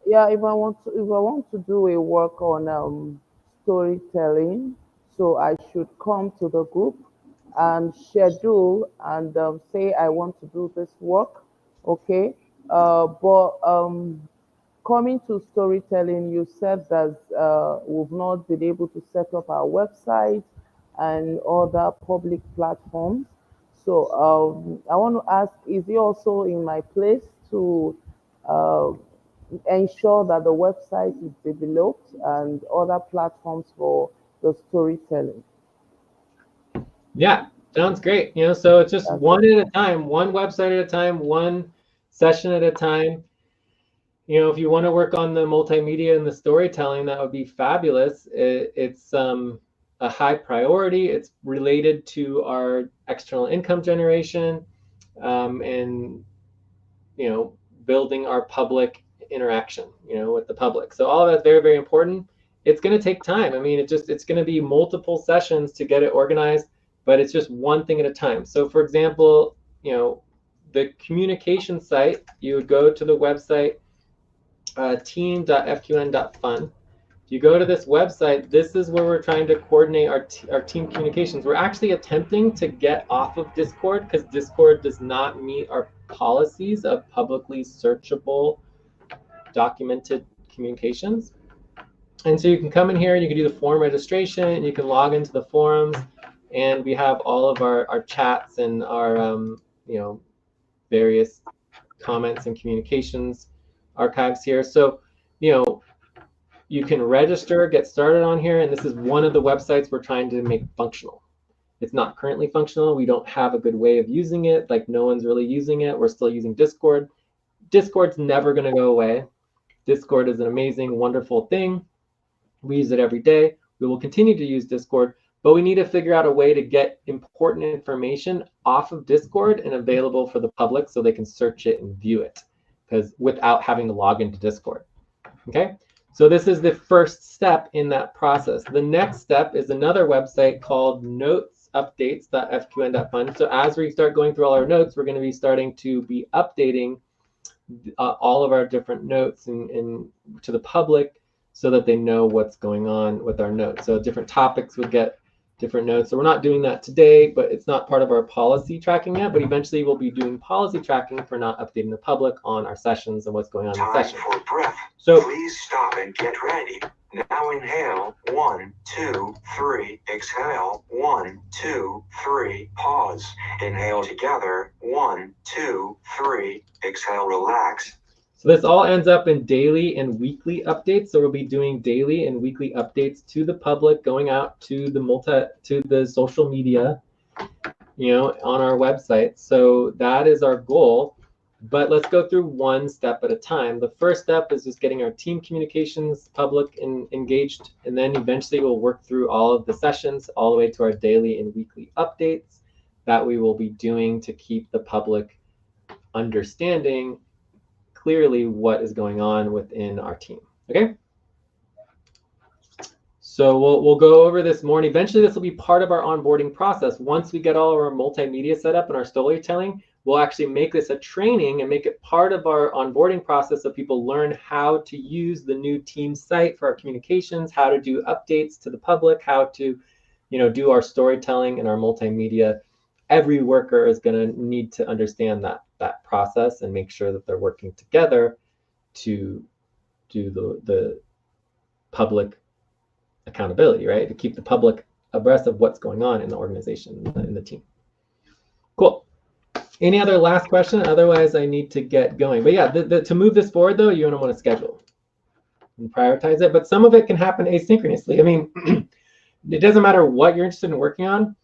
S8: yeah, if I want to do a work on storytelling, so I should come to the group and schedule and say I want to do this work, okay? But coming to storytelling, you said that we've not been able to set up our website and other public platforms. So I want to ask, is it also in my place to uh, ensure that the website is developed and other platforms for the storytelling?
S1: Yeah, sounds great. So it's just
S8: That's
S1: one
S8: it.
S1: at a time, one website at a time, one session at a time. If you want to work on the multimedia and the storytelling, that would be fabulous. It's a high priority. It's related to our external income generation, and building our public interaction, with the public. So all of that's very, very important. It's going to take time. I mean, it's going to be multiple sessions to get it organized, but it's just one thing at a time. So for example, the communication site, you would go to the website, team.fqn.fun. If you go to this website, this is where we're trying to coordinate our team communications. We're actually attempting to get off of Discord because Discord does not meet our policies of publicly searchable documented communications. And so you can come in here and you can do the form registration, and you can log into the forums, and we have all of our chats and our various comments and communications archives here. So you can register, get started on here, and this is one of the websites we're trying to make functional. It's not currently functional. We don't have a good way of using it. Like, no one's really using it. We're still using Discord. Discord's never going to go away. Discord is an amazing, wonderful thing. We use it every day. We will continue to use Discord, but we need to figure out a way to get important information off of Discord and available for the public so they can search it and view it, because without having to log into Discord. Okay, so this is the first step in that process. The next step is another website called notesupdates.fqn.fund. So as we start going through all our notes, we're going to be starting to be updating all of our different notes and to the public, so that they know what's going on with our notes. So different topics would get different notes. So we're not doing that today, but it's not part of our policy tracking yet, but eventually we'll be doing policy tracking for not updating the public on our sessions and what's going on in sessions.
S3: Time for breath.
S1: So
S3: please stop and get ready. Now inhale, 1, 2, 3, exhale, 1, 2, 3, pause. Inhale together, 1, 2, 3, exhale, relax.
S1: So this all ends up in daily and weekly updates. So we'll be doing daily and weekly updates to the public, going out to the social media, on our website. So that is our goal. But let's go through one step at a time. The first step is just getting our team communications public and engaged, and then eventually we'll work through all of the sessions all the way to our daily and weekly updates that we will be doing to keep the public understanding clearly what is going on within our team. Okay, so we'll go over this more, and eventually this will be part of our onboarding process. Once we get all of our multimedia set up and our storytelling, we'll actually make this a training and make it part of our onboarding process, so people learn how to use the new team site for our communications, how to do updates to the public, how to do our storytelling and our multimedia. Every worker is going to need to understand that process and make sure that they're working together to do the public accountability, right? To keep the public abreast of what's going on in the organization, in the team. Cool. Any other last question? Otherwise, I need to get going. But yeah, to move this forward, though, you're going to want to schedule and prioritize it. But some of it can happen asynchronously. I mean, it doesn't matter what you're interested in working on.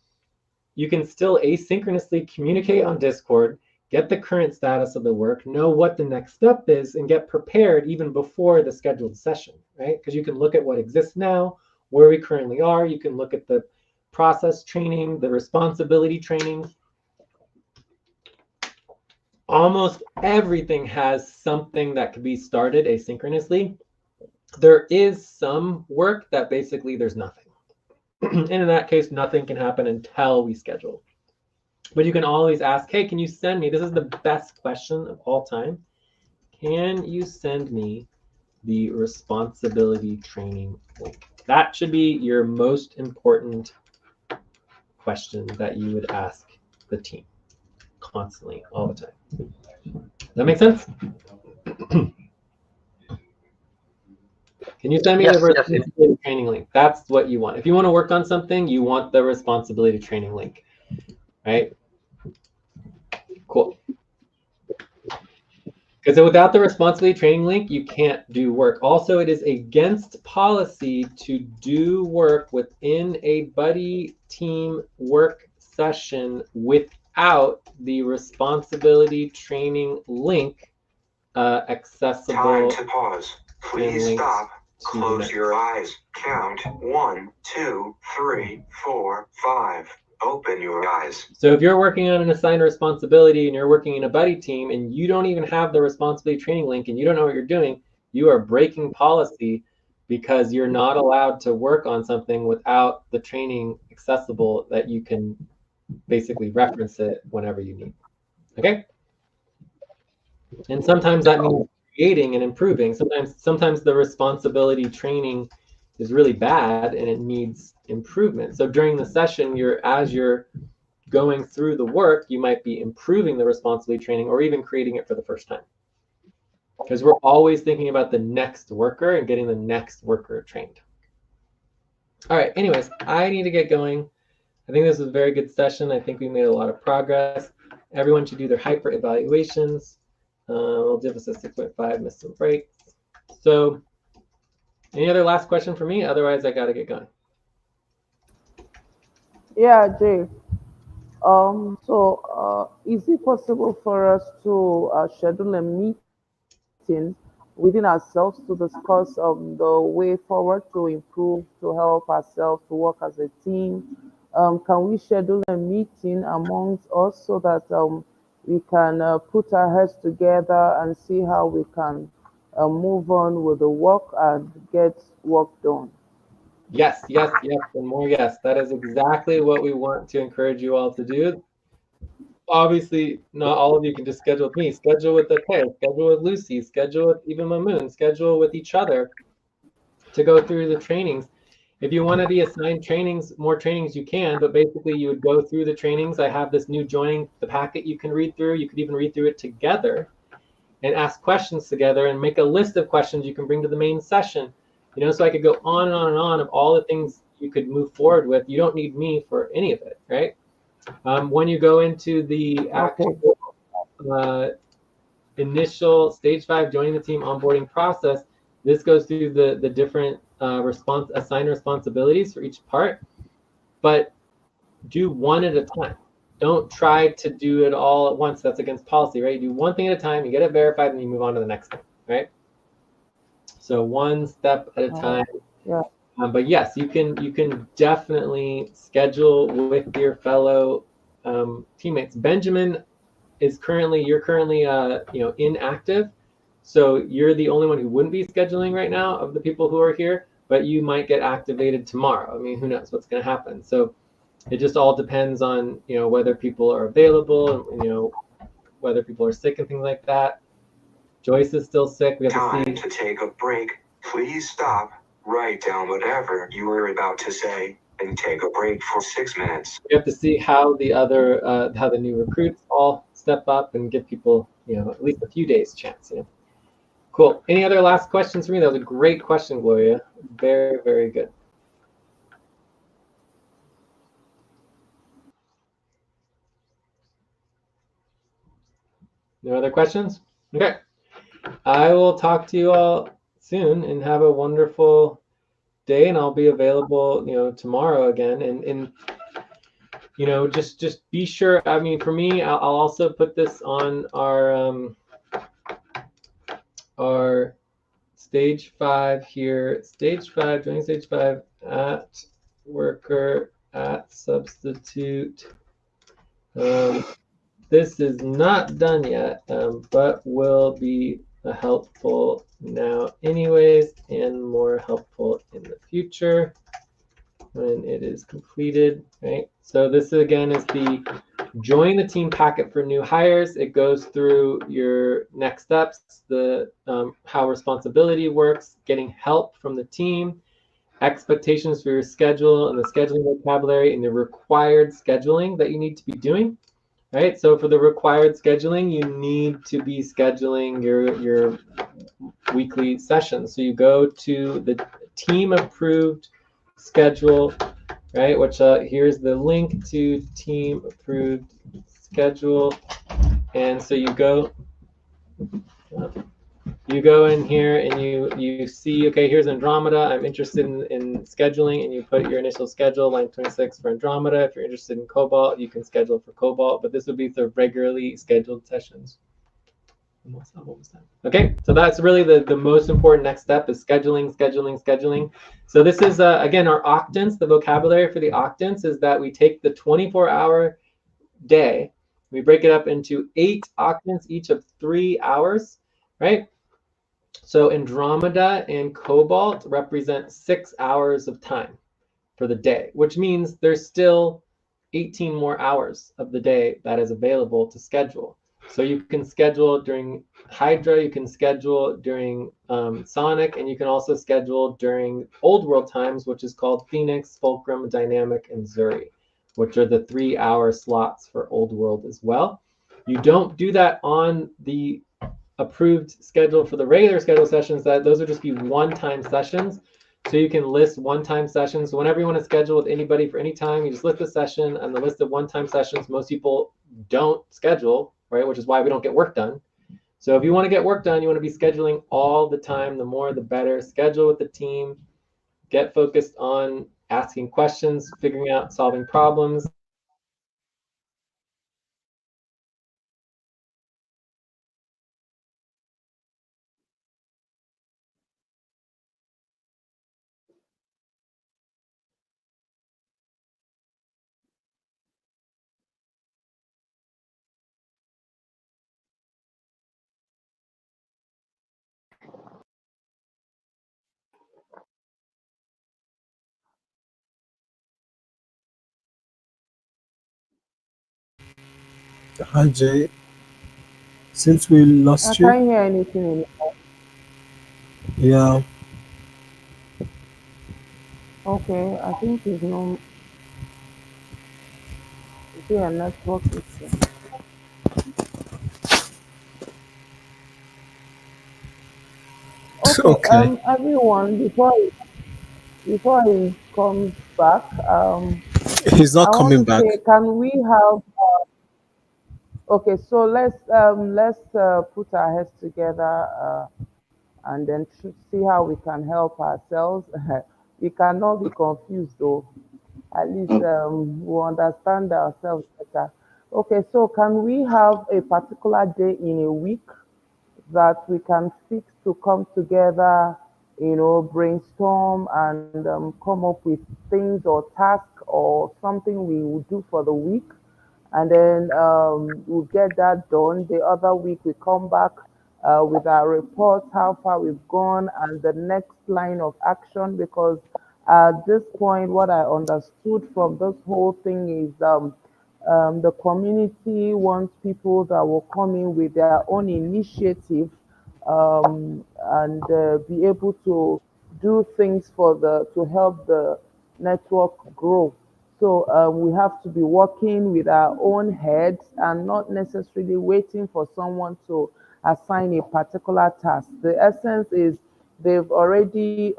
S1: You can still asynchronously communicate on Discord, get the current status of the work, know what the next step is, and get prepared even before the scheduled session, right? Because you can look at what exists now, where we currently are. You can look at the process training, the responsibility training. Almost everything has something that could be started asynchronously. There is some work that basically there's nothing. And in that case, nothing can happen until we schedule. But you can always ask, hey, can you send me, this is the best question of all time, can you send me the responsibility training link? That should be your most important question that you would ask the team constantly, all the time. That make sense? Can you send me the responsibility training link? That's what you want. If you want to work on something, you want the responsibility training link, right? Cool. Because without the responsibility training link, you can't do work. Also, it is against policy to do work within a buddy team work session without the responsibility training link accessible.
S3: Time to pause. Please stop. Close your eyes. Count 1, 2, 3, 4, 5. Open your eyes.
S1: So if you're working on an assigned responsibility and you're working in a buddy team and you don't even have the responsibility training link and you don't know what you're doing, you are breaking policy, because you're not allowed to work on something without the training accessible that you can basically reference it whenever you need. Okay? And sometimes that means creating and improving. Sometimes the responsibility training is really bad and it needs improvement. So during the session, as you're going through the work, you might be improving the responsibility training or even creating it for the first time. because we're always thinking about the next worker and getting the next worker trained. All right, anyways, I need to get going. I think this was a very good session. I think we made a lot of progress. Everyone should do their hyper evaluations. We'll give us a 6.5, miss some breaks. So any other last question for me? Otherwise, I got to get going.
S8: Yeah, Jay. Is it possible for us to schedule a meeting within ourselves to discuss the way forward to improve, to help ourselves to work as a team? Can we schedule a meeting amongst us so that we can put our heads together and see how we can move on with the work and get work done?
S1: Yes, yes, yes, and more yes. That is exactly what we want to encourage you all to do. Obviously, not all of you can just schedule with me. Schedule with Ate, schedule with Lucy, schedule with even Mamoon, schedule with each other to go through the trainings. If you want to be assigned trainings, more trainings you can, but basically you would go through the trainings. I have this new joining the packet you can read through. You could even read through it together and ask questions together and make a list of questions you can bring to the main session. You know, so I could go on and on and on of all the things you could move forward with. You don't need me for any of it, right? When you go into the actual initial stage 5 joining the team onboarding process, this goes through the different assigned responsibilities for each part, but do one at a time. Don't try to do it all at once. That's against policy, right? You do one thing at a time, you get it verified, and you move on to the next thing, right? So one step at a time.
S8: Yeah.
S1: But yes, you can definitely schedule with your fellow teammates. Benjamin you're currently inactive, so you're the only one who wouldn't be scheduling right now of the people who are here, but you might get activated tomorrow. I mean, who knows what's going to happen? So it just all depends on whether people are available and whether people are sick and things like that. Joyce is still sick. We have
S3: Time
S1: to see.
S3: to take a break. Please stop. Write down whatever you were about to say and take a break for 6 minutes.
S1: We have to see how the new recruits all step up and give people at least a few days chance. Cool. Any other last questions for me? That was a great question, Gloria. Very, very good. No other questions? Okay. I will talk to you all soon and have a wonderful day, and I'll be available, tomorrow again. And just be sure. I mean, for me, I'll also put this on our stage 5 here. Stage 5, joining stage 5 at worker at substitute. This is not done yet, but will be helpful now anyways, and more helpful in the future when it is completed, right? So this again is the join the team packet for new hires. It goes through your next steps, the how responsibility works, getting help from the team, expectations for your schedule and the scheduling vocabulary, and the required scheduling that you need to be doing. Right, so for the required scheduling, you need to be scheduling your weekly sessions. So you go to the team approved schedule, right? Which here's the link to team approved schedule, and so you go in here and you see, okay, here's Andromeda. I'm interested in scheduling, and you put your initial schedule, line 26 for Andromeda. If you're interested in Cobalt, you can schedule for Cobalt, but this would be the regularly scheduled sessions. Okay, so that's really the most important next step is scheduling. So this is, again, our octants. The vocabulary for the octants is that we take the 24-hour day, we break it up into 8 octants, each of 3 hours, right? So Andromeda and Cobalt represent 6 hours of time for the day, which means there's still 18 more hours of the day that is available to schedule. So you can schedule during Hydra, you can schedule during Sonic, and you can also schedule during Old World times, which is called Phoenix, Fulcrum, Dynamic, and Zuri, which are the 3-hour slots for Old World as well. You don't do that on the approved schedule for the regular schedule sessions, that those would just be one-time sessions. So you can list one-time sessions. So whenever you want to schedule with anybody for any time, you just list the session and the list of one-time sessions. Most people don't schedule, right? Which is why we don't get work done. So if you want to get work done, you want to be scheduling all the time. The more, the better. Schedule with the team. Get focused on asking questions, figuring out, solving problems.
S7: Hi Jay, since we
S8: I
S7: lost you,
S8: can't hear anything anymore.
S7: yeah.
S8: Okay, I think it's no, is it a network issue? Okay,
S7: Okay,
S8: everyone, before he comes back,
S7: he's not
S8: I want
S7: coming
S8: to
S7: back.
S8: say, can we have? Okay, so let's put our heads together and then see how we can help ourselves. We cannot be confused though. At least
S6: Oh,
S8: we understand ourselves better. Okay, so can we have a particular day in a week that we can fix to come together, brainstorm and come up with things or tasks or something we will do for the week. And then we'll get that done. The other week we come back with our reports, how far we've gone, and the next line of action. Because at this point, what I understood from this whole thing is the community wants people that will come in with their own initiative and be able to do things for the to help the network grow. So we have to be working with our own heads and not necessarily waiting for someone to assign a particular task. The essence is they've already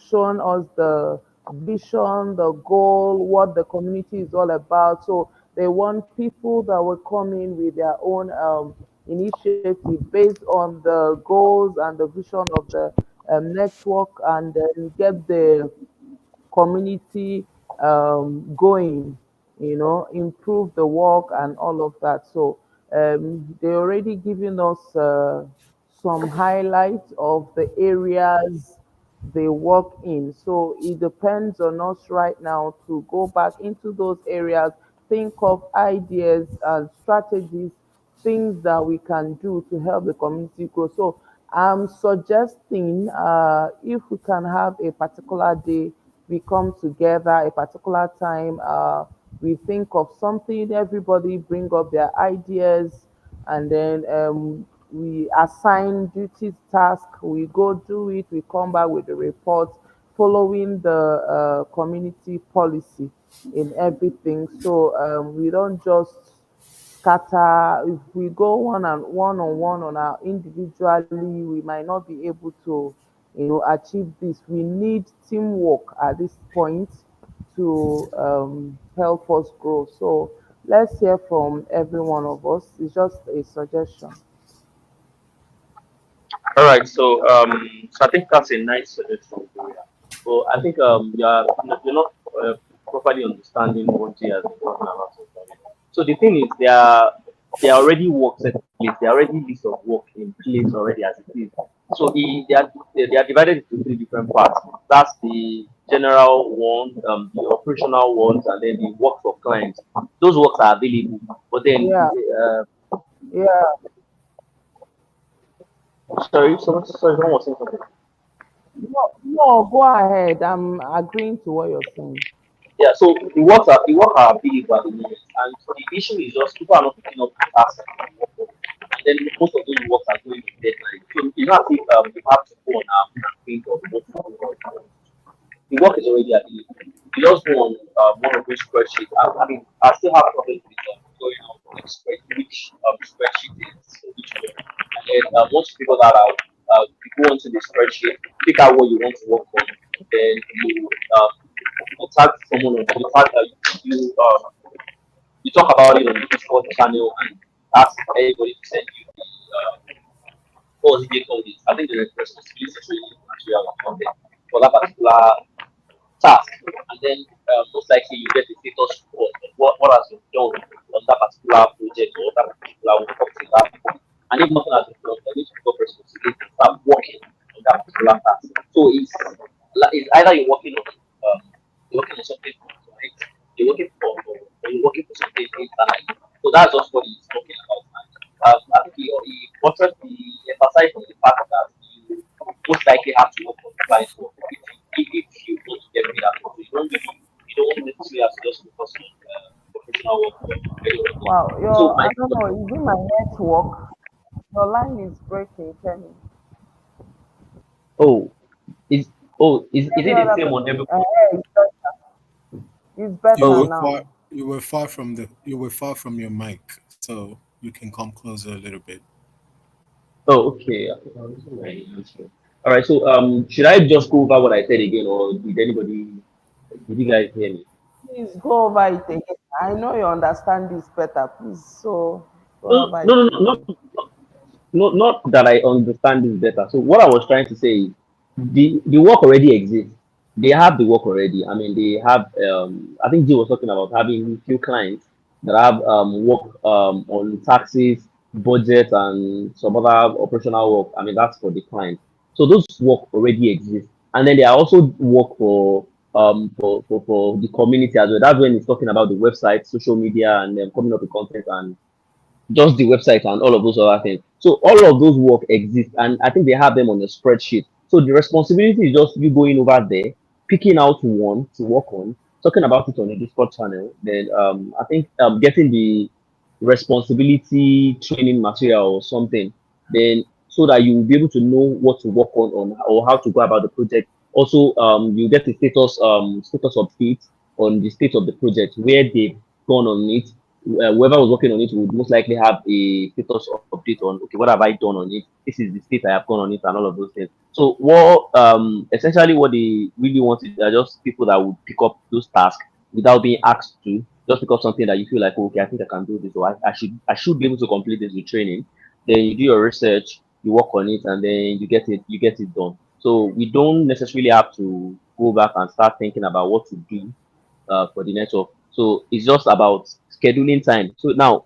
S8: shown us the vision, the goal, what the community is all about. So they want people that will come in with their own initiative based on the goals and the vision of the network and then get the community going, improve the work and all of that. So they already given us some highlights of the areas they work in. So it depends on us right now to go back into those areas, think of ideas and strategies, things that we can do to help the community grow. So I'm suggesting if we can have a particular day, we come together, a particular time, we think of something, everybody bring up their ideas, and then we assign duties, task, we go do it, we come back with the report following the community policy in everything. So we don't just scatter. If we go on one on our individually, we might not be able to, achieve this. We need teamwork at this point to help us grow. So let's hear from every one of us. It's just a suggestion.
S9: All right, so I think that's a nice suggestion. Yeah. So I think you're not properly understanding what he has been talking about. So the thing is, there are already work set in place. There are already list of work in place already as it is. So they are divided into three different parts. That's the general one, the operational ones, and then the work for clients. Those works are available, but then
S8: Yeah, yeah.
S9: someone was saying something.
S8: No, no, go ahead. I'm agreeing to what you're saying.
S9: Yeah, so the work are available at the moment, and so the issue is just people are not picking up the tasks and then most of those works are going to deadline. So it's not as if you have to go on and think of what to do. The work is already available. You just go on one of those spreadsheets. I mean, I still have problems with going on. which spreadsheet is for which work. And then once you figure that out, you go onto the spreadsheet, pick out what you want to work on, then you contact someone on the fact that you talk about it on the Discord channel and ask everybody to send you the what was it they called it? I think the responsibility training material or something for that particular task, and then most likely you get a status report of what has been done on that particular project or that particular work up to that point. And if nothing has been done, you need to pick up responsibility and start working on that particular task. So it's either you're working on something correct, or you're working for something internally. So that's just what he's talking about. And I think he emphasized on the fact that you most likely have to work on client work if you want to get rid of it. You don't necessarily have to just focus on professional work or very well.
S8: Wow,
S9: So
S8: your
S9: my
S8: I don't know, is it my network? Your line is breaking, Kenny.
S9: oh is is
S8: Every
S9: it the
S8: other
S9: same on
S8: person,
S9: every
S8: it's
S7: You
S8: better
S7: were
S4: Oh,
S7: far.
S8: now.
S7: You were far from the. You were far from your mic, so you can come closer a little bit.
S9: oh okay. All right, so should I just go over what I said again, or did you guys hear me?
S8: Please go over it again. I know you understand this better, please. So go
S9: No,
S8: over
S9: no,
S8: it
S9: no, no,
S8: again.
S9: not that I understand this better. So what I was trying to say is the work already exists. They have the work already. I mean, they have. I think Jay was talking about having few clients that have work on taxes, budget, and some other operational work. I mean, that's for the client. So those work already exist, and then they are also work for the community as well. That's when he's talking about the website, social media, and coming up with content and just the website and all of those other things. So all of those work exist, and I think they have them on a spreadsheet. So the responsibility is just you going over there, picking out one to work on, talking about it on the Discord channel. Then I think getting the responsibility training material or something. Then so that you will be able to know what to work on or how to go about the project. Also, you get a status update on the state of the project where they've gone on it. Whoever was working on it would most likely have a status update on, okay, what have I done on it? This is the state I have gone on it, and all of those things. So what essentially what they really want is just people that would pick up those tasks without being asked to, just because something that you feel like, okay, I think I can do this, or I should be able to complete this with training. Then you do your research, you work on it, and then you get it done. So we don't necessarily have to go back and start thinking about what to do for the network. So it's just about scheduling time. So now,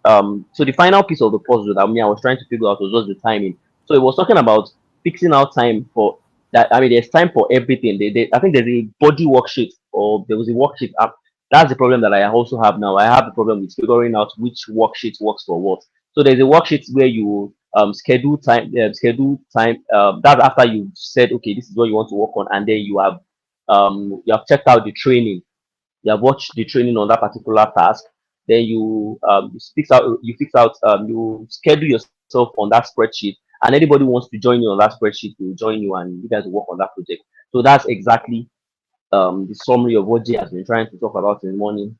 S9: so the final piece of the puzzle that I was trying to figure out was just the timing. So it was talking about fixing out time for that. I mean, there's time for everything. I think there's a body worksheet or there was a worksheet app. That's the problem that I also have now. I have the problem with figuring out which worksheet works for what. So there's a worksheet where you schedule time. That's after you said, okay, this is what you want to work on, and then you have checked out the training, you have watched the training on that particular task, then you schedule yourself on that spreadsheet, and anybody who wants to join you on that spreadsheet will join you, and you guys will work on that project. So that's exactly the summary of what Jay has been trying to talk about in the morning.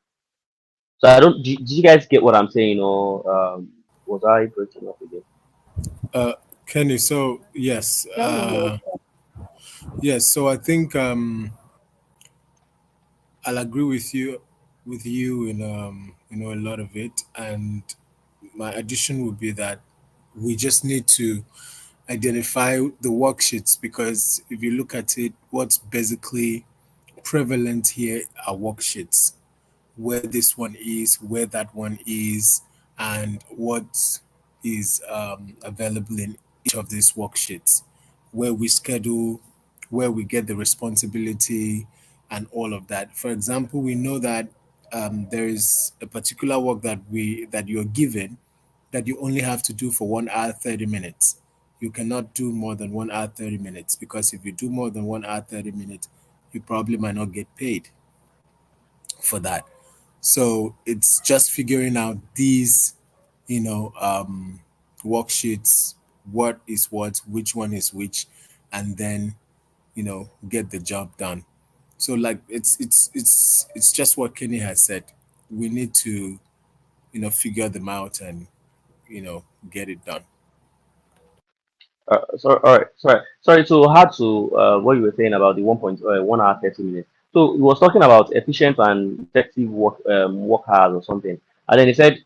S9: So I don't. Did you guys get what I'm saying, or was I breaking up again?
S7: Uh, Kenny. So yes.
S8: Kenny,
S7: Yes. So I think I'll agree with you in a lot of it, and my addition would be that we just need to identify the worksheets, because if you look at it, what's basically prevalent here are worksheets, where this one is, where that one is, and what is available in each of these worksheets, where we schedule, where we get the responsibility, and all of that. For example, we know that there is a particular work that you're given that you only have to do for 1 hour 30 minutes. You cannot do more than 1 hour 30 minutes, because if you do more than 1 hour 30 minutes, you probably might not get paid for that. So it's just figuring out these, you know, worksheets, what is what, which one is which, and then get the job done. So like it's just what Kenny has said. We need to figure them out and get it done.
S11: All right. Sorry to add to what you were saying about the 1 hour 30 minutes. So he was talking about efficient and effective work hours or something, and then he said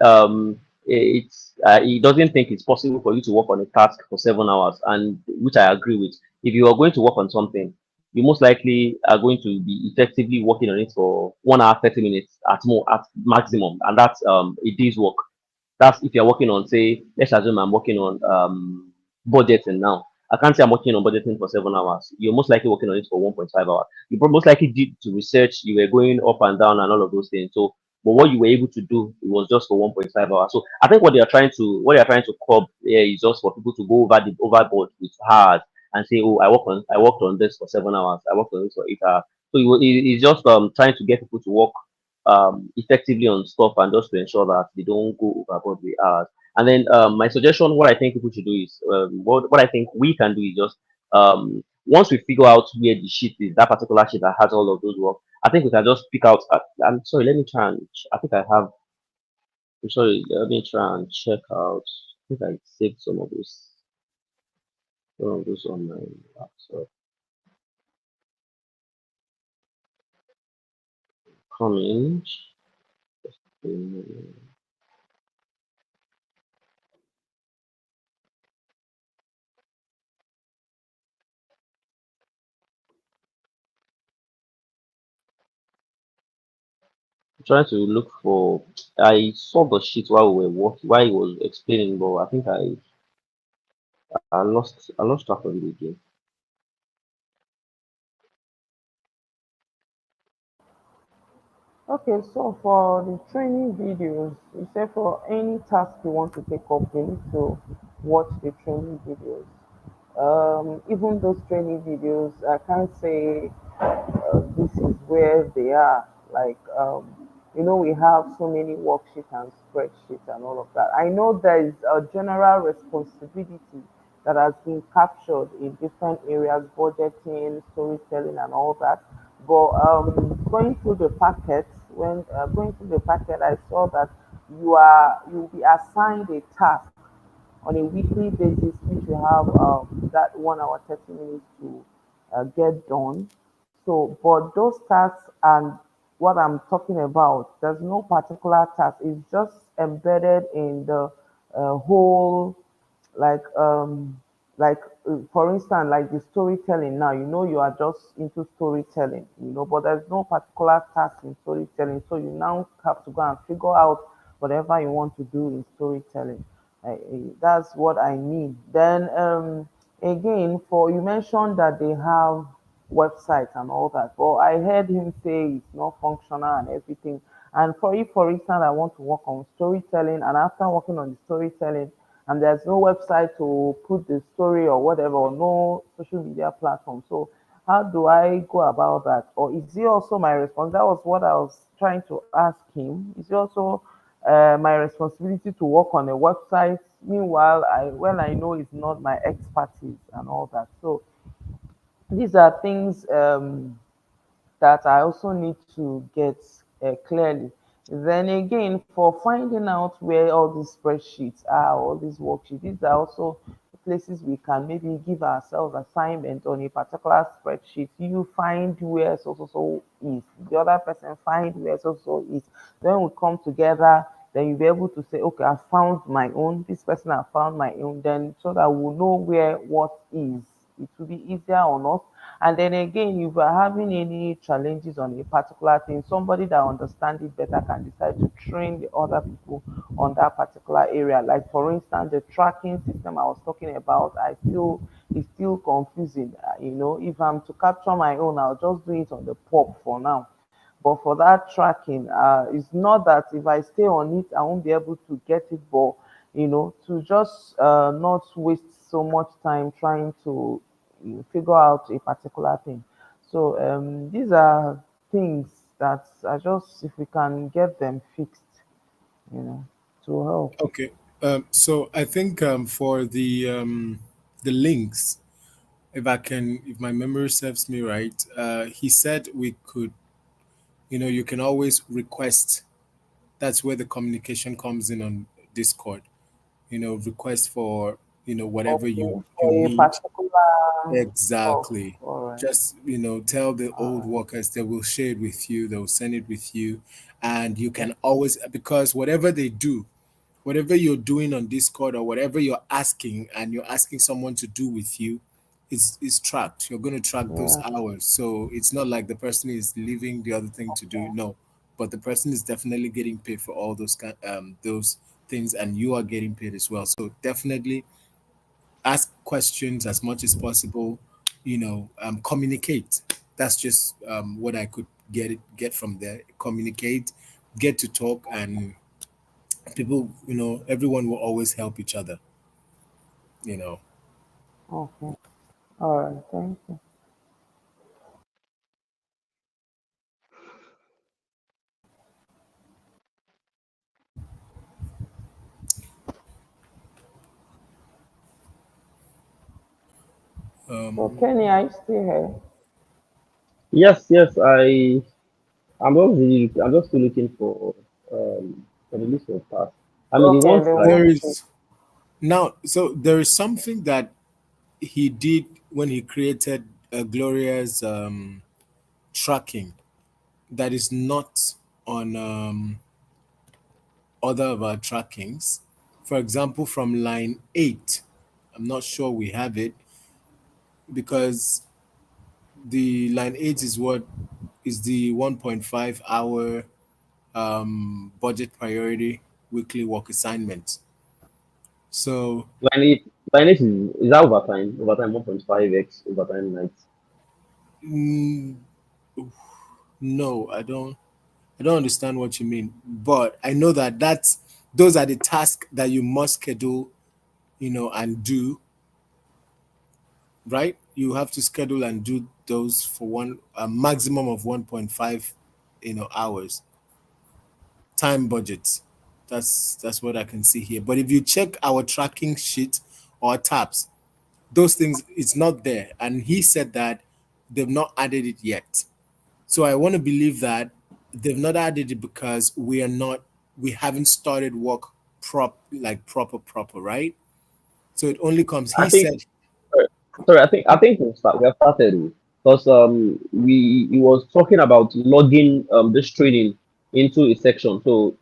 S11: he doesn't think it's possible for you to work on a task for 7 hours, and which I agree with. If you are going to work on something, you most likely are going to be effectively working on it for 1 hour 30 minutes at maximum, and that's a day's work. That's if you're working on, say, let's assume I'm working on budgeting now. I can't say I'm working on budgeting for 7 hours. You're most likely working on it for 1.5 hours. You most likely did to research, you were going up and down and all of those things. So, but what you were able to do, it was just for 1.5 hours. So I think what they are trying to curb here is just for people to go over the overboard with hard and say, oh, I worked on this for 7 hours, I worked on this for 8 hours. So it's just trying to get people to work effectively on stuff and just to ensure that they don't go overboard with ours. And then my suggestion, what I think people should do is, what I think we can do is just once we figure out where the sheet is, that particular sheet that has all of those work, I think we can just pick out. I'm sorry, let me try and. I think I have. I'm sorry, let me try and check out. I think I saved some of those on my laptop. Comment. Trying to look for. I saw the sheet while we were working, while he was explaining, but I think I lost track of it again.
S8: Okay, so for the training videos, you said for any task you want to take up, you need to watch the training videos. Even those training videos, I can't say this is where they are. Like, we have so many worksheets and spreadsheets and all of that. I know there is a general responsibility that has been captured in different areas, budgeting, storytelling, and all that. But going through the packet, when going through the packet, I saw that you'll be assigned a task on a weekly basis, which you have that 1 hour 30 minutes to get done. So, but those tasks and what I'm talking about, there's no particular task. It's just embedded in the whole, like for instance, like the storytelling. Now you are just into storytelling, but there's no particular task in storytelling, so you now have to go and figure out whatever you want to do in storytelling. That's what I mean. Then again, for you mentioned that they have websites and all that, but I heard him say it's not functional and everything. And for instance, I want to work on storytelling, and after working on the storytelling, and there's no website to put the story or whatever, or no social media platform. So how do I go about that? Or is it also my response? That was what I was trying to ask him. Is it also my responsibility to work on a website? Meanwhile, I know it's not my expertise and all that. So these are things that I also need to get clearly. Then again, for finding out where all these spreadsheets are, all these worksheets, these are also places we can maybe give ourselves assignment on a particular spreadsheet. You find where so is, the other person find where so is. Then we come together. Then you'll be able to say, okay, I found my own. This person I found my own. Then so that we'll know where what is. It will be easier on us. And then again, if we're having any challenges on a particular thing, somebody that understands it better can decide to train the other people on that particular area. Like for instance, the tracking system I was talking about, I feel it's still confusing. If I'm to capture my own, I'll just do it on the pop for now. But for that tracking, it's not that if I stay on it, I won't be able to get it. But to just not waste so much time trying to figure out a particular thing. So these are things that are just if we can get them fixed, you know, to help.
S7: Okay. So I think for the links, if my memory serves me right, he said we could, you can always request That's where the communication comes in on Discord. Request for whatever you
S8: Okay.
S7: you
S8: For a
S7: need.
S8: particular stuff.
S7: Exactly.
S8: All right.
S7: Just tell the old
S8: All
S7: workers, they will share it with you, they'll send it with you, and you
S8: right.
S7: can always, because whatever they do, whatever you're doing on Discord, or whatever you're asking and you're asking someone to do with you, is tracked. You're going to track those
S8: Yeah.
S7: hours. So it's not like the person is leaving the other thing to do. No, but the person is definitely getting paid for all those things, and you are getting paid as well. So definitely ask questions as much as possible. Communicate. That's just what I could get from there. Communicate, get to talk, and people, everyone will always help each other. you know
S8: Okay. All right. Thank you. So
S7: um
S8: Kenny, are you still here?
S11: Yes, yes. I'm just still looking for the list of tasks. I mean, the
S8: Okay,
S11: ones
S8: the
S11: like
S7: there
S8: one thing.
S7: is now so there is something that he did when he created Gloria's tracking, that is not on other of our trackings. For example, from line 8, I'm not sure we have it, because the line 8 is what is the 1.5 hour budget priority weekly work assignment. So
S11: line eight. Line eight is that overtime? Overtime 1.5x overtime nights.
S7: mm, no, I don't understand what you mean, but I know that those are the tasks that you must schedule, and do, right? You have to schedule and do those for a maximum of 1.5, hours time budget. That's what I can see here. But if you check our tracking sheet or tabs, those things, it's not there. And he said that they've not added it yet. So I want to believe that they've not added it because we haven't started work proper, right? So it only comes.
S11: I
S7: He
S11: think
S7: said,
S11: sorry, sorry, I think we have started because we he was talking about logging this training into a section. So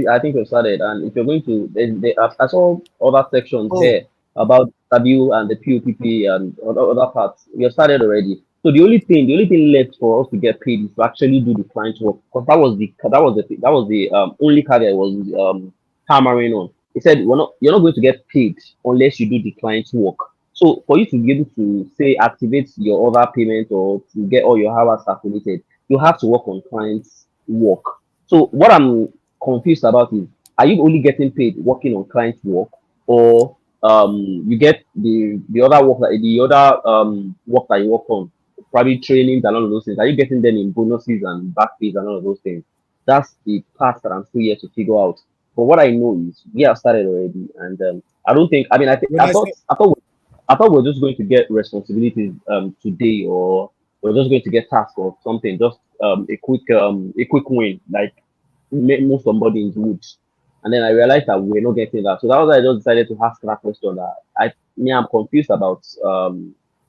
S11: I think we have started, and if you're going to, I saw other sections
S7: "Oh,
S11: here about W and the POPP and other parts. We have started already. So the only thing left for us to get paid is to actually do the client work, because that was the only caveat I was hammering on. He said you're not going to get paid unless you do the client's work. So for you to be able to say activate your other payment or to get all your hours calculated, you have to work on client's work. So what I'm confused about is, are you only getting paid working on client's work, or you get the other work that the other work that you work on, probably trainings and all of those things. Are you getting them in bonuses and back pays and all of those things? That's the part that I'm still yet to figure out. But what I know is we have started already, and I don't think. I mean,
S7: when I say
S11: I thought we're just going to get responsibilities today, or we're just going to get tasks or something, just a quick win, like move somebody into woods. And then I realized that we're not getting that. So that was why I just decided to ask that question. That I'm confused about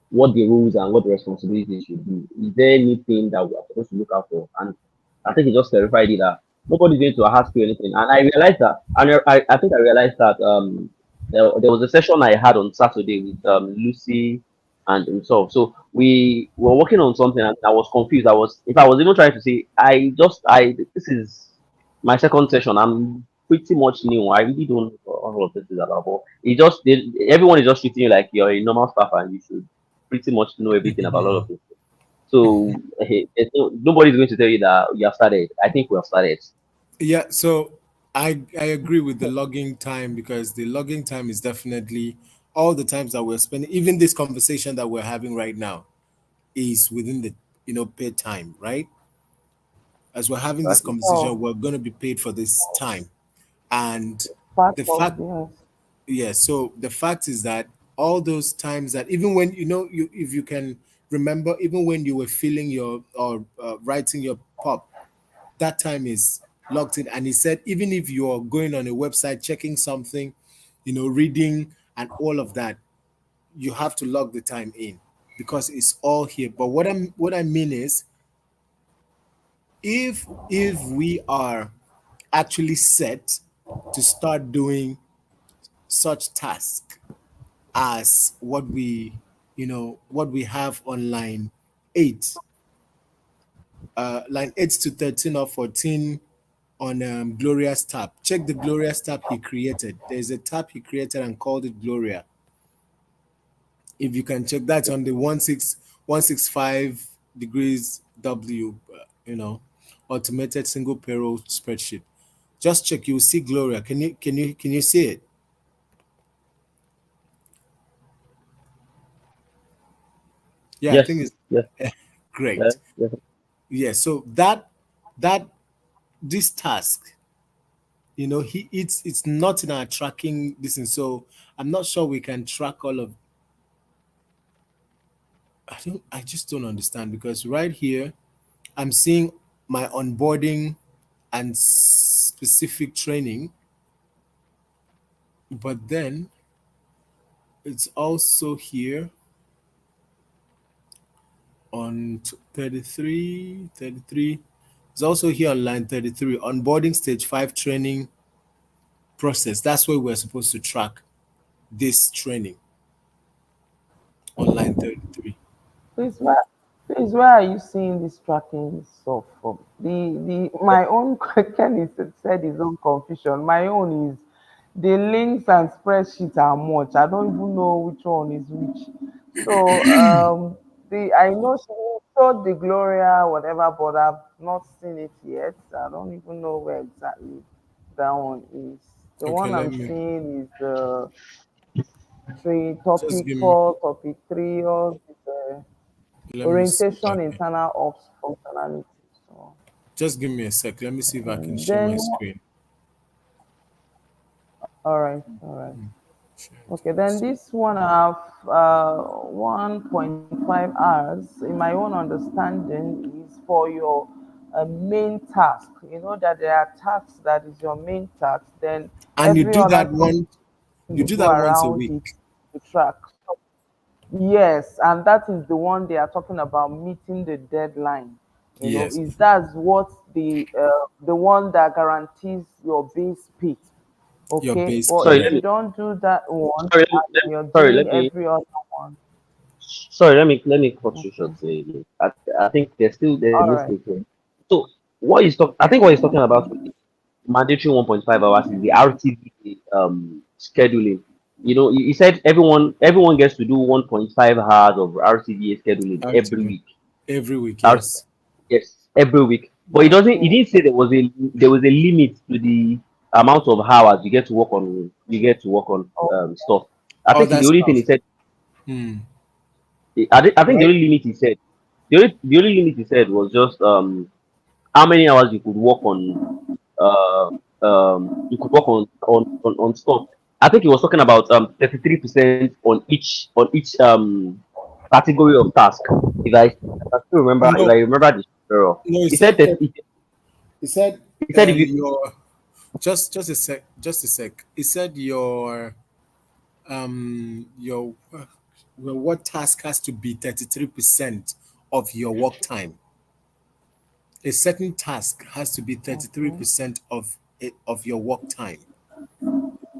S11: what the rules and what the responsibilities should be. Is there anything that we are supposed to look out for? And I think it just clarified it that nobody's going to ask you anything. And I realized that, and I think I realized that there was a session I had on Saturday with Lucy and himself. So we were working on something, and I was confused. If I was even trying to say, this is my second session. I'm pretty much new. I really don't know what all of this is about. But everyone is just treating you like you're a normal staff, and you should pretty much know everything about all of this. So nobody's going to tell you that you have started. I think we have started.
S7: Yeah, so I agree with the logging time, because the logging time is definitely all the times that we're spending. Even this conversation that we're having right now is within the paid time, right? As we're having this
S11: Exactly.
S7: conversation,
S8: Oh,
S7: we're going to be paid for this time. And
S8: part
S7: the
S8: of
S7: fact,
S8: yes.
S7: yeah, so the fact is that all those times that, even when if you can remember, even when you were filling your or writing your pop, that time is logged in, and he said even if you're going on a website checking something, reading and all of that, you have to log the time in because it's all here. But what I mean is, if we are actually set to start doing such tasks as what we have on line 8, line 8 to 13 or 14 on Gloria's tab. Check the Gloria's tab he created. There's a tab he created and called it Gloria. If you can check that on the 165 degrees W, automated single payroll spreadsheet. Just check, you'll see Gloria. Can you see it? Yeah, I think
S11: Yes,
S7: it's
S11: yes,
S7: great.
S11: yes, yes.
S7: Yeah, so that this task, it's not in our tracking this, and so I'm not sure we can track all of. I just don't understand because right here I'm seeing my onboarding and specific training, but then it's also here on 33. It's also here on line 33, onboarding stage 5 training process. That's where we're supposed to track this training on line 33.
S8: Please, where are you seeing this tracking stuff from? The my own Kenny said his own confusion. My own is the links and spreadsheets are much. I don't even know which one is which. So the I know she showed the Gloria whatever, but I've not seen it yet. I don't even know where exactly that one is. The
S7: Okay,
S8: one
S7: let
S8: I'm
S7: me
S8: seeing is the three
S7: just
S8: topic
S7: give me
S8: 4, topic 3, all the
S7: let me see if I
S8: orientation,
S7: can
S8: internal ops functionality. So
S7: just give me a sec. Let me see if I can share my
S8: then,
S7: screen.
S8: all right.
S7: Share
S8: Okay, then
S7: this.
S8: this one I have 1.5 hours. In my own understanding, is for your main task. You know that there are tasks that is your main task. Then
S7: And you
S8: every
S7: do
S8: other
S7: that
S8: thing
S7: one you
S8: you
S7: do
S8: do
S7: that once a
S8: around
S7: week.
S8: it to track. So, yes, and that is the one they are talking about meeting the deadline.
S7: Yes.
S8: Is that's what the one that guarantees your base pay.
S7: Your
S8: Okay,
S7: base
S8: but
S7: pay,
S11: Sorry,
S8: if
S11: let
S7: right?
S8: you
S11: me.
S8: don't do that one
S11: Sorry,
S8: and you're
S11: sorry.
S8: doing every other one,
S11: Let me cut you
S8: okay,
S11: short. Again. I think there's a
S8: all right,
S11: mistake here. So what he's talk I think what he's talking about with the mandatory 1.5 hours is the RTB scheduling. He said everyone gets to do 1.5 hours of RTB scheduling every
S7: RTV
S11: week.
S7: every week,
S11: R-
S7: yes.
S11: yes, every week. But he
S8: okay,
S11: didn't say there was a limit to the amount of hours you get to work on stuff. I
S7: All
S11: think
S7: that
S11: the only thing he
S7: stuff.
S11: said
S7: Hmm.
S11: I think the
S7: Right?
S11: only limit he said the only limit he said was just how many hours uh you could work on stuff. I think he was talking about 33% on each category of task. If I still remember, if
S7: No,
S11: I remember the error,
S7: no, he
S11: he said
S7: said
S11: that
S7: that he said
S11: he said if you
S7: your just a sec. He said your well, what task has to be 33% of your work time. A certain task has to be
S8: okay,
S7: 33% of your work time.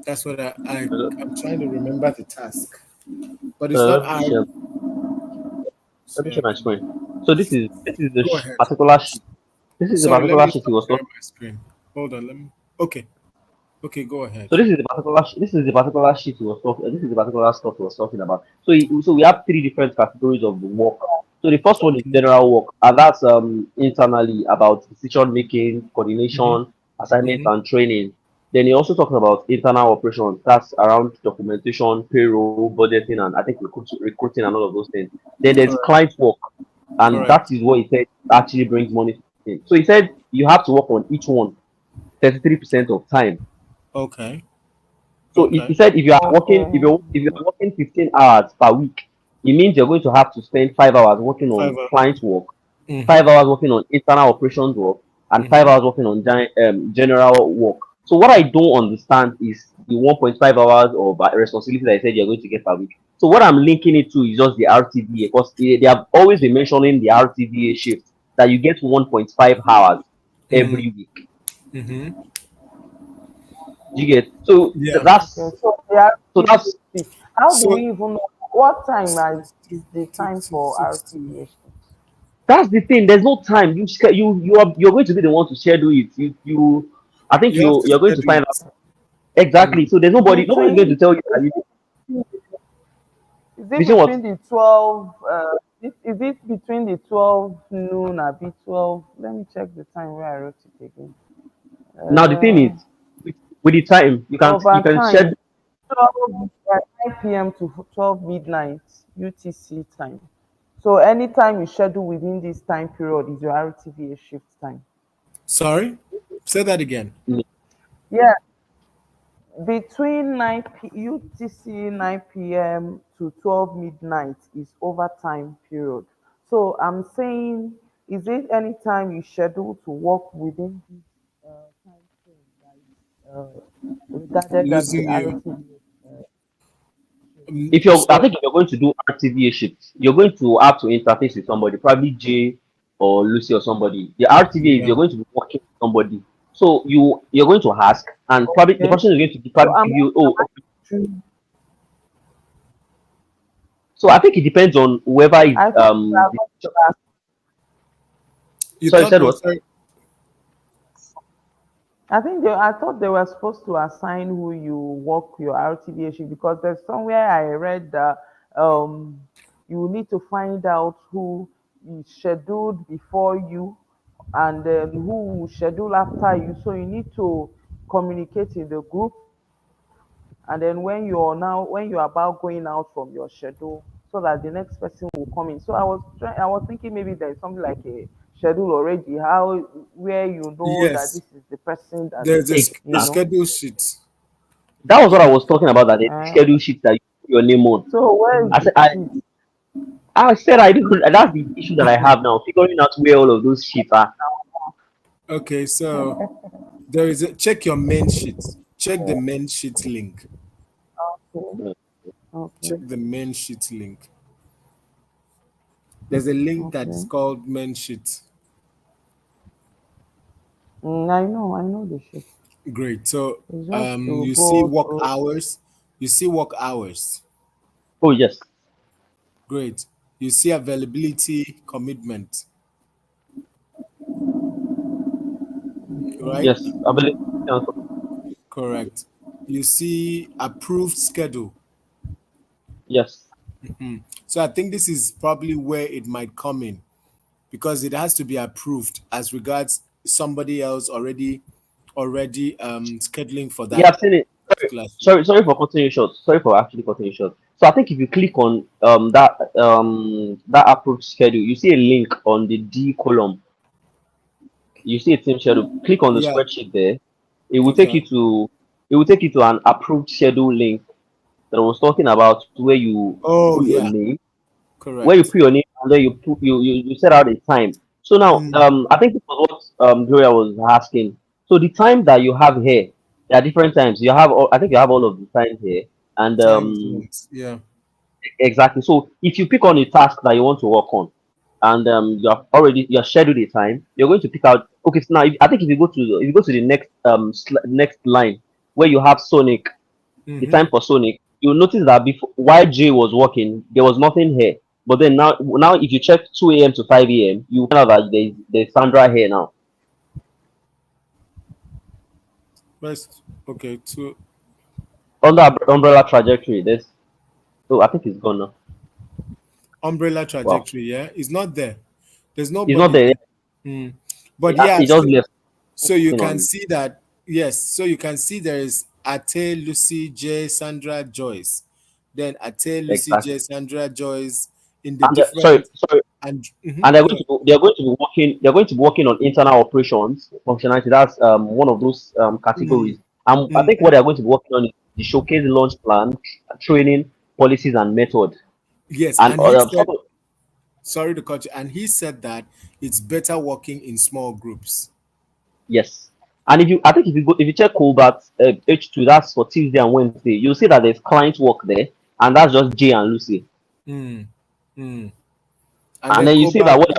S7: That's what I'm trying to remember the task. But it's not
S11: let me
S7: I
S11: share let me
S7: so
S11: share
S7: I
S11: my
S7: can
S11: screen. So this is the
S7: go ahead.
S11: particular sheet. This is the
S7: Sorry, let
S11: particular
S7: me
S11: sheet he
S7: stop
S11: was
S7: sharing
S11: talking.
S7: my screen. Hold on, let me okay. Okay, go ahead.
S11: So this is the particular sheet he was talking. This is the particular stuff he was talking about. So we have three different categories of the work. So the first one is
S7: Okay.
S11: general work, and that's internally about decision making,
S7: Mm-hmm.
S11: coordination, assignments,
S7: Mm-hmm.
S11: and training. Then he also talks about internal operations. That's around documentation, payroll, budgeting, and I think recruiting and all of those things. Then there's
S7: Correct.
S11: client work, and that
S7: Correct.
S11: is what he said actually brings money to him. So he said you have to work on each one 33% of time.
S7: Okay.
S11: So he
S7: Okay.
S11: said if you are working
S8: okay,
S11: if you are working 15 hours per week, it means you're going to have to spend 5 hours working on
S7: Fiverr.
S11: client work,
S7: Mm-hmm.
S11: 5 hours working on internal operations work, and 5 hours working on general work. So what I don't understand is the 1.5 hours of responsibility that I said you're going to get per week. So what I'm linking it to is just the RTVA, because they have always been mentioning the RTVA shift, that you get 1.5 hours
S7: Mm-hmm.
S11: every week.
S7: Mm-hmm.
S11: Do you get? So
S7: Yeah.
S11: that's
S8: Okay, so the
S11: so
S8: RTVA
S11: that's
S8: shift. How do
S7: So
S8: we even know what time is the time for
S7: 60.
S8: RTVA shift?
S11: that's the thing. There's no time. You're going to be the one to schedule it. I think
S7: You have to
S11: you're going to
S7: schedule
S11: find
S7: it.
S11: out exactly. So there's nobody's going to
S8: Between
S11: tell you that
S8: is it
S11: between what.
S8: between the 12 is it between the 12 noon and be 12? Let me check the time where I wrote it again.
S11: Now the thing
S8: Uh
S11: is, with the time you can
S8: Overtime
S11: schedule.
S8: 12 9 p.m. to 12 midnight UTC time. So anytime you schedule within this time period is your RTVA shift time.
S7: Sorry? Say that again.
S8: Yeah, between UTC 9 p.m. to 12 midnight is overtime period. So I'm saying, is it any time you schedule to work within this time frame that is regarded as the
S7: Losing you.
S8: RTVA?
S11: I
S7: So
S11: think if you're going to do RTVA shifts, you're going to have to interface with somebody, probably Jay or Lucy or somebody. The RTVA is
S7: yeah.
S11: you're going to be working with somebody. So you're going to ask, and probably the
S8: Okay.
S11: person is going to
S8: So
S11: probably
S8: am
S11: give you,
S8: am
S11: oh,
S8: I
S11: okay.
S8: true?
S11: So I think it depends on whoever is
S8: I thought we were going to ask.
S7: You
S11: sorry,
S7: thought
S11: said
S7: what?
S11: what?
S7: Sorry.
S8: I thought they were supposed to assign who you work your RTVA shift, because there's somewhere I read that um you need to find out who is scheduled before you and then who will schedule after you. So you need to communicate in the group, and then when you're about going out from your schedule, so that the next person will come in. So I was thinking maybe there's something like a schedule already, how where you know that
S7: Yes.
S8: this is the person that
S7: There's a
S8: you
S11: Exactly.
S8: know.
S7: schedule sheet.
S11: That was what I was talking about. That the
S8: uh,
S11: schedule sheet that you put your name on.
S8: so where is
S11: I
S8: the
S11: said I
S8: sheet?
S11: I said I don't. That's the issue that I have now, figuring out where all of those sheets are.
S7: Okay, so there is a check your main sheet. Check the main sheet link.
S8: Okay.
S7: Check
S8: Okay.
S7: the main sheet link. There's a link that is
S8: Okay.
S7: called main sheet.
S8: I know the sheet.
S7: Great. So
S8: It's just to
S7: you see
S8: go
S7: work
S8: through.
S7: hours. You see work hours.
S11: Oh yes,
S7: Great. You see availability commitment, right?
S11: yes. Available.
S7: Correct. You see approved schedule.
S11: Yes.
S7: So I think this is probably where it might come in because it has to be approved as regards somebody else already scheduling for
S11: Yeah,
S7: that
S11: I've seen it.
S7: particular shift.
S11: Sorry for cutting you short. Sorry for actually cutting you short. So I think if you click on that approved schedule, you see a link on the D column. You see a team schedule. Click on the
S7: Yeah.
S11: spreadsheet there. It will take
S7: Okay.
S11: you to an approved schedule link that I was talking about, where you
S7: Oh
S11: put your
S7: yeah.
S11: name,
S7: Correct.
S11: and then you set out a time. So now
S7: Mm,
S11: I think this was what Gloria was asking. So the time that you have here, there are different times. I think you have all of the times here, and
S7: time zones. Yeah.
S11: exactly. So if you pick on a task that you want to work on, and you have scheduled a time, you're going to pick out. Okay, so now I think if you go to the next next line where you have Sonic, the
S7: Mm-hmm.
S11: time for Sonic, you'll notice that before while Jay was working, there was nothing here. But then now if you check 2 a.m. to 5 a.m., you find out that there's Sandra here now
S7: First, okay. To
S11: under umbrella trajectory. There's I think it's gone now.
S7: umbrella
S11: Wow,
S7: trajectory. Yeah, it's not there. There's
S11: it's not
S7: nobody
S11: there.
S7: there. Mm. But yeah,
S11: It just left.
S7: so you
S11: Thing
S7: can
S11: on
S7: see that, yes, so you can see there is Ate, Lucy, J, Sandra, Joyce. Then Ate, Lucy,
S11: exactly.
S7: J, Sandra, Joyce in the
S11: And sorry,
S7: different
S11: sorry.
S7: and
S11: And
S7: go ahead.
S11: they're going to be working. They're going to be working on internal operations functionality. That's one of those
S7: Mm,
S11: categories. I think
S7: mhm.
S11: what they're going to be working on is the showcase launch plan, training, policies, and method.
S7: Yes,
S11: And
S7: and he
S11: some
S7: said, sorry to cut you, and he said that it's better working in small groups.
S11: Yes. And I think if you check Colbert H2, that's for Tuesday and Wednesday, you'll see that there's client work there, and that's just Jay and Lucy.
S7: Mm, mm. And
S11: And
S7: then
S11: then you see that
S7: Cobalt,
S11: what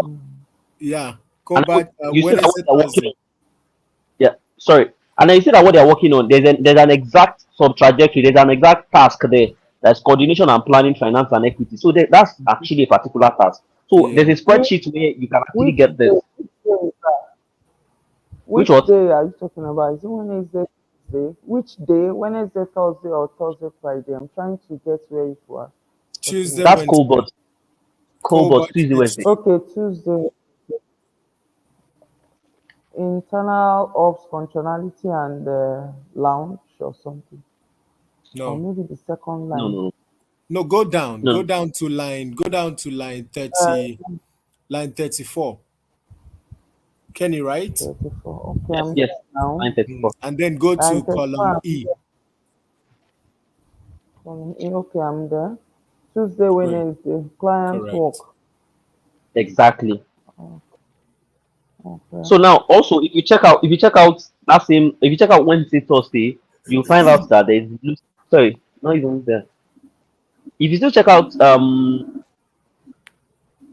S7: yeah,
S11: and then
S7: Cobalt,
S11: you see that what
S7: Wednesday,
S11: they're working
S7: Thursday.
S11: on. Yeah, sorry. And then you see that what they're working on, there's an exact sub trajectory, there's an exact task there. That's coordination and planning, finance and equity. So that's actually a particular task. So there's
S7: Yeah.
S11: a spreadsheet where you can actually
S8: Which
S11: get
S8: day?
S11: this.
S8: Which day is that?
S11: Which
S8: Which
S11: was
S8: day are you talking about? Is it Wednesday, Thursday? Which day? Wednesday, Thursday, or Thursday, Friday? I'm trying to get where you are talking
S7: Tuesday,
S11: that's
S8: about.
S7: Wednesday.
S11: Colbert
S7: Cobalt
S11: Tuesday, Wednesday.
S7: H2.
S8: Okay, Tuesday, internal ops functionality and lounge or something, or
S7: No,
S8: maybe the second
S11: No,
S8: line.
S11: no,
S7: no, go down.
S11: no.
S7: Go down to line
S8: Uh,
S7: 30, line 34. Kenny, right?
S8: 34. Okay,
S11: Yes,
S8: I'm
S11: yes.
S8: there now.
S11: Line 34.
S7: And then go
S8: Line
S7: to
S8: 34,
S7: column
S8: I'm
S7: E.
S8: there. Okay, I'm there. Tuesday,
S7: Great.
S8: Wednesday, client
S7: Correct.
S8: work.
S11: Exactly.
S8: Oh, okay.
S11: So now also if you check out Wednesday, Thursday, you'll find out that sorry, not even there. If you still check out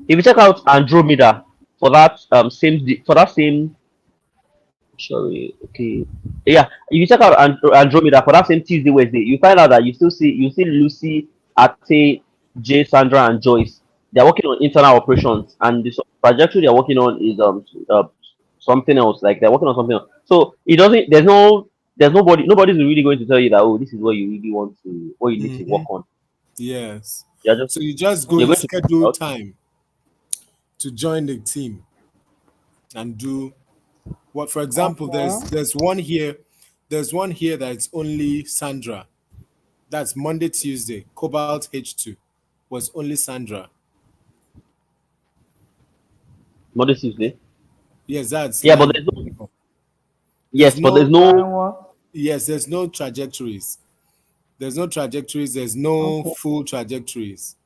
S11: if you check out Andromeda for that for that same sorry, okay. Yeah, if you check out Andromeda for that same Tuesday, Wednesday, you find out that you see Lucy, Ate, Jay, Sandra, and Joyce. They're working on internal operations, and the trajectory they're working on is something else. Like they're working on something else. So it doesn't. There's nobody's really going to tell you that oh this is what you really want to what you need to
S7: Hmm.
S11: work on.
S7: Yes.
S11: You're just
S7: So you just go
S11: you're
S7: and
S11: going to
S7: schedule
S11: out
S7: time to join the team and do what. For example,
S8: Okay.
S7: there's one here that's only Sandra. That's Monday, Tuesday. Cobalt H2 was only Sandra.
S11: Monday, Tuesday.
S7: Yes, that's
S11: Yeah, but
S7: line
S11: there's no
S7: 34. There's
S11: yes, but there's
S7: no
S11: no
S8: Client work.
S7: yes, there's no trajectories. There's no trajectories, there's no
S8: Okay.
S7: full trajectories.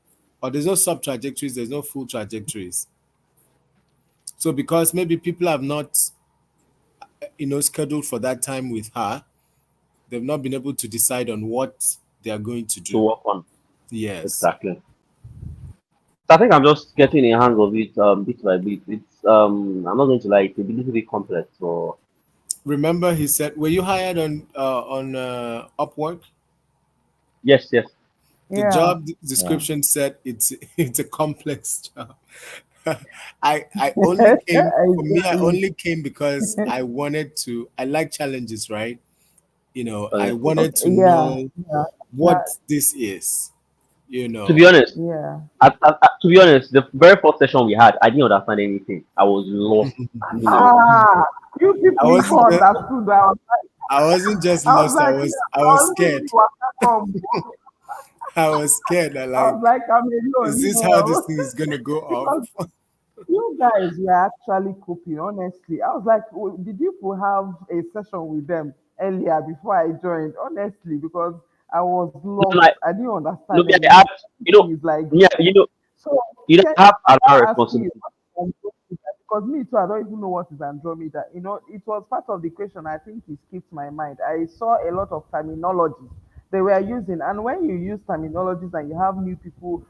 S7: Or there's no sub trajectories, there's no full trajectories. So because maybe people have not, scheduled for that time with her, they've not been able to decide on what they are going to
S11: to
S7: do.
S11: work on.
S7: Yes.
S11: Exactly. So I think I'm just getting a hang of it bit by bit. It's I'm not going to lie, it's a little bit complex. So
S7: Remember, he said, were you hired on Upwork?
S11: yes, yes.
S7: The
S8: Yeah.
S7: job
S8: Yeah.
S7: description said it's it's a complex job. I only came for me. I
S8: Exactly.
S7: only came because I like challenges, right? I
S11: Okay.
S7: wanted
S8: Okay.
S7: to
S8: Yeah.
S7: know
S8: Yeah.
S7: what this is. You
S11: To be
S7: know,
S11: honest,
S8: Yeah.
S11: to be honest, the very first session we had, I didn't understand anything. I was lost. I mean,
S8: Ah, you
S7: I
S8: people even
S7: wasn't.
S8: understood.
S7: I wasn't just
S8: I was
S7: lost.
S8: like,
S7: I
S8: yeah, I
S7: was
S8: was
S7: scared.
S8: really welcome.
S7: I was scared. I
S8: I was
S7: like,
S8: like, I'm
S7: is
S8: alone
S7: this how this
S8: here.
S7: thing is gonna go off?
S8: Because you guys were actually coping, honestly. I was like, did you people have a session with them earlier before I joined? Honestly, because I was
S11: no,
S8: lost.
S11: like,
S8: I didn't
S11: no,
S8: understand
S11: me, I
S8: anything.
S11: had,
S8: It's like
S11: yeah,
S8: this. So
S11: I have
S8: I
S11: another
S8: asking you
S11: responsibility.
S8: what is Andromeda, because me too, I don't even know what is Andromeda. It was part of the question. I think it skipped my mind. I saw a lot of terminology they were using, and when you use terminologies and you have new people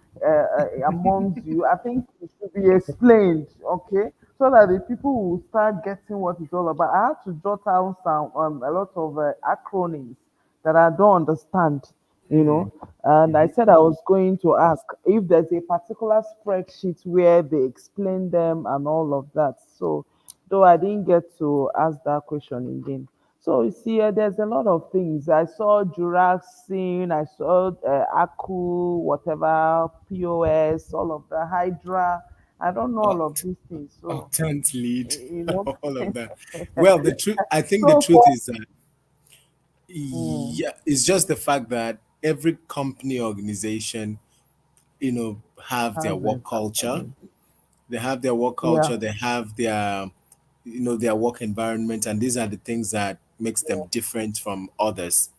S8: amongst you, I think it should be explained, okay, so that the people will start getting what it's all about. I had to jot down some a lot of acronyms that I don't understand, you
S7: Hmm.
S8: know. And I said I was going to ask if there's a particular spreadsheet where they explain them and all of that. So, though I didn't get to ask that question again. So you see, there's a lot of things. I saw Juraxin, I saw Aku, whatever, POS, all of the Hydra. I don't know all of these things. So,
S7: Octant lead,
S8: you know.
S7: all of that. Well, the truth, I think the
S8: So
S7: truth
S8: for
S7: is that,
S8: mm,
S7: yeah, it's just the fact that every company organization, have their
S8: has
S7: work
S8: it
S7: culture.
S8: actually.
S7: They have their work
S8: Yeah,
S7: culture. They have their work environment, and these are the things that makes them different from others.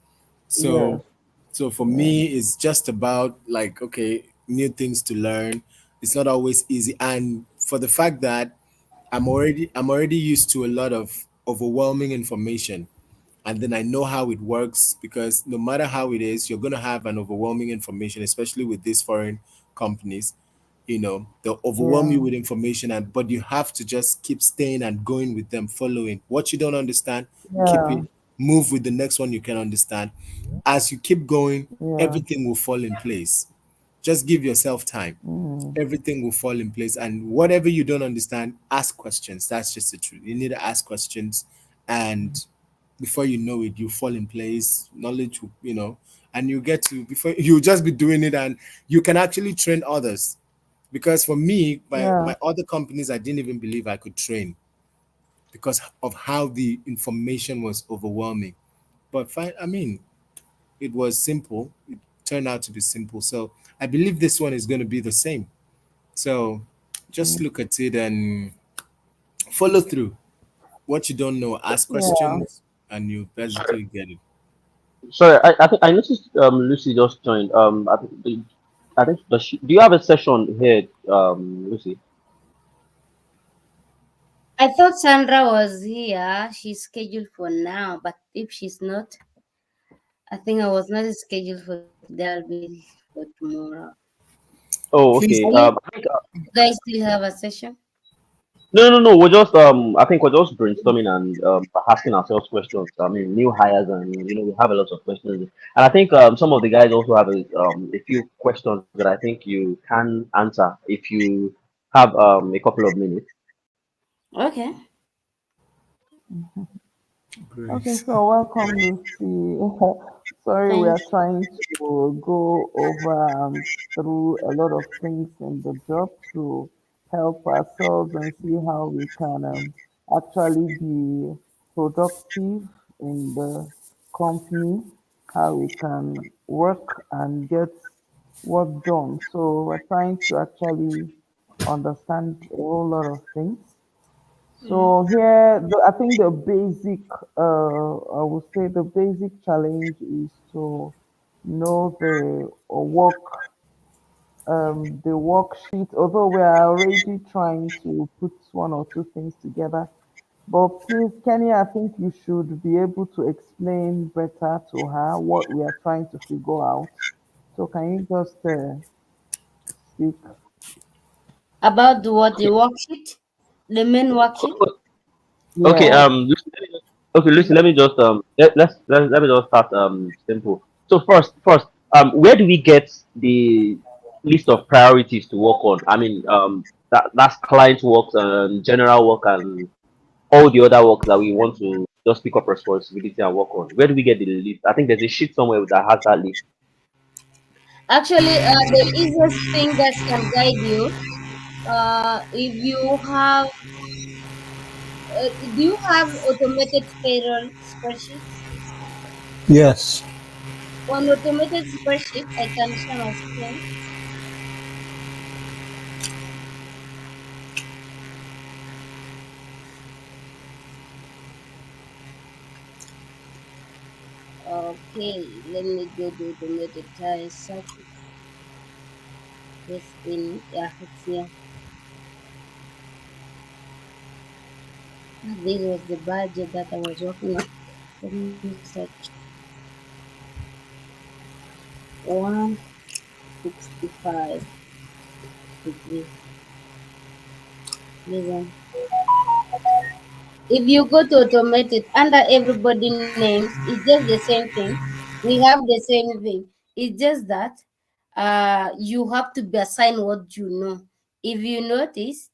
S8: yeah,
S7: So, so for
S8: yeah,
S7: me, it's just about like, okay, new things to learn. It's not always easy, and for the fact that I'm already used to a lot of overwhelming information, and then I know how it works, because no matter how it is, you're going to have an overwhelming information, especially with these foreign companies. They'll overwhelm you
S8: Yeah.
S7: with information, and but you have to just keep staying and going with them, following what you don't understand, keep
S8: Yeah.
S7: it, move with the next one you can understand. As you keep going,
S8: Yeah.
S7: everything will fall in place. Just give yourself time,
S8: Mm.
S7: everything will fall in place. And whatever you don't understand, ask questions. That's just the truth. You need to ask questions, and before you know it, you fall in place. Knowledge will, and you get to, before you just be doing it, and you can actually train others. Because for me, my
S8: Yeah.
S7: other companies, I didn't even believe I could train because of how the information was overwhelming. But fine, I mean, it was simple. It turned out to be simple. So I believe this one is going to be the same. So just
S8: Mm.
S7: look at it and follow through. What you don't know, ask
S8: Yeah.
S7: questions, and you
S11: Sorry,
S7: basically get it.
S11: sorry. I think I noticed Lucy just joined. I think does she, do you have a session here, Lucy?
S12: I thought Sandra was here. She's scheduled for now, but if she's not, I think I was not scheduled for today. I'll be for tomorrow.
S11: Oh,
S12: Are
S7: Please,
S11: okay.
S12: you
S11: I think
S12: guys still have a session?
S11: no. We're just I think we're just brainstorming and asking ourselves questions. I mean, new hires, and we have a lot of questions. And I think some of the guys also have a few questions that I think you can answer if you have a couple of minutes.
S12: Okay.
S8: Okay,
S7: Grace.
S8: so welcome, Lucy. Sorry, we
S12: Thank
S8: are trying to go over through a lot of things in the job to help ourselves and see how we can actually be productive in the company, how we can work and get work done. So we're trying to actually understand a whole lot of things. So here, I think the basic, I would say the basic challenge is to know the worksheet. Although we are already trying to put one or two things together, but please, Kenny, I think you should be able to explain better to her what we are trying to figure out. So can you just speak?
S12: about the what the worksheet, the main worksheet.
S11: Okay,
S8: Yes.
S11: Lucy, let me just let me just start simple. So first, where do we get the list of priorities to work on? I mean, that's client work and general work and all the other work that we want to just pick up responsibility and work on. Where do we get the list? I think there's a sheet somewhere that has that list.
S12: Actually, the easiest thing that can guide you, if you have, do you have automated payroll spreadsheets?
S7: Yes.
S12: On automated spreadsheet, I can share my screen. Okay, let me go to automated search this in. Yeah, it's here. This was the budget that I was working on. Let me search 165 degree. Listen. If you go to automated under everybody names, it's just the same thing. We have the same thing. It's just that you have to be assigned what you know. If you notice,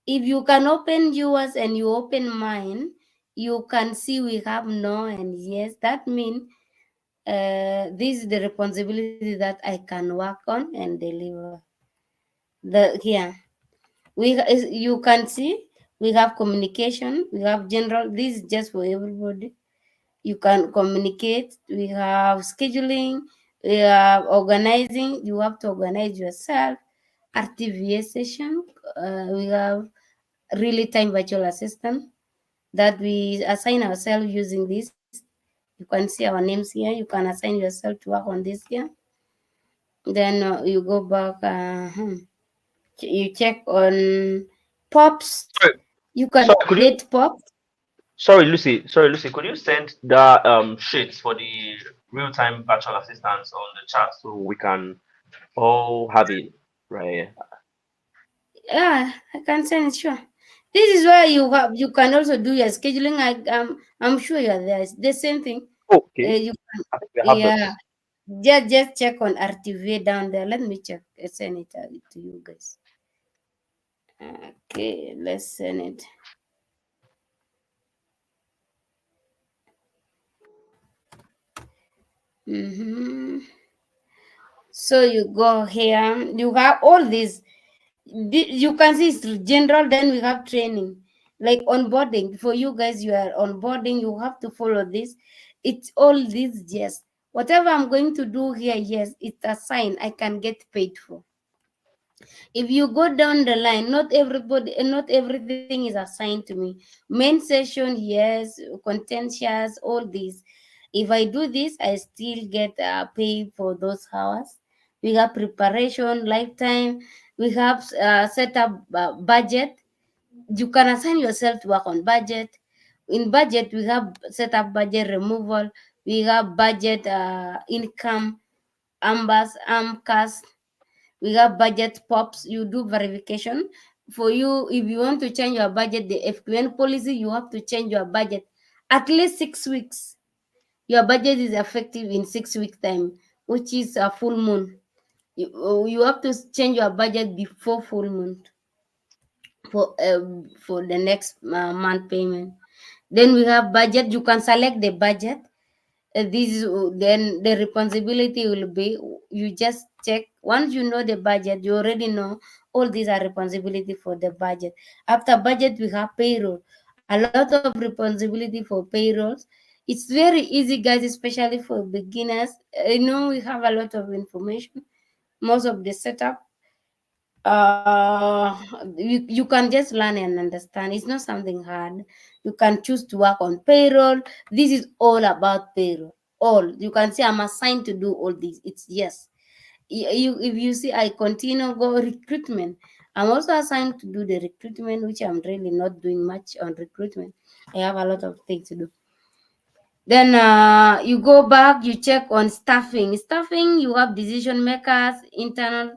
S12: if you can open yours and you open mine, you can see we have no and yes. That means this is the responsibility that I can work on and deliver. The here you can see we have communication, we have general. This is just for everybody. You can communicate. We have scheduling. We have organizing. You have to organize yourself. RTVA session. We have really time virtual assistant that we assign ourselves using this. You can see our names here. You can assign yourself to work on this here. Then you go back. You check on pops.
S11: Sorry,
S12: You can
S11: sorry, could you
S12: create pops.
S11: Sorry, Lucy. Could you send the sheets for the real-time virtual assistants on the chat so we can all have it right here?
S12: Yeah, I can send it, sure. This is where you can also do your scheduling. I'm sure you're there. It's the same thing.
S11: Okay,
S12: You can,
S11: I think we have
S12: yeah.
S11: this.
S12: Just check on RTV down there. Let me check. Send it to you guys. Okay, let's send it. Mm-hmm. So you go here. You have all these. You can see it's general. Then we have training, like onboarding. For you guys, you are onboarding. You have to follow this. It's all this. Yes, whatever I'm going to do here, yes, it's a sign I can get paid for. If you go down the line, not everything is assigned to me. Main session, yes. Contentious, all these. If I do this, I still get paid for those hours. We have preparation, lifetime. We have set up budget. You can assign yourself to work on budget. In budget, we have set up budget removal. We have budget income, ambas, amcas. We have budget pops. You do verification. For you, if you want to change your budget, the FQN policy, you have to change your budget at least 6 weeks. Your budget is effective in 6 weeks time, which is a full moon. You have to change your budget before full moon for the next month payment. Then we have budget. You can select the budget. This is then the responsibility will be, you just check. Once you know the budget, you already know all these are responsibility for the budget. After budget, we have payroll. A lot of responsibility for payrolls. It's very easy, guys, especially for beginners. We have a lot of information. Most of the setup, you can just learn and understand. It's not something hard. You can choose to work on payroll. This is all about payroll. All you can say, I'm assigned to do all this. It's yes. If you see, I continue go recruitment. I'm also assigned to do the recruitment, which I'm really not doing much on recruitment. I have a lot of things to do. Then you go back, you check on staffing. Staffing, you have decision makers, internal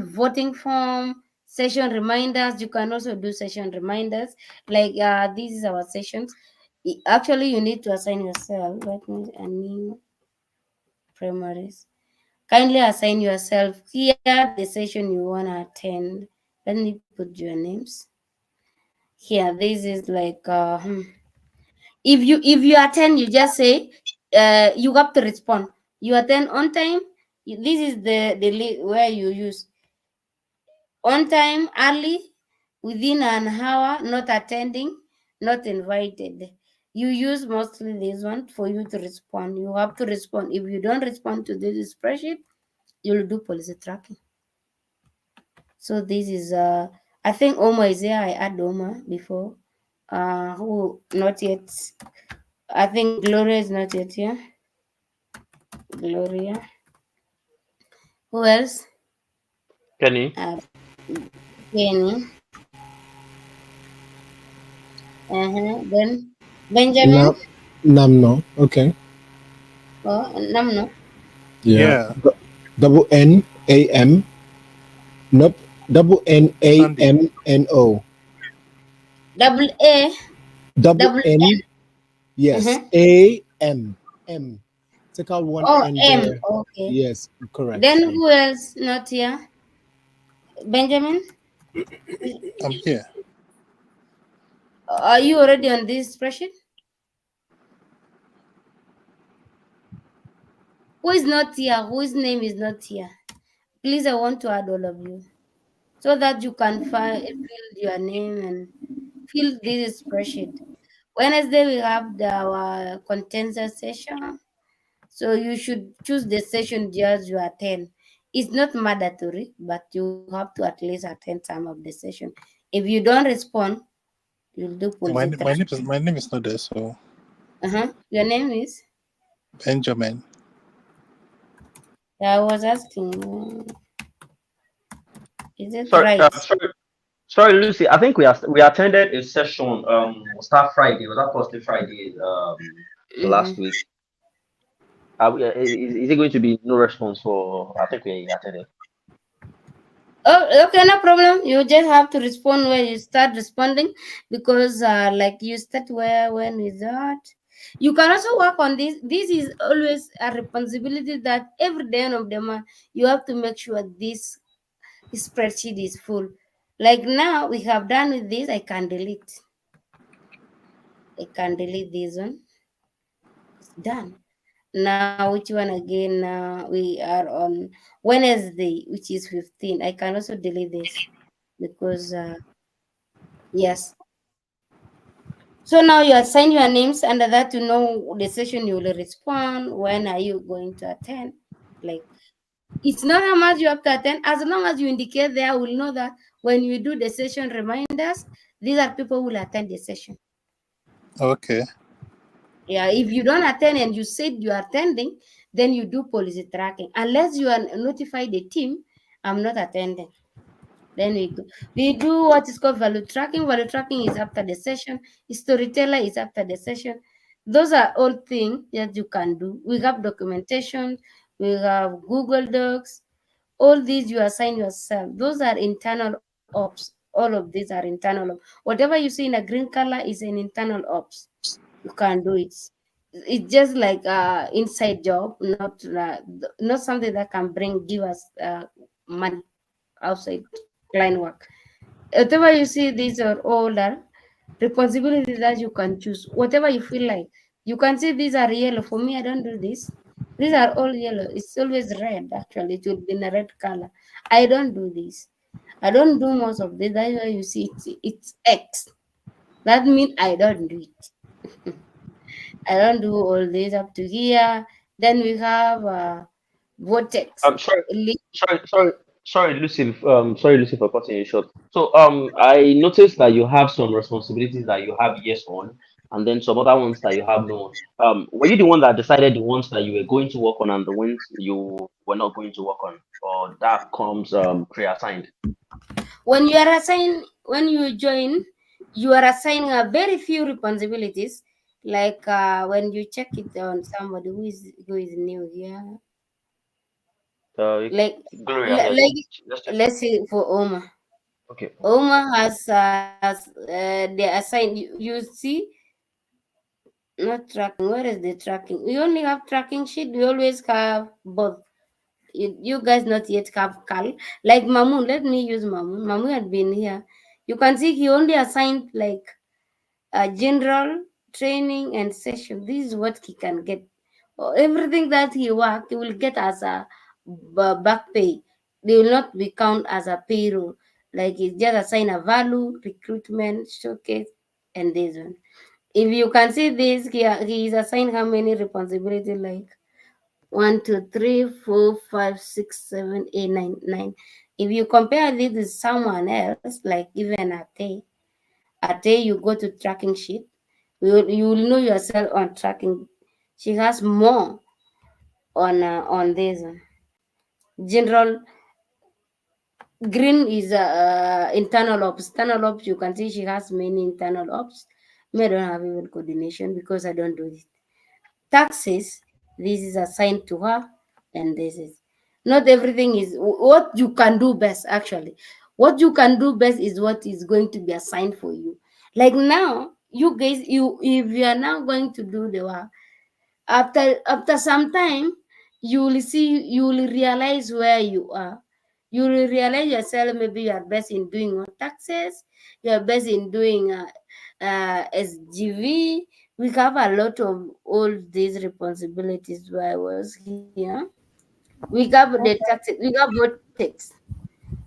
S12: voting form, session reminders. You can also do session reminders. Like this is our sessions. Actually, you need to assign yourself. Let me a new primaries. Kindly assign yourself here the session you wanna attend. Let me put your names here. This is like if you attend, you just say you have to respond. You attend on time. This is the where you use on time, early, within an hour, not attending, not invited. You use mostly this one for you to respond. You have to respond. If you don't respond to this spreadsheet, you'll do policy tracking. So this is I think Oma is here. I had Oma before. Who not yet. I think Gloria is not yet here. Gloria. Who else?
S11: Kenny.
S12: Kenny. Then Benjamin.
S7: Namno. Okay.
S12: Oh, Namno.
S7: Yeah.
S4: Yeah,
S7: NAM. Nope.
S4: Sandy.
S7: NAMNO.
S12: Double A.
S7: Double
S12: Double
S7: N.
S12: M.
S7: Yes. AM. Take out one
S12: Oh,
S7: N
S12: M.
S7: there.
S12: Okay.
S7: Yes. Correct.
S12: Then
S7: M.
S12: who else not here? Benjamin.
S4: I'm here.
S12: Are you already on this spreadsheet? Who is not here? Whose name is not here? Please, I want to add all of you so that you can fill your name and fill this spreadsheet. Wednesday we have our contentious session. So you should choose the session just you attend. It's not mandatory, but you have to at least attend some of the session. If you don't respond, you'll do policy
S4: My
S12: track.
S4: name is not there, so
S12: Your name is?
S4: Benjamin.
S12: Yeah, I was asking. Is it
S11: Sorry,
S12: right?
S11: sorry. Sorry, Lucy. I think we attended a session. Was that Friday? Was that Thursday, Friday? Last
S12: Mhm.
S11: week. Is it going to be no response for? I think we attended.
S12: Oh, okay, no problem. You just have to respond where you start responding, because like you start where when is that. You can also work on this. This is always a responsibility that every day of the month you have to make sure this spreadsheet is full. Like now we have done with this, I can delete. I can delete this one. It's done. Now which one again? We are on Wednesday, which is 15. I can also delete this because yes. So now you assign your names under that to know the session you will respond. When are you going to attend? Like it's not how much you have to attend. As long as you indicate there, we'll know that when you do the session reminders, these are people who will attend the session.
S4: Okay.
S12: Yeah, if you don't attend and you said you are attending, then you do policy tracking. Unless you are notify the team, I'm not attending. Then we do what is called value tracking. Value tracking is after the session. Storyteller is after the session. Those are all things that you can do. We have documentation. We have Google Docs. All these you assign yourself. Those are internal ops. All of these are internal ops. Whatever you see in a green color is an internal ops. You can do it. It's just like inside job, not something that can give us money outside line work. Whatever you see, these are all the responsibilities that you can choose. Whatever you feel like, you can say these are yellow. For me, I don't do this. These are all yellow. It's always red. Actually, it will be in a red color. I don't do this. I don't do most of this. That's why you see it's X. That means I don't do it. I don't do all this up to here. Then we have vortex.
S11: Sorry,
S12: Li-
S11: sorry, sorry, sorry, Lucy, for cutting you short. So, I noticed that you have some responsibilities that you have yes on, and then some other ones that you have no on. Were you the one that decided the ones that you were going to work on and the ones you were not going to work on, or that comes pre-assigned?
S12: when you join, you are assigned a very few responsibilities. Like when you check it on somebody who is new here,
S11: Uh,
S12: like
S11: Gloria, yeah, let's check.
S12: let's say for Oma.
S11: Okay.
S12: Oma has they assign you see not tracking. Where is the tracking? We only have tracking sheet. We always have both. You guys not yet have Cal. Like Mamu, let me use Mamu. Mamu had been here. You can see he only assigned like general training and session. This is what he can get. Everything that he work, he will get as a back pay. They will not be count as a payroll. Like he just assign a value, recruitment, showcase, and this one. If you can see this, he is assigned how many responsibility like 1, 2, 3, 4, 5, 6, 7, 8, 9, 9. If you compare this with someone else, like even Ate, you go to tracking sheet, you will know yourself on tracking. She has more on this one. General green is internal ops. Internal ops, you can see she has many internal ops. Me, I don't have even coordination because I don't do it. Taxes, this is assigned to her, and this is not everything is what you can do best. Actually, what you can do best is what is going to be assigned for you. Like now, you guys, you if you are now going to do the work, after some time, you will realize where you are. You will realize yourself. Maybe you are best in doing taxes. You are best in doing SGV. We have a lot of all these responsibilities while I was here. We got the taxes. We got Vortex.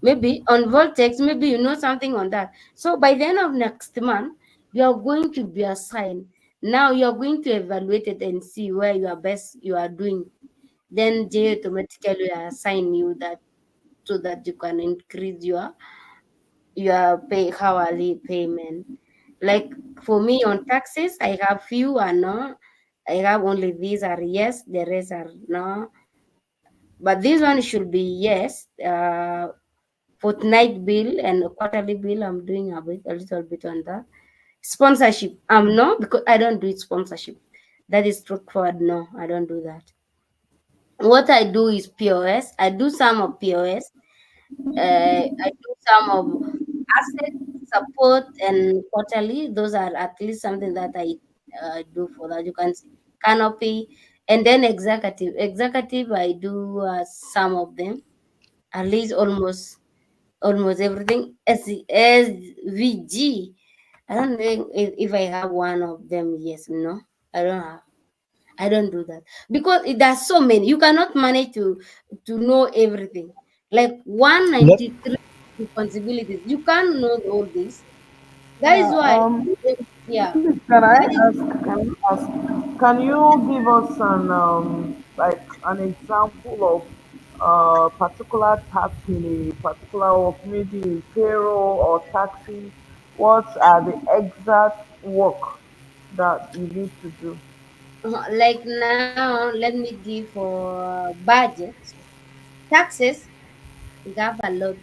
S12: Maybe on Vortex, maybe you know something on that. So by the end of next month, you are going to be assigned. Now you are going to evaluate it and see where you are best you are doing. Then J automatically will assign you that so that you can increase your pay hourly payment. Like for me on taxes, I have few and no. I have only these are yes, the rest are no. But this one should be yes. fortnight bill and a quarterly bill. I'm doing a little bit on that. Sponsorship, no, because I don't do it sponsorship. That is straightforward. No, I don't do that. What I do is POS. I do some of POS. I do some of asset support and quarterly. Those are at least something that I do for that. You can see canopy, and then executive. Executive, I do some of them, at least almost everything. SVG. I don't think if I have one of them. Yes, no, I don't have. I don't do that because there's so many. You cannot manage to know everything. Like
S7: Let,
S12: 193 responsibilities. You can't know all this. That is
S8: Yeah,
S12: why. Yeah,
S8: please, can I
S12: that is.
S8: ask, can you give us an like an example of particular task in a particular work, maybe in payroll or taxes? What are the exact work that you need to do?
S12: Like now, let me give for budget taxes. We have a lot.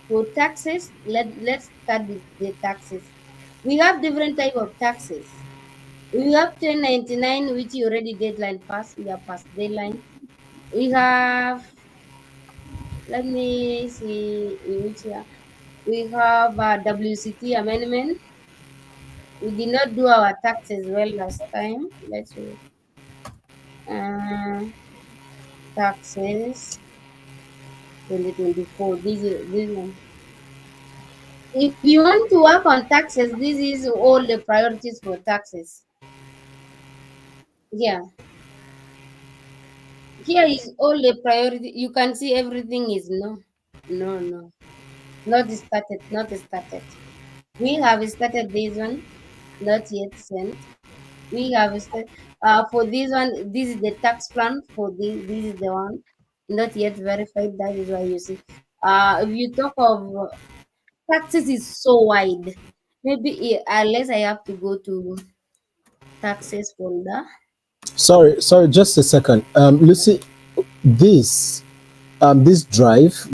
S12: For taxes, let's start with the taxes. We have different type of taxes. We have 1099, which you already deadline pass. We have past deadline. We have, let me see in which year. We have a WCT amendment. We did not do our taxes well last time. Let's see. Uh, Taxes 2024. This one. If you want to work on taxes, this is all the priorities for taxes. Yeah. Here is all the priority. You can see everything is no, no, no. Not started, not started. We have started this one, not yet sent. We have started for this one. This is the tax plan for this. This is the one, not yet verified. That is why you see. If you talk of taxes, is so wide. Maybe unless I have to go to taxes folder.
S7: sorry, just a second. Lucy, this this drive